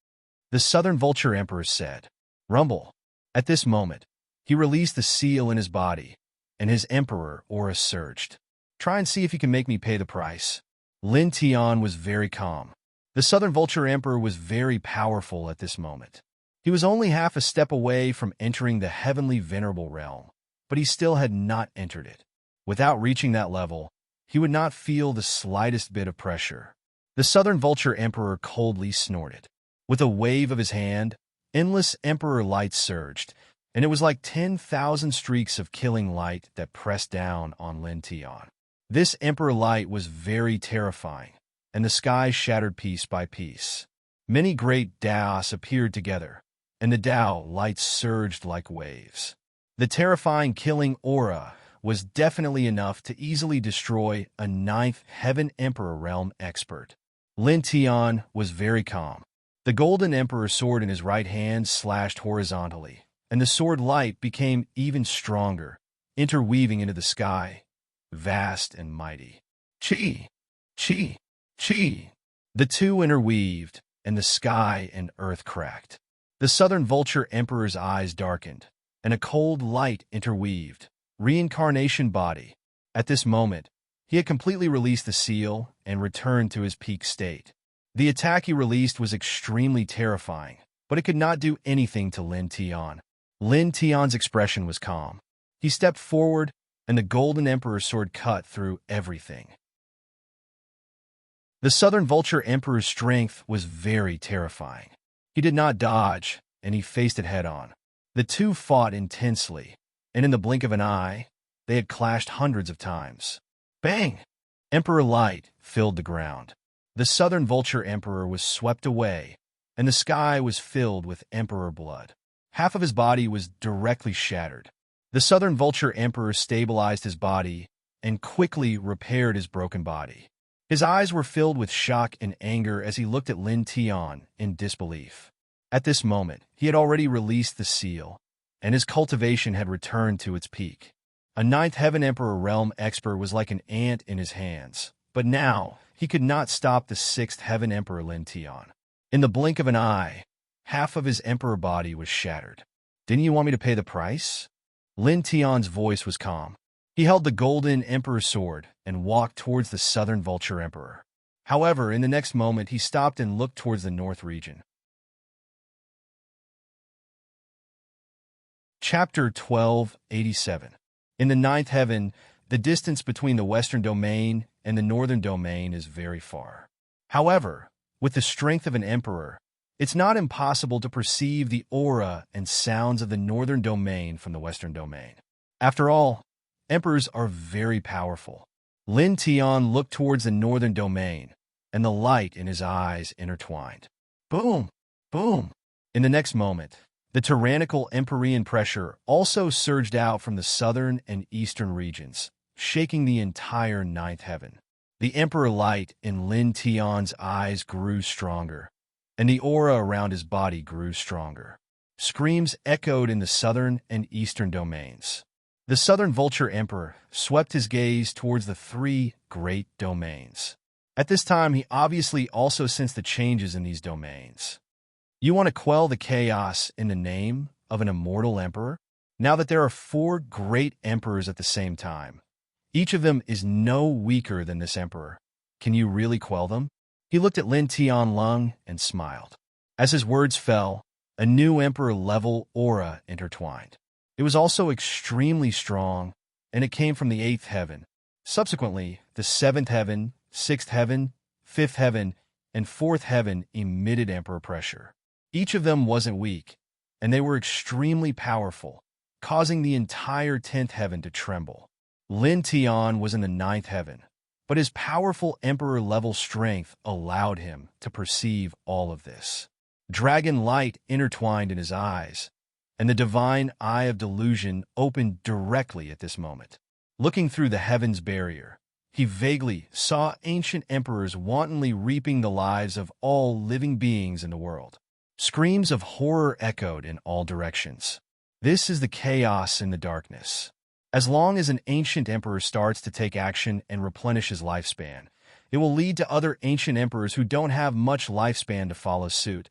The Southern Vulture Emperor said. Rumble. At this moment, he released the seal in his body, and his Emperor aura surged. Try and see if you can make me pay the price. Lin Tian was very calm. The Southern Vulture Emperor was very powerful at this moment. He was only half a step away from entering the heavenly venerable realm, but he still had not entered it. Without reaching that level, he would not feel the slightest bit of pressure. The Southern Vulture Emperor coldly snorted. With a wave of his hand, endless Emperor light surged, and it was like 10,000 streaks of killing light that pressed down on Lin Tian. This Emperor light was very terrifying, and the sky shattered piece by piece. Many great Daos appeared together, and the Dao lights surged like waves. The terrifying killing aura was definitely enough to easily destroy a 9th Heaven Emperor realm expert. Lin Tian was very calm. The Golden Emperor sword in his right hand slashed horizontally, and the sword light became even stronger, interweaving into the sky, vast and mighty. Chi! Chi! Chi! The two interweaved, and the sky and earth cracked. The Southern Vulture Emperor's eyes darkened, and a cold light interweaved. Reincarnation body. At this moment, he had completely released the seal and returned to his peak state. The attack he released was extremely terrifying, but it could not do anything to Lin Tian. Lin Tian's expression was calm. He stepped forward, and the Golden Emperor's sword cut through everything. The Southern Vulture Emperor's strength was very terrifying. He did not dodge, and he faced it head-on. The two fought intensely, and in the blink of an eye, they had clashed hundreds of times. Bang! Emperor light filled the ground. The Southern Vulture Emperor was swept away, and the sky was filled with Emperor blood. Half of his body was directly shattered. The Southern Vulture Emperor stabilized his body and quickly repaired his broken body. His eyes were filled with shock and anger as he looked at Lin Tian in disbelief. At this moment, he had already released the seal, and his cultivation had returned to its peak. A 9th Heaven Emperor realm expert was like an ant in his hands, but now he could not stop the 6th Heaven Emperor Lin Tian. In the blink of an eye, half of his Emperor body was shattered. Didn't you want me to pay the price? Lin Tian's voice was calm. He held the Golden Emperor sword and walked towards the Southern Vulture Emperor. However, in the next moment, he stopped and looked towards the north region. Chapter 1287. In the 9th heaven, the distance between the western domain and the northern domain is very far. However, with the strength of an emperor, it's not impossible to perceive the aura and sounds of the northern domain from the western domain. After all, emperors are very powerful. Lin Tian looked towards the northern domain, and the light in his eyes intertwined. Boom! Boom! In the next moment, the tyrannical Empyrean pressure also surged out from the southern and eastern regions, shaking the entire 9th heaven. The Emperor light in Lin Tian's eyes grew stronger, and the aura around his body grew stronger. Screams echoed in the southern and eastern domains. The Southern Vulture Emperor swept his gaze towards the 3 great domains. At this time, he obviously also sensed the changes in these domains. You want to quell the chaos in the name of an immortal emperor? Now that there are 4 great emperors at the same time, each of them is no weaker than this emperor. Can you really quell them? He looked at Lin Tianlong and smiled. As his words fell, a new emperor-level aura intertwined. It was also extremely strong, and it came from the 8th heaven. Subsequently, the 7th heaven, 6th heaven, 5th heaven, and 4th heaven emitted emperor pressure. Each of them wasn't weak, and they were extremely powerful, causing the entire 10th heaven to tremble. Lin Tian was in the 9th heaven, But his powerful emperor-level strength allowed him to perceive all of this. Dragon light intertwined in his eyes, and the divine eye of delusion opened directly at this moment. Looking through the heavens barrier, he vaguely saw ancient emperors wantonly reaping the lives of all living beings in the world. Screams of horror echoed in all directions. This is the chaos in the darkness. As long as an ancient emperor starts to take action and replenish his lifespan, it will lead to other ancient emperors who don't have much lifespan to follow suit,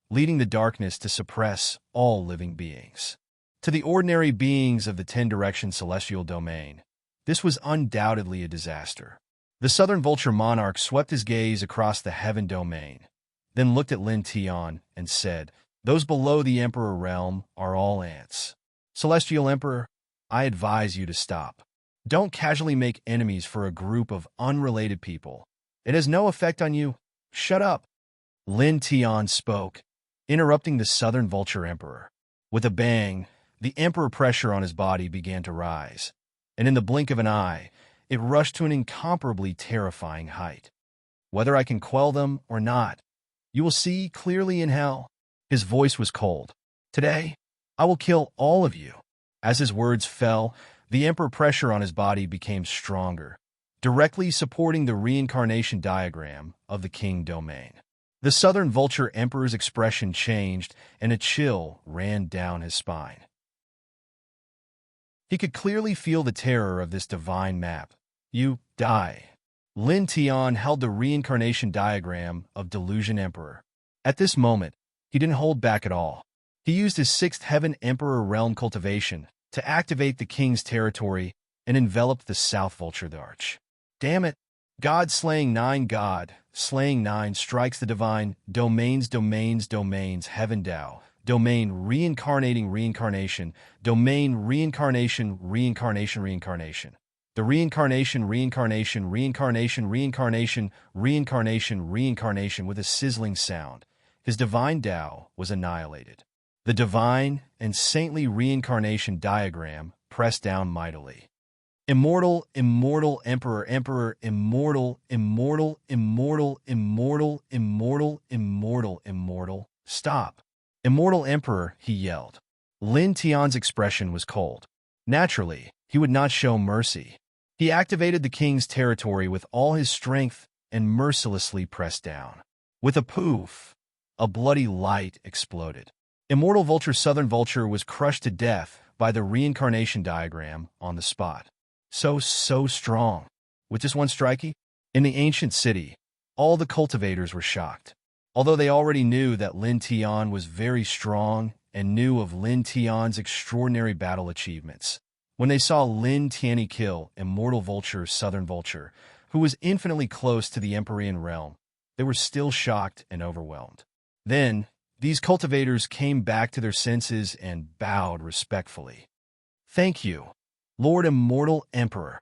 leading the darkness to suppress all living beings. To the ordinary beings of the 10-direction celestial domain, this was undoubtedly a disaster. The Southern Vulture Monarch swept his gaze across the heaven domain, then looked at Lin Tian and said, "Those below the Emperor realm are all ants. Celestial Emperor, I advise you to stop. Don't casually make enemies for a group of unrelated people. It has no effect on you. Shut up." Lin Tian spoke, interrupting the Southern Vulture Emperor. With a bang, the Emperor pressure on his body began to rise, and in the blink of an eye, it rushed to an incomparably terrifying height. "Whether I can quell them or not, you will see clearly in hell." His voice was cold. "Today, I will kill all of you." As his words fell, the Emperor pressure on his body became stronger, directly supporting the reincarnation diagram of the King domain. The Southern Vulture Emperor's expression changed, and a chill ran down his spine. He could clearly feel the terror of this divine map. "You die." Lin Tian held the reincarnation diagram of Delusion Emperor. At this moment, he didn't hold back at all. He used his 6th Heaven Emperor realm cultivation to activate the King's territory and envelop the South Vulture Arch. Damn it! God slaying 9 God, slaying 9 strikes the divine, domains, heaven Tao, domain reincarnating reincarnation, domain reincarnation, reincarnation. The reincarnation with a sizzling sound. His divine Tao was annihilated. The divine and saintly reincarnation diagram pressed down mightily. Immortal, immortal, emperor, emperor, immortal, immortal, immortal, immortal, immortal, immortal, immortal. Stop. Immortal emperor, he yelled. Lin Tian's expression was cold. Naturally, he would not show mercy. He activated the King's territory with all his strength and mercilessly pressed down. With a poof, a bloody light exploded. Immortal Vulture Southern Vulture was crushed to death by the reincarnation diagram on the spot. So strong. With just one strikey? In the ancient city, all the cultivators were shocked. Although they already knew that Lin Tian was very strong and knew of Lin Tian's extraordinary battle achievements, when they saw Lin Tian kill Immortal Vulture Southern Vulture, who was infinitely close to the Empyrean realm, they were still shocked and overwhelmed. Then, these cultivators came back to their senses and bowed respectfully. "Thank you, Lord Immortal Emperor."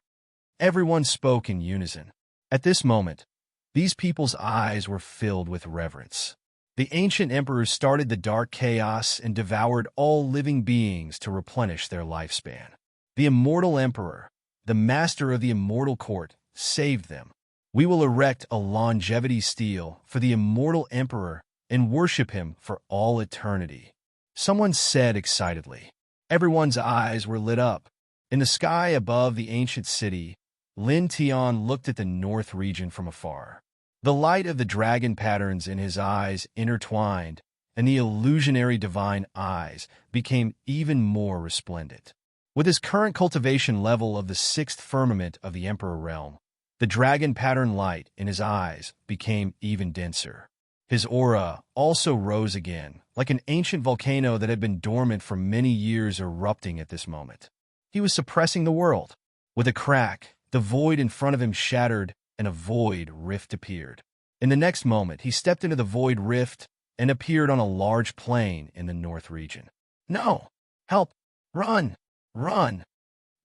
Everyone spoke in unison. At this moment, these people's eyes were filled with reverence. The ancient emperors started the dark chaos and devoured all living beings to replenish their lifespan. The Immortal Emperor, the master of the Immortal Court, saved them. "We will erect a longevity stele for the Immortal Emperor and worship him for all eternity," someone said excitedly. Everyone's eyes were lit up. In the sky above the ancient city, Lin Tian looked at the north region from afar. The light of the dragon patterns in his eyes intertwined, and the illusionary divine eyes became even more resplendent. With his current cultivation level of the 6th firmament of the Emperor realm, the dragon pattern light in his eyes became even denser. His aura also rose again, like an ancient volcano that had been dormant for many years erupting at this moment. He was suppressing the world. With a crack, the void in front of him shattered, and a void rift appeared. In the next moment, he stepped into the void rift and appeared on a large plain in the north region. "No! Help! Run! Run!"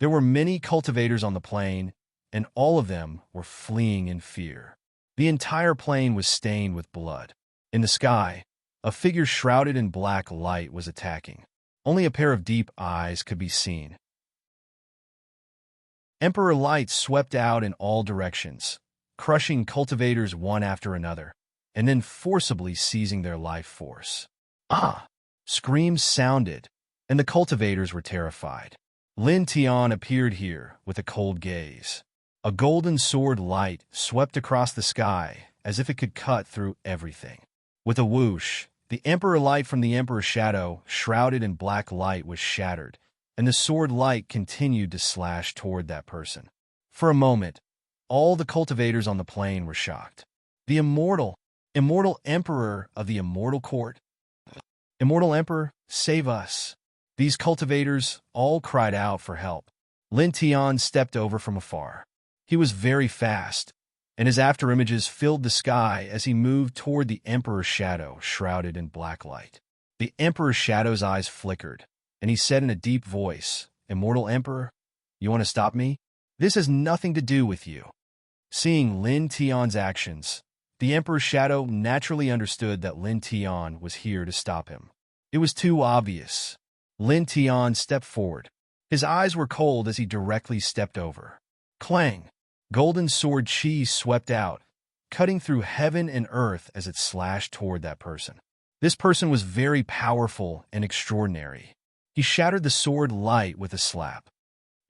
There were many cultivators on the plain, and all of them were fleeing in fear. The entire plain was stained with blood. In the sky, a figure shrouded in black light was attacking. Only a pair of deep eyes could be seen. Emperor Light swept out in all directions, crushing cultivators one after another, and then forcibly seizing their life force. Ah! Screams sounded, and the cultivators were terrified. Lin Tian appeared here with a cold gaze. A golden sword light swept across the sky as if it could cut through everything. With a whoosh, the Emperor Light from the Emperor's shadow, shrouded in black light, was shattered, and the sword light continued to slash toward that person. For a moment, all the cultivators on the plain were shocked. The immortal Emperor of the Immortal Court? Immortal Emperor, save us! These cultivators all cried out for help. Lin Tian stepped over from afar. He was very fast, and his afterimages filled the sky as he moved toward the Emperor's shadow, shrouded in black light. The Emperor's shadow's eyes flickered, and he said in a deep voice, "Immortal Emperor, you want to stop me? This has nothing to do with you." Seeing Lin Tian's actions, the Emperor's shadow naturally understood that Lin Tian was here to stop him. It was too obvious. Lin Tian stepped forward. His eyes were cold as he directly stepped over. Clang! Golden sword chi swept out, cutting through heaven and earth as it slashed toward that person. This person was very powerful and extraordinary. He shattered the sword light with a slap.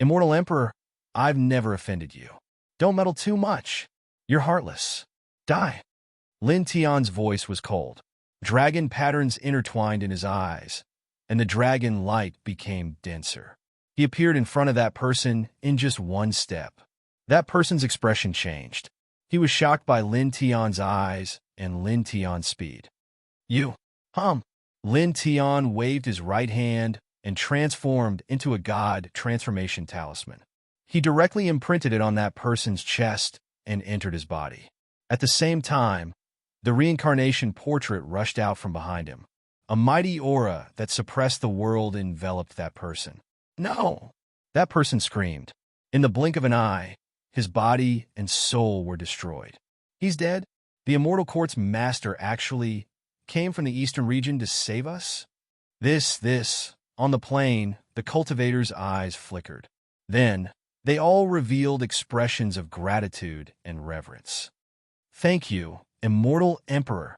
"Immortal Emperor, I've never offended you. Don't meddle too much. You're heartless. Die." Lin Tian's voice was cold. Dragon patterns intertwined in his eyes, and the dragon light became denser. He appeared in front of that person in just one step. That person's expression changed. He was shocked by Lin Tian's eyes and Lin Tian's speed. "You, Lin Tian waved his right hand and transformed into a god transformation talisman. He directly imprinted it on that person's chest and entered his body. At the same time, the reincarnation portrait rushed out from behind him. A mighty aura that suppressed the world enveloped that person. "No!" That person screamed. In the blink of an eye, his body and soul were destroyed. "He's dead? The Immortal Court's master actually came from the eastern region to save us?" This, on the plain, the cultivators' eyes flickered. Then, they all revealed expressions of gratitude and reverence. "Thank you, Immortal Emperor."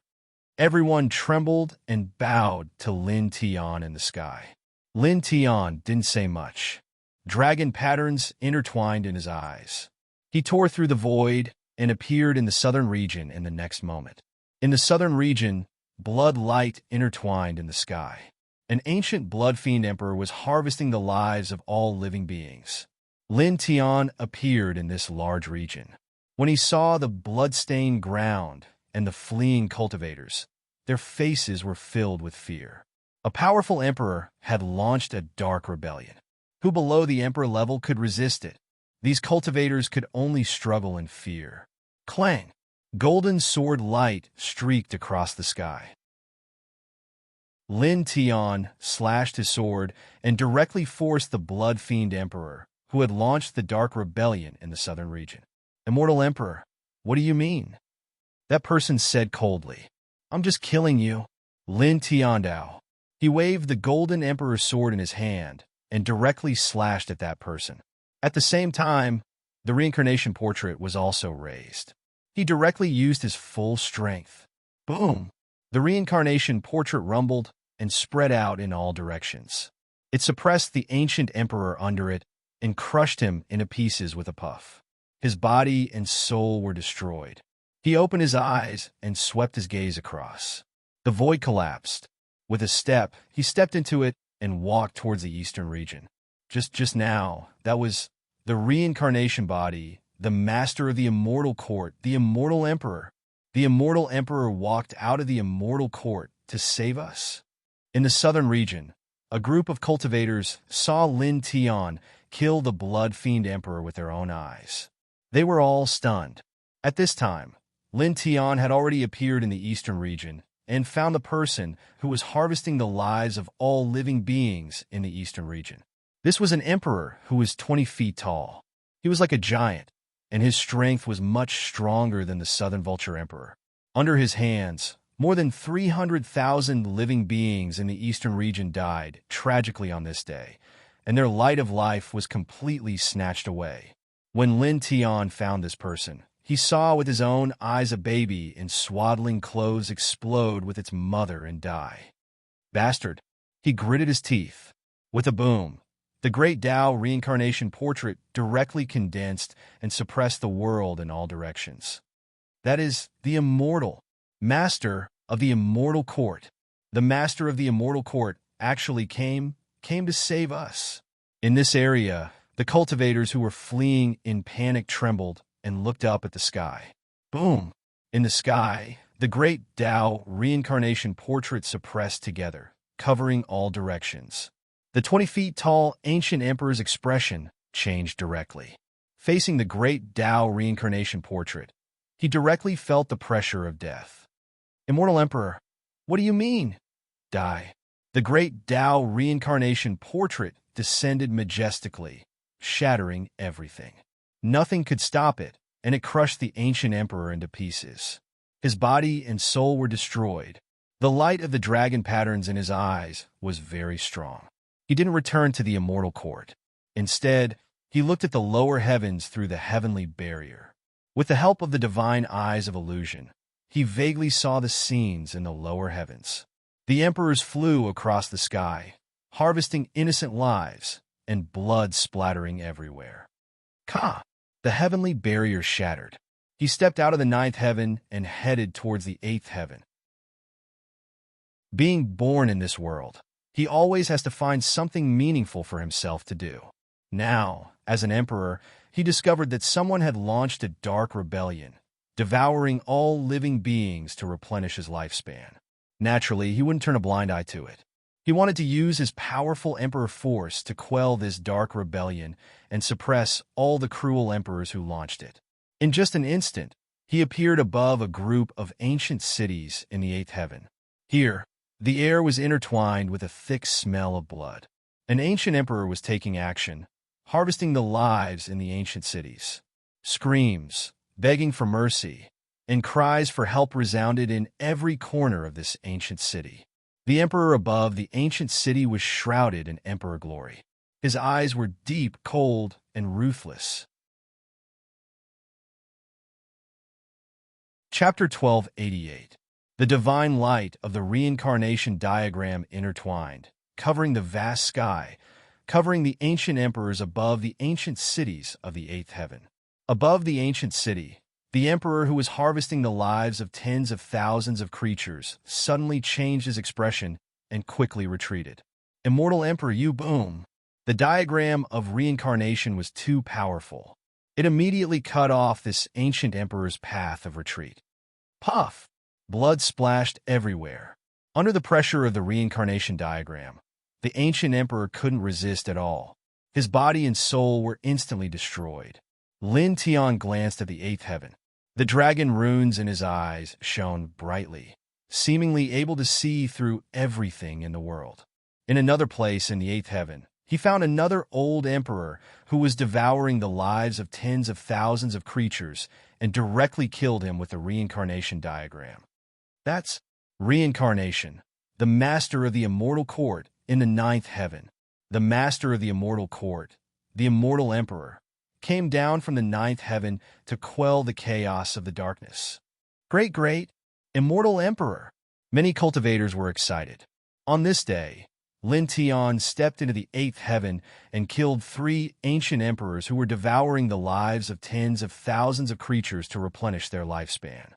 Everyone trembled and bowed to Lin Tian in the sky. Lin Tian didn't say much. Dragon patterns intertwined in his eyes. He tore through the void and appeared in the southern region in the next moment. In the southern region, blood light intertwined in the sky. An ancient blood fiend emperor was harvesting the lives of all living beings. Lin Tian appeared in this large region. When he saw the blood-stained ground and the fleeing cultivators, their faces were filled with fear. A powerful emperor had launched a dark rebellion. Who below the emperor level could resist it? These cultivators could only struggle in fear. Clang! Golden sword light streaked across the sky. Lin Tian slashed his sword and directly forced the blood fiend emperor, who had launched the dark rebellion in the southern region. "Immortal Emperor, what do you mean?" That person said coldly. "I'm just killing you." Lin Tiandao. He waved the golden emperor's sword in his hand and directly slashed at that person. At the same time, the reincarnation portrait was also raised. He directly used his full strength. Boom! The reincarnation portrait rumbled and spread out in all directions. It suppressed the ancient emperor under it and crushed him into pieces with a puff. His body and soul were destroyed. He opened his eyes and swept his gaze across. The void collapsed. With a step, he stepped into it and walked towards the eastern region. Just now, that was the reincarnation body, the master of the Immortal Court, the Immortal Emperor. The Immortal Emperor walked out of the Immortal Court to save us. In the southern region, a group of cultivators saw Lin Tian kill the blood fiend emperor with their own eyes. They were all stunned. At this time, Lin Tian had already appeared in the eastern region and found the person who was harvesting the lives of all living beings in the eastern region. This was an emperor who was 20 feet tall. He was like a giant, and his strength was much stronger than the southern vulture emperor. Under his hands, more than 300,000 living beings in the eastern region died tragically on this day, and their light of life was completely snatched away. When Lin Tian found this person, he saw with his own eyes a baby in swaddling clothes explode with its mother and die. Bastard! He gritted his teeth. With a boom, the great Tao reincarnation portrait directly condensed and suppressed the world in all directions. That is, the immortal master of the immortal court. The master of the immortal court actually came to save us. In this area, the cultivators who were fleeing in panic trembled and looked up at the sky. Boom! In the sky, the great Tao reincarnation portrait suppressed together, covering all directions. The 20 feet tall ancient emperor's expression changed directly. Facing the great Tao reincarnation portrait, he directly felt the pressure of death. Immortal Emperor, what do you mean? Die. The great Tao reincarnation portrait descended majestically, shattering everything. Nothing could stop it, and it crushed the ancient emperor into pieces. His body and soul were destroyed. The light of the dragon patterns in his eyes was very strong. He didn't return to the immortal court. Instead, he looked at the lower heavens through the heavenly barrier. With the help of the divine eyes of illusion, he vaguely saw the scenes in the lower heavens. The emperors flew across the sky, harvesting innocent lives and blood splattering everywhere. Ka! The heavenly barrier shattered. He stepped out of the 9th heaven and headed towards the 8th heaven. Being born in this world, he always has to find something meaningful for himself to do. Now, as an emperor, he discovered that someone had launched a dark rebellion, devouring all living beings to replenish his lifespan. Naturally, he wouldn't turn a blind eye to it. He wanted to use his powerful emperor force to quell this dark rebellion and suppress all the cruel emperors who launched it. In just an instant, he appeared above a group of ancient cities in the 8th heaven. Here, the air was intertwined with a thick smell of blood. An ancient emperor was taking action, harvesting the lives in the ancient cities. Screams, begging for mercy, and cries for help resounded in every corner of this ancient city. The emperor above the ancient city was shrouded in emperor glory. His eyes were deep, cold, and ruthless. Chapter 1288. The divine light of the reincarnation diagram intertwined, covering the vast sky, covering the ancient emperors above the ancient cities of the 8th heaven. Above the ancient city, the emperor who was harvesting the lives of tens of thousands of creatures suddenly changed his expression and quickly retreated. Immortal Emperor, you boom! The diagram of reincarnation was too powerful. It immediately cut off this ancient emperor's path of retreat. Puff! Blood splashed everywhere. Under the pressure of the reincarnation diagram, the ancient emperor couldn't resist at all. His body and soul were instantly destroyed. Lin Tian glanced at the 8th heaven. The dragon runes in his eyes shone brightly, seemingly able to see through everything in the world. In another place in the 8th heaven, he found another old emperor who was devouring the lives of tens of thousands of creatures and directly killed him with the reincarnation diagram. That's reincarnation, the master of the immortal court in the 9th heaven. The master of the immortal court, the immortal emperor, came down from the 9th heaven to quell the chaos of the darkness. Great, immortal emperor! Many cultivators were excited. On this day, Lin Tian stepped into the 8th heaven and killed 3 ancient emperors who were devouring the lives of tens of thousands of creatures to replenish their lifespan.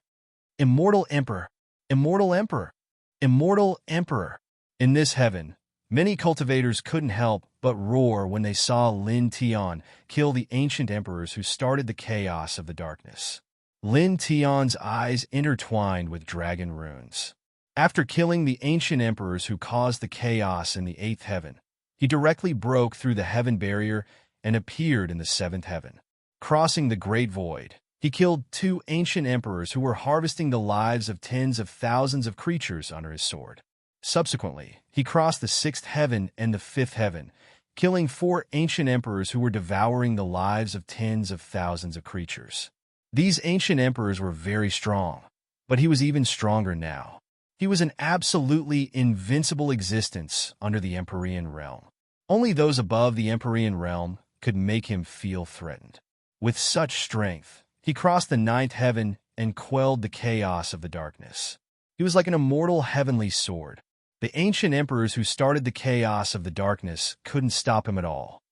Immortal emperor! Immortal emperor! Immortal emperor! In this heaven, many cultivators couldn't help but roar when they saw Lin Tian kill the ancient emperors who started the chaos of the darkness. Lin Tian's eyes intertwined with dragon runes. After killing the ancient emperors who caused the chaos in the 8th heaven, he directly broke through the heaven barrier and appeared in the 7th heaven. Crossing the great void, he killed 2 ancient emperors who were harvesting the lives of tens of thousands of creatures under his sword. Subsequently, he crossed the 6th heaven and the 5th heaven, killing 4 ancient emperors who were devouring the lives of tens of thousands of creatures. These ancient emperors were very strong, but he was even stronger now. He was an absolutely invincible existence under the Empyrean realm. Only those above the Empyrean realm could make him feel threatened. With such strength, he crossed the ninth heaven and quelled the chaos of the darkness. He was like an immortal heavenly sword. The ancient emperors who started the chaos of the darkness couldn't stop him at all.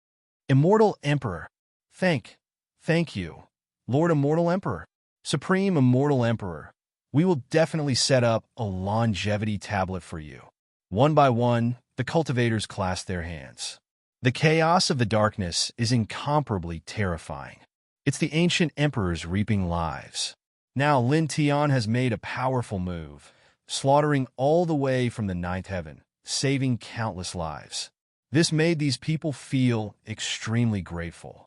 Immortal Emperor, thank you, Lord Immortal Emperor, Supreme Immortal Emperor. We will definitely set up a longevity tablet for you. One by one, the cultivators clasped their hands. The chaos of the darkness is incomparably terrifying. It's the ancient emperors reaping lives. Now Lin Tian has made a powerful move, slaughtering all the way from the ninth heaven, saving countless lives. This made these people feel extremely grateful.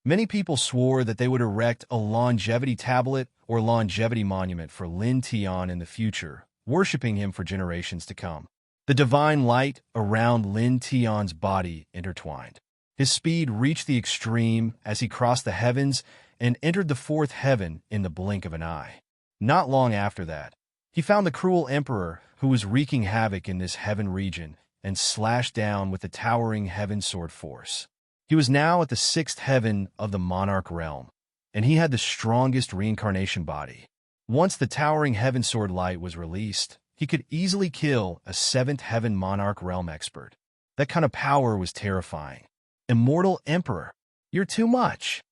Many people swore that they would erect a longevity tablet or longevity monument for Lin Tian in the future, worshipping him for generations to come. The divine light around Lin Tian's body intertwined. His speed reached the extreme as he crossed the heavens and entered the fourth heaven in the blink of an eye. Not long after that, he found the cruel emperor who was wreaking havoc in this heaven region and slashed down with the towering heaven sword force. He was now at the sixth heaven of the monarch realm, and he had the strongest reincarnation body. Once the towering heaven sword light was released, he could easily kill a seventh heaven monarch realm expert. That kind of power was terrifying. Immortal Emperor, you're too much.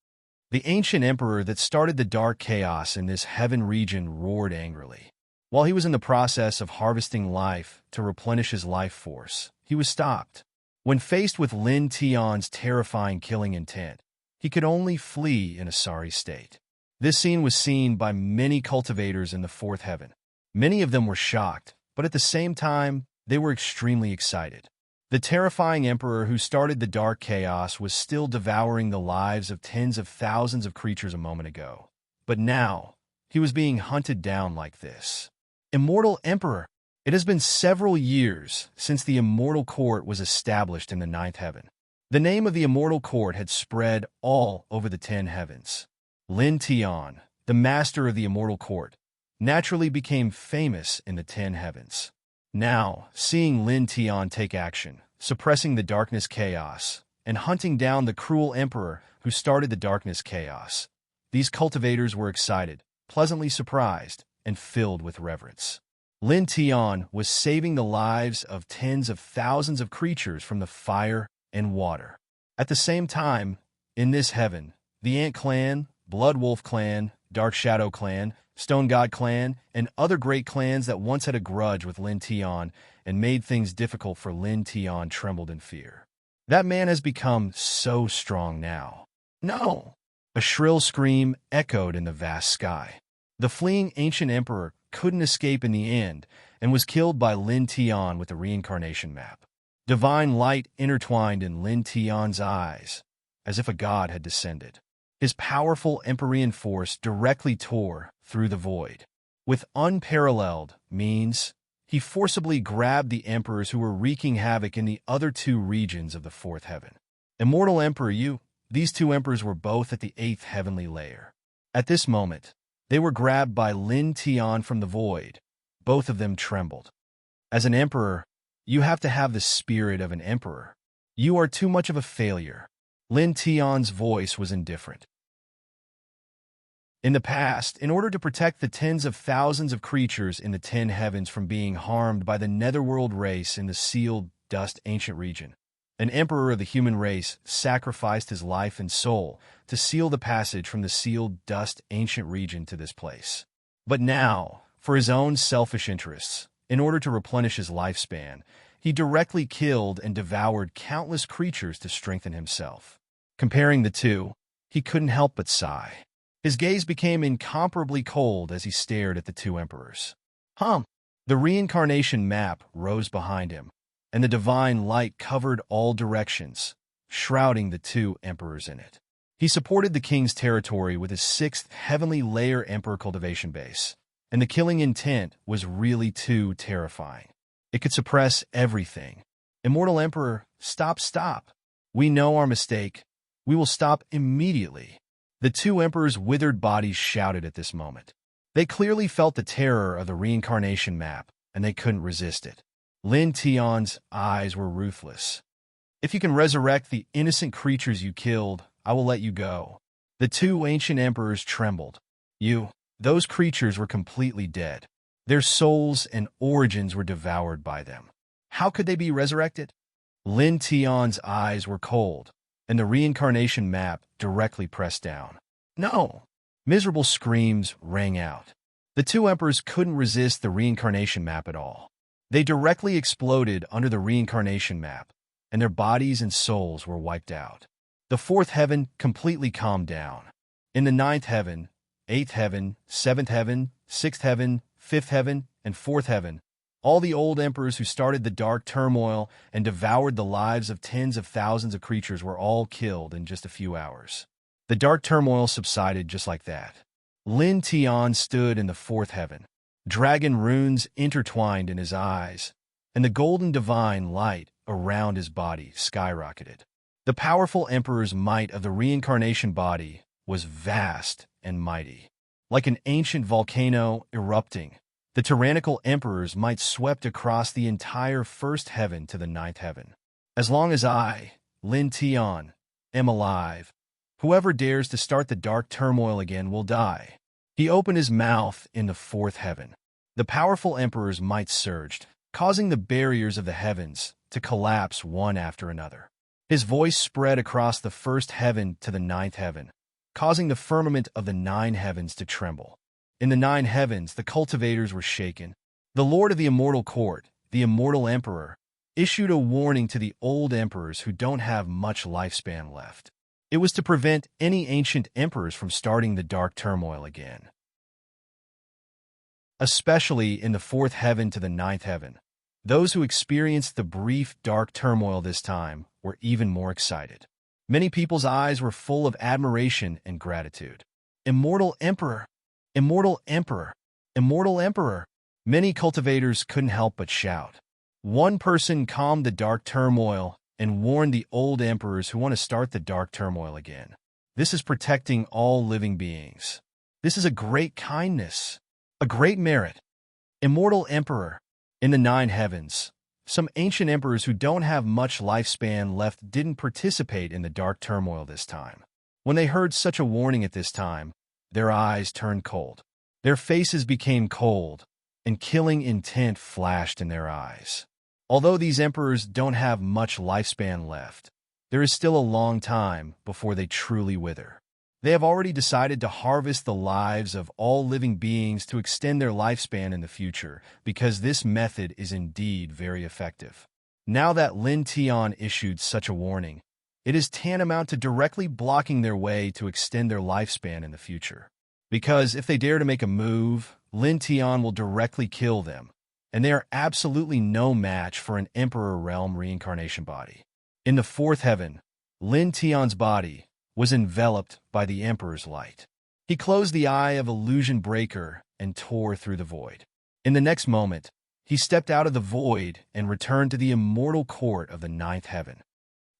The ancient emperor that started the dark chaos in this heaven region roared angrily. While he was in the process of harvesting life to replenish his life force, he was stopped. When faced with Lin Tian's terrifying killing intent, he could only flee in a sorry state. This scene was seen by many cultivators in the fourth heaven. Many of them were shocked, but at the same time, they were extremely excited. The terrifying emperor who started the dark chaos was still devouring the lives of tens of thousands of creatures a moment ago. But now, he was being hunted down like this. Immortal Emperor, it has been several years since the Immortal Court was established in the ninth heaven. The name of the Immortal Court had spread all over the 10 heavens. Lin Tian, the master of the Immortal Court, naturally became famous in the 10 heavens. Now, seeing Lin Tian take action, suppressing the darkness chaos, and hunting down the cruel emperor who started the darkness chaos, these cultivators were excited, pleasantly surprised, and filled with reverence. Lin Tian was saving the lives of tens of thousands of creatures from the fire and water. At the same time, in this heaven, the Ant Clan, Blood Wolf Clan, Dark Shadow Clan, Stone God Clan, and other great clans that once had a grudge with Lin Tian and made things difficult for Lin Tian trembled in fear. That man has become so strong now. No! A shrill scream echoed in the vast sky. The fleeing ancient emperor couldn't escape in the end and was killed by Lin Tian with the reincarnation map. Divine light intertwined in Lin Tian's eyes, as if a god had descended. His powerful Empyrean force directly tore through the void. With unparalleled means, he forcibly grabbed the emperors who were wreaking havoc in the other 2 regions of the fourth heaven. Immortal Emperor, these 2 emperors were both at the 8th heavenly layer. At this moment, they were grabbed by Lin Tian from the void. Both of them trembled. As an emperor, you have to have the spirit of an emperor. You are too much of a failure. Lin Tian's voice was indifferent. In the past, in order to protect the tens of thousands of creatures in the 10 heavens from being harmed by the netherworld race in the sealed dust ancient region, an emperor of the human race sacrificed his life and soul to seal the passage from the sealed dust ancient region to this place. But now, for his own selfish interests, in order to replenish his lifespan, he directly killed and devoured countless creatures to strengthen himself. Comparing the two, he couldn't help but sigh. His gaze became incomparably cold as he stared at the 2 emperors. The reincarnation map rose behind him, and the divine light covered all directions, shrouding the 2 emperors in it. He supported the king's territory with his 6th heavenly layer emperor cultivation base, and the killing intent was really too terrifying. It could suppress everything. Immortal Emperor, stop. We know our mistake. We will stop immediately. The 2 emperors' withered bodies shouted at this moment. They clearly felt the terror of the reincarnation map, and they couldn't resist it. Lin Tian's eyes were ruthless. If you can resurrect the innocent creatures you killed, I will let you go." The two ancient emperors trembled. Those creatures were completely dead. Their souls and origins were devoured by them. How could they be resurrected? Lin Tian's eyes were cold, and the reincarnation map directly pressed down. No! Miserable screams rang out. The two emperors couldn't resist the reincarnation map at all. They directly exploded under the reincarnation map, and their bodies and souls were wiped out. The fourth heaven completely calmed down. In the ninth heaven, eighth heaven, seventh heaven, sixth heaven, fifth heaven, and fourth heaven, all the old emperors who started the dark turmoil and devoured the lives of tens of thousands of creatures were all killed in just a few hours. The dark turmoil subsided just like that. Lin Tian stood in the fourth heaven. Dragon runes intertwined in his eyes, and the golden divine light around his body skyrocketed. The powerful emperor's might of the reincarnation body was vast and mighty. Like an ancient volcano erupting, the tyrannical emperor's might swept across the entire first heaven to the ninth heaven. As long as I, Lin Tian, am alive, whoever dares to start the dark turmoil again will die. He opened his mouth in the fourth heaven. The powerful emperor's might surged, causing the barriers of the heavens to collapse one after another. His voice spread across the first heaven to the ninth heaven, causing the firmament of the nine heavens to tremble. In the nine heavens, the cultivators were shaken. The lord of the immortal court, the immortal emperor, issued a warning to the old emperors who don't have much lifespan left. It was to prevent any ancient emperors from starting the dark turmoil again. Especially in the fourth heaven to the ninth heaven, those who experienced the brief dark turmoil this time were even more excited. Many people's eyes were full of admiration and gratitude. Immortal Emperor! Immortal Emperor! Immortal Emperor! Many cultivators couldn't help but shout. One person calmed the dark turmoil and warned the old emperors who want to start the dark turmoil again. This is protecting all living beings. This is a great kindness, a great merit. Immortal Emperor! In the nine heavens, some ancient emperors who don't have much lifespan left didn't participate in the dark turmoil this time. When they heard such a warning at this time, their eyes turned cold. Their faces became cold, and killing intent flashed in their eyes. Although these emperors don't have much lifespan left, there is still a long time before they truly wither. They have already decided to harvest the lives of all living beings to extend their lifespan in the future, because this method is indeed very effective. Now that Lin Tian issued such a warning, it is tantamount to directly blocking their way to extend their lifespan in the future. Because if they dare to make a move, Lin Tian will directly kill them, and they are absolutely no match for an Emperor Realm reincarnation body. In the fourth heaven, Lin Tian's body was enveloped by the Emperor's light. He closed the eye of Illusion Breaker and tore through the void. In the next moment, he stepped out of the void and returned to the immortal court of the ninth heaven.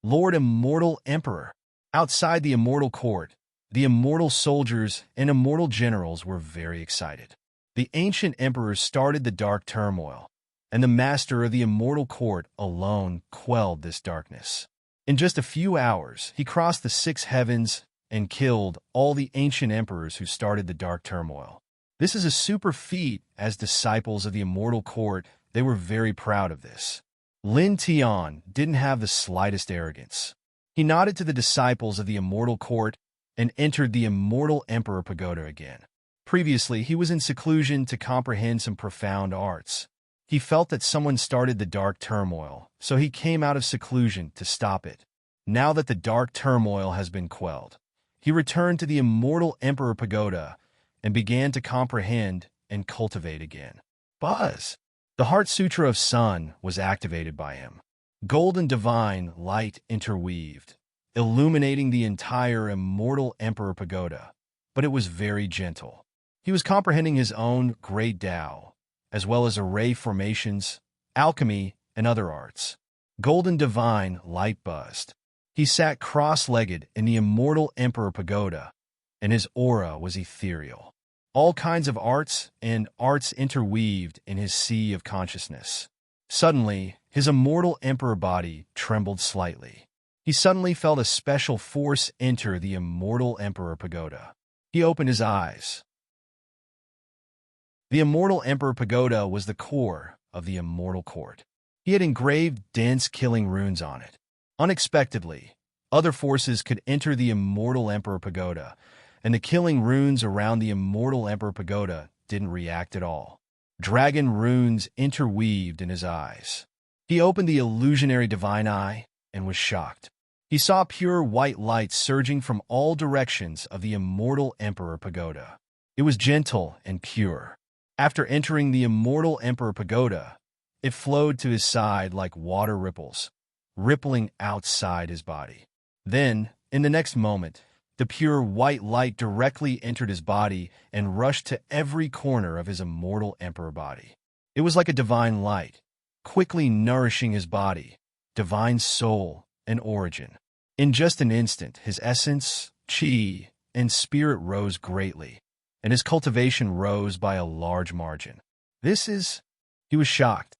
Lord Immortal Emperor! Outside the immortal court, the immortal soldiers and immortal generals were very excited. The ancient emperors started the dark turmoil, and the master of the immortal court alone quelled this darkness. In just a few hours, he crossed the six heavens and killed all the ancient emperors who started the dark turmoil. This is a super feat. As disciples of the immortal court, they were very proud of this. Lin Tian didn't have the slightest arrogance. He nodded to the disciples of the immortal court and entered the immortal emperor pagoda again. Previously, he was in seclusion to comprehend some profound arts. He felt that someone started the dark turmoil, so he came out of seclusion to stop it. Now that the dark turmoil has been quelled, he returned to the immortal emperor pagoda and began to comprehend and cultivate again. Buzz! The Heart Sutra of Sun was activated by him. Golden divine light interweaved, illuminating the entire immortal emperor pagoda, but it was very gentle. He was comprehending his own great Tao, as well as array formations, alchemy, and other arts. Golden divine light buzzed. He sat cross-legged in the immortal emperor pagoda, and his aura was ethereal. All kinds of arts and arts interweaved in his sea of consciousness. Suddenly, his immortal emperor body trembled slightly. he suddenly felt a special force enter the immortal Emperor Pagoda. He opened his eyes. The immortal Emperor Pagoda was the core of the immortal court. He had engraved dense killing runes on it. Unexpectedly, other forces could enter the immortal Emperor Pagoda, and the killing runes around the immortal Emperor Pagoda didn't react at all. Dragon runes interweaved in his eyes. He opened the illusionary divine eye and was shocked. He saw pure white light surging from all directions of the immortal Emperor Pagoda. It was gentle and pure. After entering the immortal Emperor Pagoda, it flowed to his side like water ripples, rippling outside his body. Then, in the next moment, the pure white light directly entered his body and rushed to every corner of his immortal emperor body. It was like a divine light, quickly nourishing his body, divine soul, and origin. In just an instant, his essence, chi, and spirit rose greatly, and his cultivation rose by a large margin. He was shocked.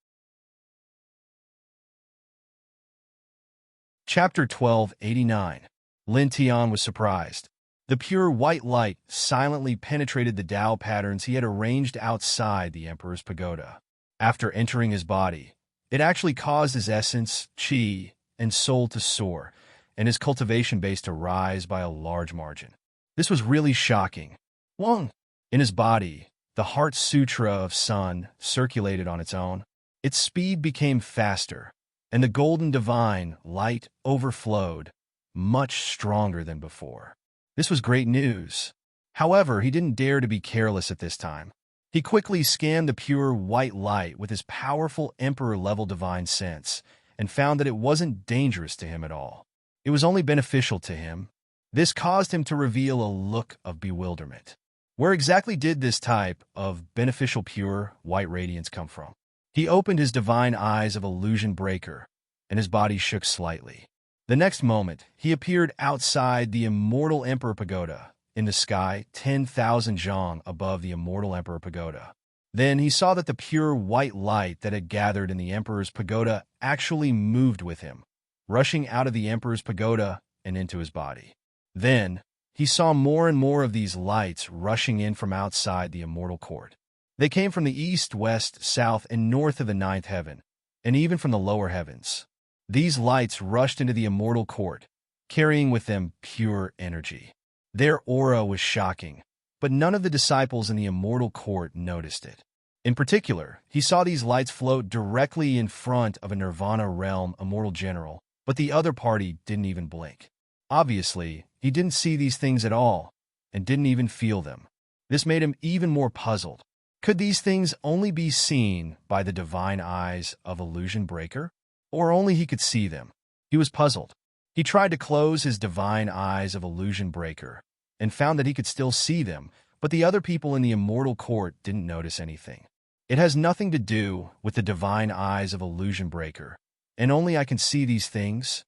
Chapter 1289. Lin Tian was surprised. The pure white light silently penetrated the Tao patterns he had arranged outside the Emperor's pagoda. After entering his body, it actually caused his essence, chi, and soul to soar, and his cultivation base to rise by a large margin. This was really shocking. One, in his body, the Heart Sutra of Sun circulated on its own. Its speed became faster, and the golden divine light overflowed, much stronger than before. This was great news. However, he didn't dare to be careless at this time. He quickly scanned the pure white light with his powerful emperor-level divine sense and found that it wasn't dangerous to him at all. It was only beneficial to him. This caused him to reveal a look of bewilderment. Where exactly did this type of beneficial pure white radiance come from? He opened his divine eyes of illusion breaker, and his body shook slightly. The next moment, he appeared outside the immortal Emperor Pagoda, in the sky 10,000 zhang above the immortal Emperor Pagoda. Then he saw that the pure white light that had gathered in the Emperor's pagoda actually moved with him, rushing out of the Emperor's pagoda and into his body. Then, he saw more and more of these lights rushing in from outside the immortal court. They came from the east, west, south, and north of the ninth heaven, and even from the lower heavens. These lights rushed into the immortal court, carrying with them pure energy. Their aura was shocking, but none of the disciples in the immortal court noticed it. In particular, he saw these lights float directly in front of a Nirvana realm immortal general, but the other party didn't even blink. Obviously, he didn't see these things at all, and didn't even feel them. This made him even more puzzled. Could these things only be seen by the divine eyes of Illusion Breaker? Or only he could see them? He was puzzled. He tried to close his divine eyes of Illusion Breaker, and found that he could still see them, but the other people in the immortal court didn't notice anything. It has nothing to do with the divine eyes of Illusion Breaker, and only I can see these things?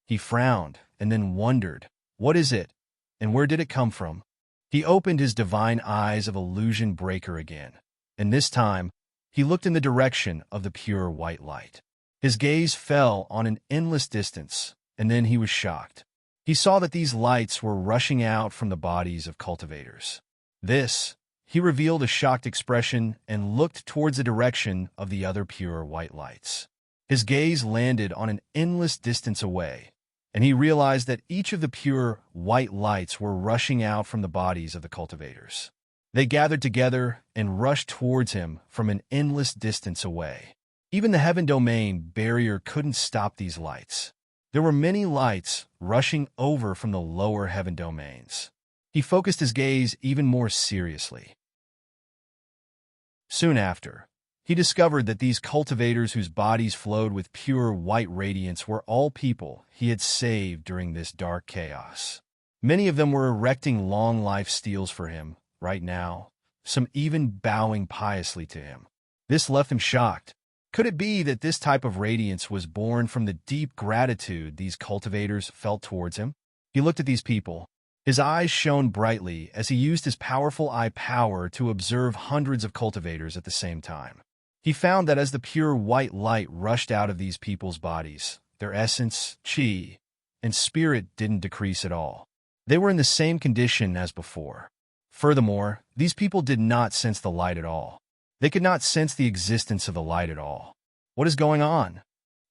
He frowned, and then wondered, what is it, and where did it come from? He opened his divine eyes of Illusion Breaker again, and this time, he looked in the direction of the pure white light. His gaze fell on an endless distance, and then he was shocked. He saw that these lights were rushing out from the bodies of cultivators. He revealed a shocked expression and looked towards the direction of the other pure white lights. His gaze landed on an endless distance away, and he realized that each of the pure white lights were rushing out from the bodies of the cultivators. They gathered together and rushed towards him from an endless distance away. Even the heaven domain barrier couldn't stop these lights. There were many lights rushing over from the lower heaven domains. He focused his gaze even more seriously. Soon after, he discovered that these cultivators whose bodies flowed with pure white radiance were all people he had saved during this dark chaos. Many of them were erecting long life steels for him right now, some even bowing piously to him. This left him shocked. Could it be that this type of radiance was born from the deep gratitude these cultivators felt towards him? He looked at these people. His eyes shone brightly as he used his powerful eye power to observe hundreds of cultivators at the same time. He found that as the pure white light rushed out of these people's bodies, their essence, chi, and spirit didn't decrease at all. They were in the same condition as before. Furthermore, these people did not sense the light at all. They could not sense the existence of the light at all. What is going on?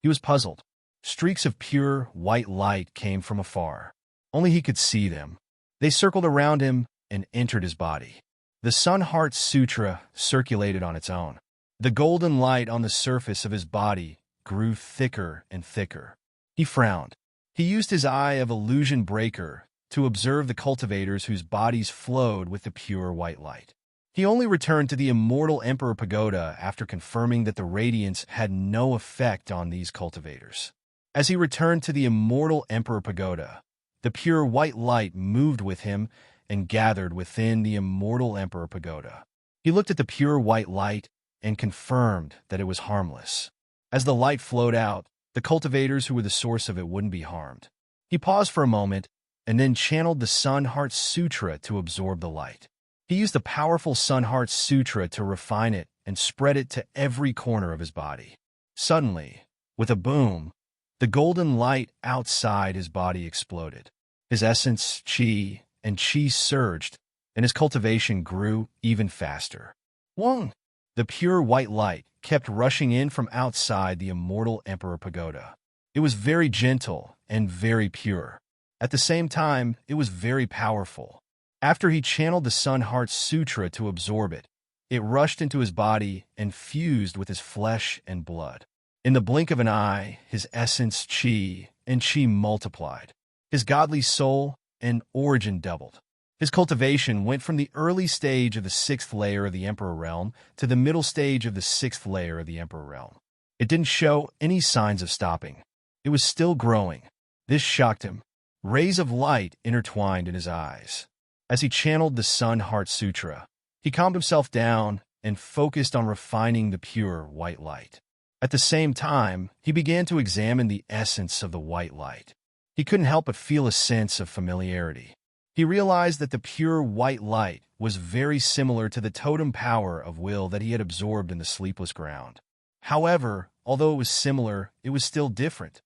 He was puzzled. Streaks of pure, white light came from afar. Only he could see them. They circled around him and entered his body. The Sun Heart Sutra circulated on its own. The golden light on the surface of his body grew thicker and thicker. He frowned. He used his eye of illusion breaker to observe the cultivators whose bodies flowed with the pure white light. He only returned to the immortal Emperor Pagoda after confirming that the radiance had no effect on these cultivators. As he returned to the immortal Emperor Pagoda, the pure white light moved with him and gathered within the immortal Emperor Pagoda. He looked at the pure white light and confirmed that it was harmless. As the light flowed out, the cultivators who were the source of it wouldn't be harmed. He paused for a moment and then channeled the Sun Heart Sutra to absorb the light. He used the powerful Sun Heart Sutra to refine it and spread it to every corner of his body. Suddenly, with a boom, the golden light outside his body exploded. His essence, chi, and chi surged, and his cultivation grew even faster. Wong! The pure white light kept rushing in from outside the immortal Emperor Pagoda. It was very gentle and very pure. At the same time, it was very powerful. After he channeled the Sun Heart Sutra to absorb it, it rushed into his body and fused with his flesh and blood. In the blink of an eye, his essence, chi, and chi multiplied. His godly soul and origin doubled. His cultivation went from the early stage of the 6th layer of the Emperor Realm to the middle stage of the 6th layer of the Emperor Realm. It didn't show any signs of stopping. It was still growing. This shocked him. Rays of light intertwined in his eyes. As he channeled the Sun Heart Sutra, he calmed himself down and focused on refining the pure white light. At the same time, he began to examine the essence of the white light. He couldn't help but feel a sense of familiarity. He realized that the pure white light was very similar to the totem power of will that he had absorbed in the sleepless ground. However, although it was similar, it was still different.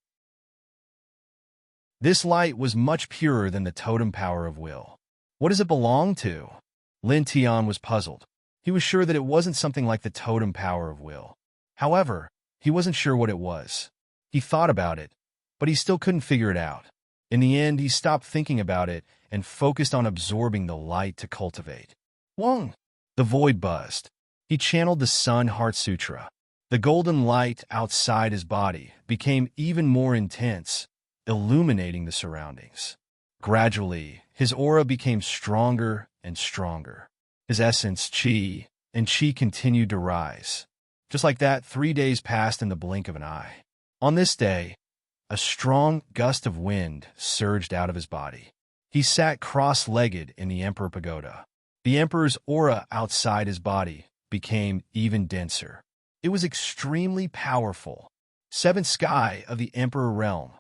This light was much purer than the totem power of will. What does it belong to? Lin Tian was puzzled. He was sure that it wasn't something like the totem power of will. However, he wasn't sure what it was. He thought about it, but he still couldn't figure it out. In the end, he stopped thinking about it and focused on absorbing the light to cultivate. Wong! The void buzzed. He channeled the Sun Heart Sutra. The golden light outside his body became even more intense, illuminating the surroundings. Gradually, his aura became stronger and stronger. His essence, chi, and chi continued to rise. Just like that, 3 days passed in the blink of an eye. On this day, a strong gust of wind surged out of his body. He sat cross-legged in the Emperor Pagoda. The Emperor's aura outside his body became even denser. It was extremely powerful. 7th sky of the Emperor Realm.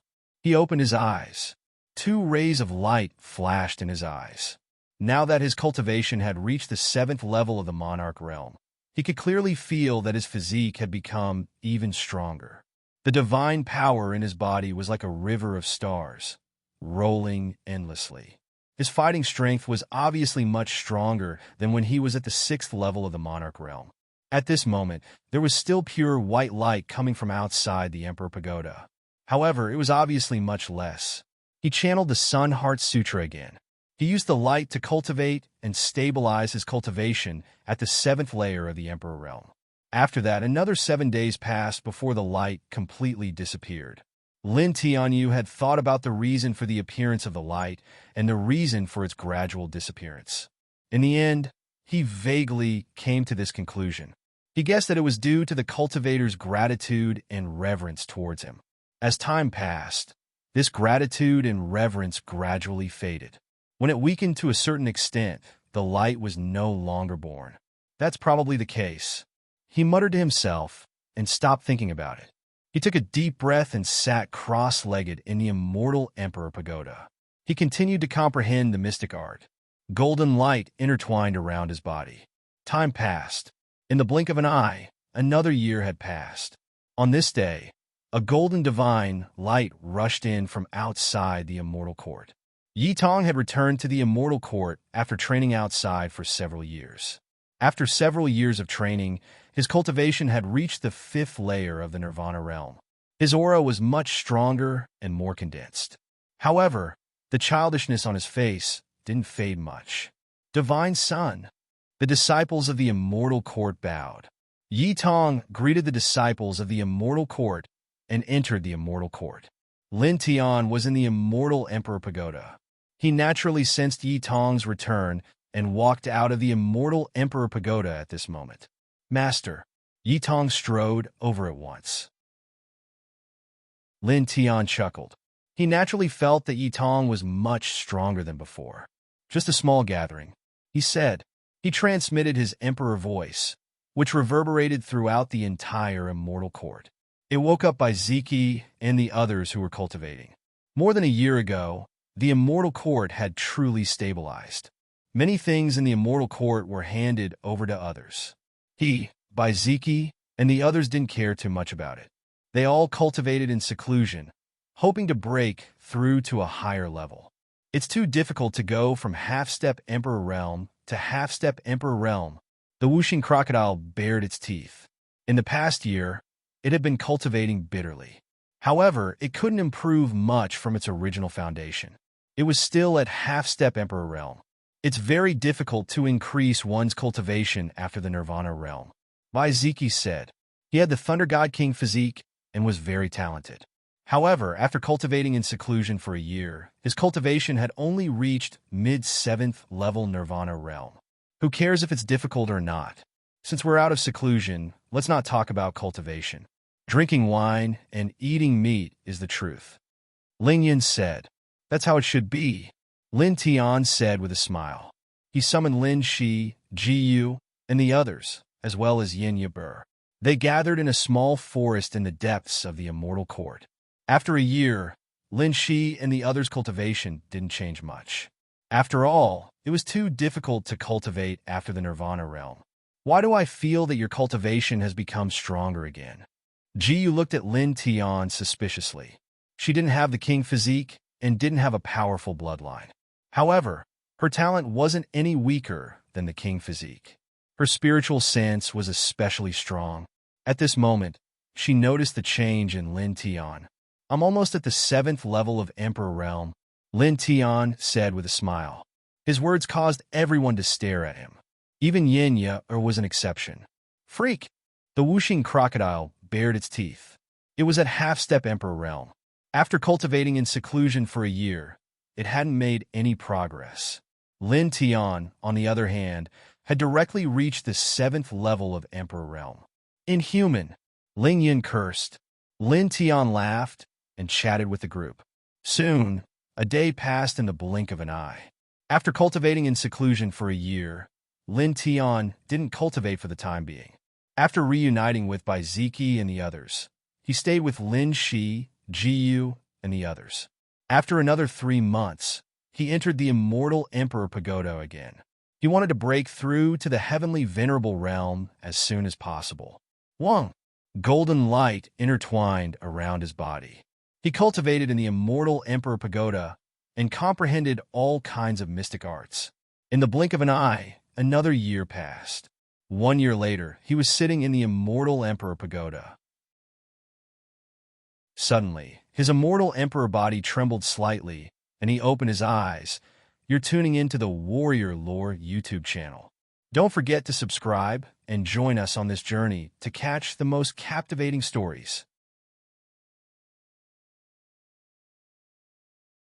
He opened his eyes. 2 rays of light flashed in his eyes. Now that his cultivation had reached the 7th level of the Monarch Realm, he could clearly feel that his physique had become even stronger. The divine power in his body was like a river of stars, rolling endlessly. His fighting strength was obviously much stronger than when he was at the 6th level of the Monarch Realm. At this moment, there was still pure white light coming from outside the Emperor Pagoda. However, it was obviously much less. He channeled the Sun Heart Sutra again. He used the light to cultivate and stabilize his cultivation at the 7th layer of the Emperor Realm. After that, another 7 days passed before the light completely disappeared. Lin Tianyu had thought about the reason for the appearance of the light and the reason for its gradual disappearance. In the end, he vaguely came to this conclusion. He guessed that it was due to the cultivator's gratitude and reverence towards him. As time passed, this gratitude and reverence gradually faded. When it weakened to a certain extent, the light was no longer born. That's probably the case. He muttered to himself and stopped thinking about it. He took a deep breath and sat cross-legged in the immortal Emperor Pagoda. He continued to comprehend the mystic art. Golden light intertwined around his body. Time passed. In the blink of an eye, another year had passed. On this day, A golden divine light rushed in from outside the immortal court. Yi Tong had returned to the immortal court after training outside for several years. After several years of training, his cultivation had reached the 5th layer of the Nirvana realm. His aura was much stronger and more condensed. However, the childishness on his face didn't fade much. Divine Son. The disciples of the immortal court bowed. Yi Tong greeted the disciples of the immortal court and entered the immortal court. Lin Tian was in the immortal Emperor Pagoda. He naturally sensed Yi Tong's return and walked out of the immortal Emperor Pagoda at this moment. Master. Yi Tong strode over at once. Lin Tian chuckled. He naturally felt that Yi Tong was much stronger than before. Just a small gathering, he said. He transmitted his emperor voice, which reverberated throughout the entire immortal court. It woke up by Ziki and the others who were cultivating. More than a year ago, the immortal court had truly stabilized. Many things in the immortal court were handed over to others. He, by Ziki, and the others didn't care too much about it. They all cultivated in seclusion, hoping to break through to a higher level. It's too difficult to go from half-step Emperor Realm to half-step Emperor Realm. The whooshing crocodile bared its teeth. In the past year, it had been cultivating bitterly. However, it couldn't improve much from its original foundation. It was still at half-step Emperor Realm. It's very difficult to increase one's cultivation after the Nirvana Realm. Ziki said. He had the Thunder God King physique and was very talented. However, after cultivating in seclusion for a year, his cultivation had only reached mid-7th level Nirvana Realm. Who cares if it's difficult or not? Since we're out of seclusion, let's not talk about cultivation. Drinking wine and eating meat is the truth. Ling Yin said. That's how it should be. Lin Tian said with a smile. He summoned Lin Shi, Ji Yu, and the others, as well as Yin Yabur. They gathered in a small forest in the depths of the immortal court. After a year, Lin Shi and the others' cultivation didn't change much. After all, it was too difficult to cultivate after the Nirvana realm. Why do I feel that your cultivation has become stronger again? Ji Yu looked at Lin Tian suspiciously. She didn't have the king physique and didn't have a powerful bloodline. However, her talent wasn't any weaker than the king physique. Her spiritual sense was especially strong. At this moment, she noticed the change in Lin Tian. I'm almost at the 7th level of Emperor Realm, Lin Tian said with a smile. His words caused everyone to stare at him. Even Yin Ya was an exception. Freak! The whooshing crocodile bared its teeth. It was at half-step Emperor Realm. After cultivating in seclusion for a year, it hadn't made any progress. Lin Tian, on the other hand, had directly reached the 7th level of Emperor Realm. Inhuman! Ling Yin cursed. Lin Tian laughed and chatted with the group. Soon, a day passed in the blink of an eye. After cultivating in seclusion for a year, Lin Tian didn't cultivate for the time being. After reuniting with Ziki and the others, he stayed with Lin Shi, Ji Yu, and the others. After another 3 months, he entered the immortal Emperor Pagoda again. He wanted to break through to the heavenly venerable realm as soon as possible. Wang! Golden light intertwined around his body. He cultivated in the immortal Emperor Pagoda and comprehended all kinds of mystic arts. In the blink of an eye, another year passed. 1 year later, he was sitting in the immortal Emperor Pagoda. Suddenly, his immortal Emperor body trembled slightly, and he opened his eyes. You're tuning into the Warrior Lore YouTube channel. Don't forget to subscribe and join us on this journey to catch the most captivating stories.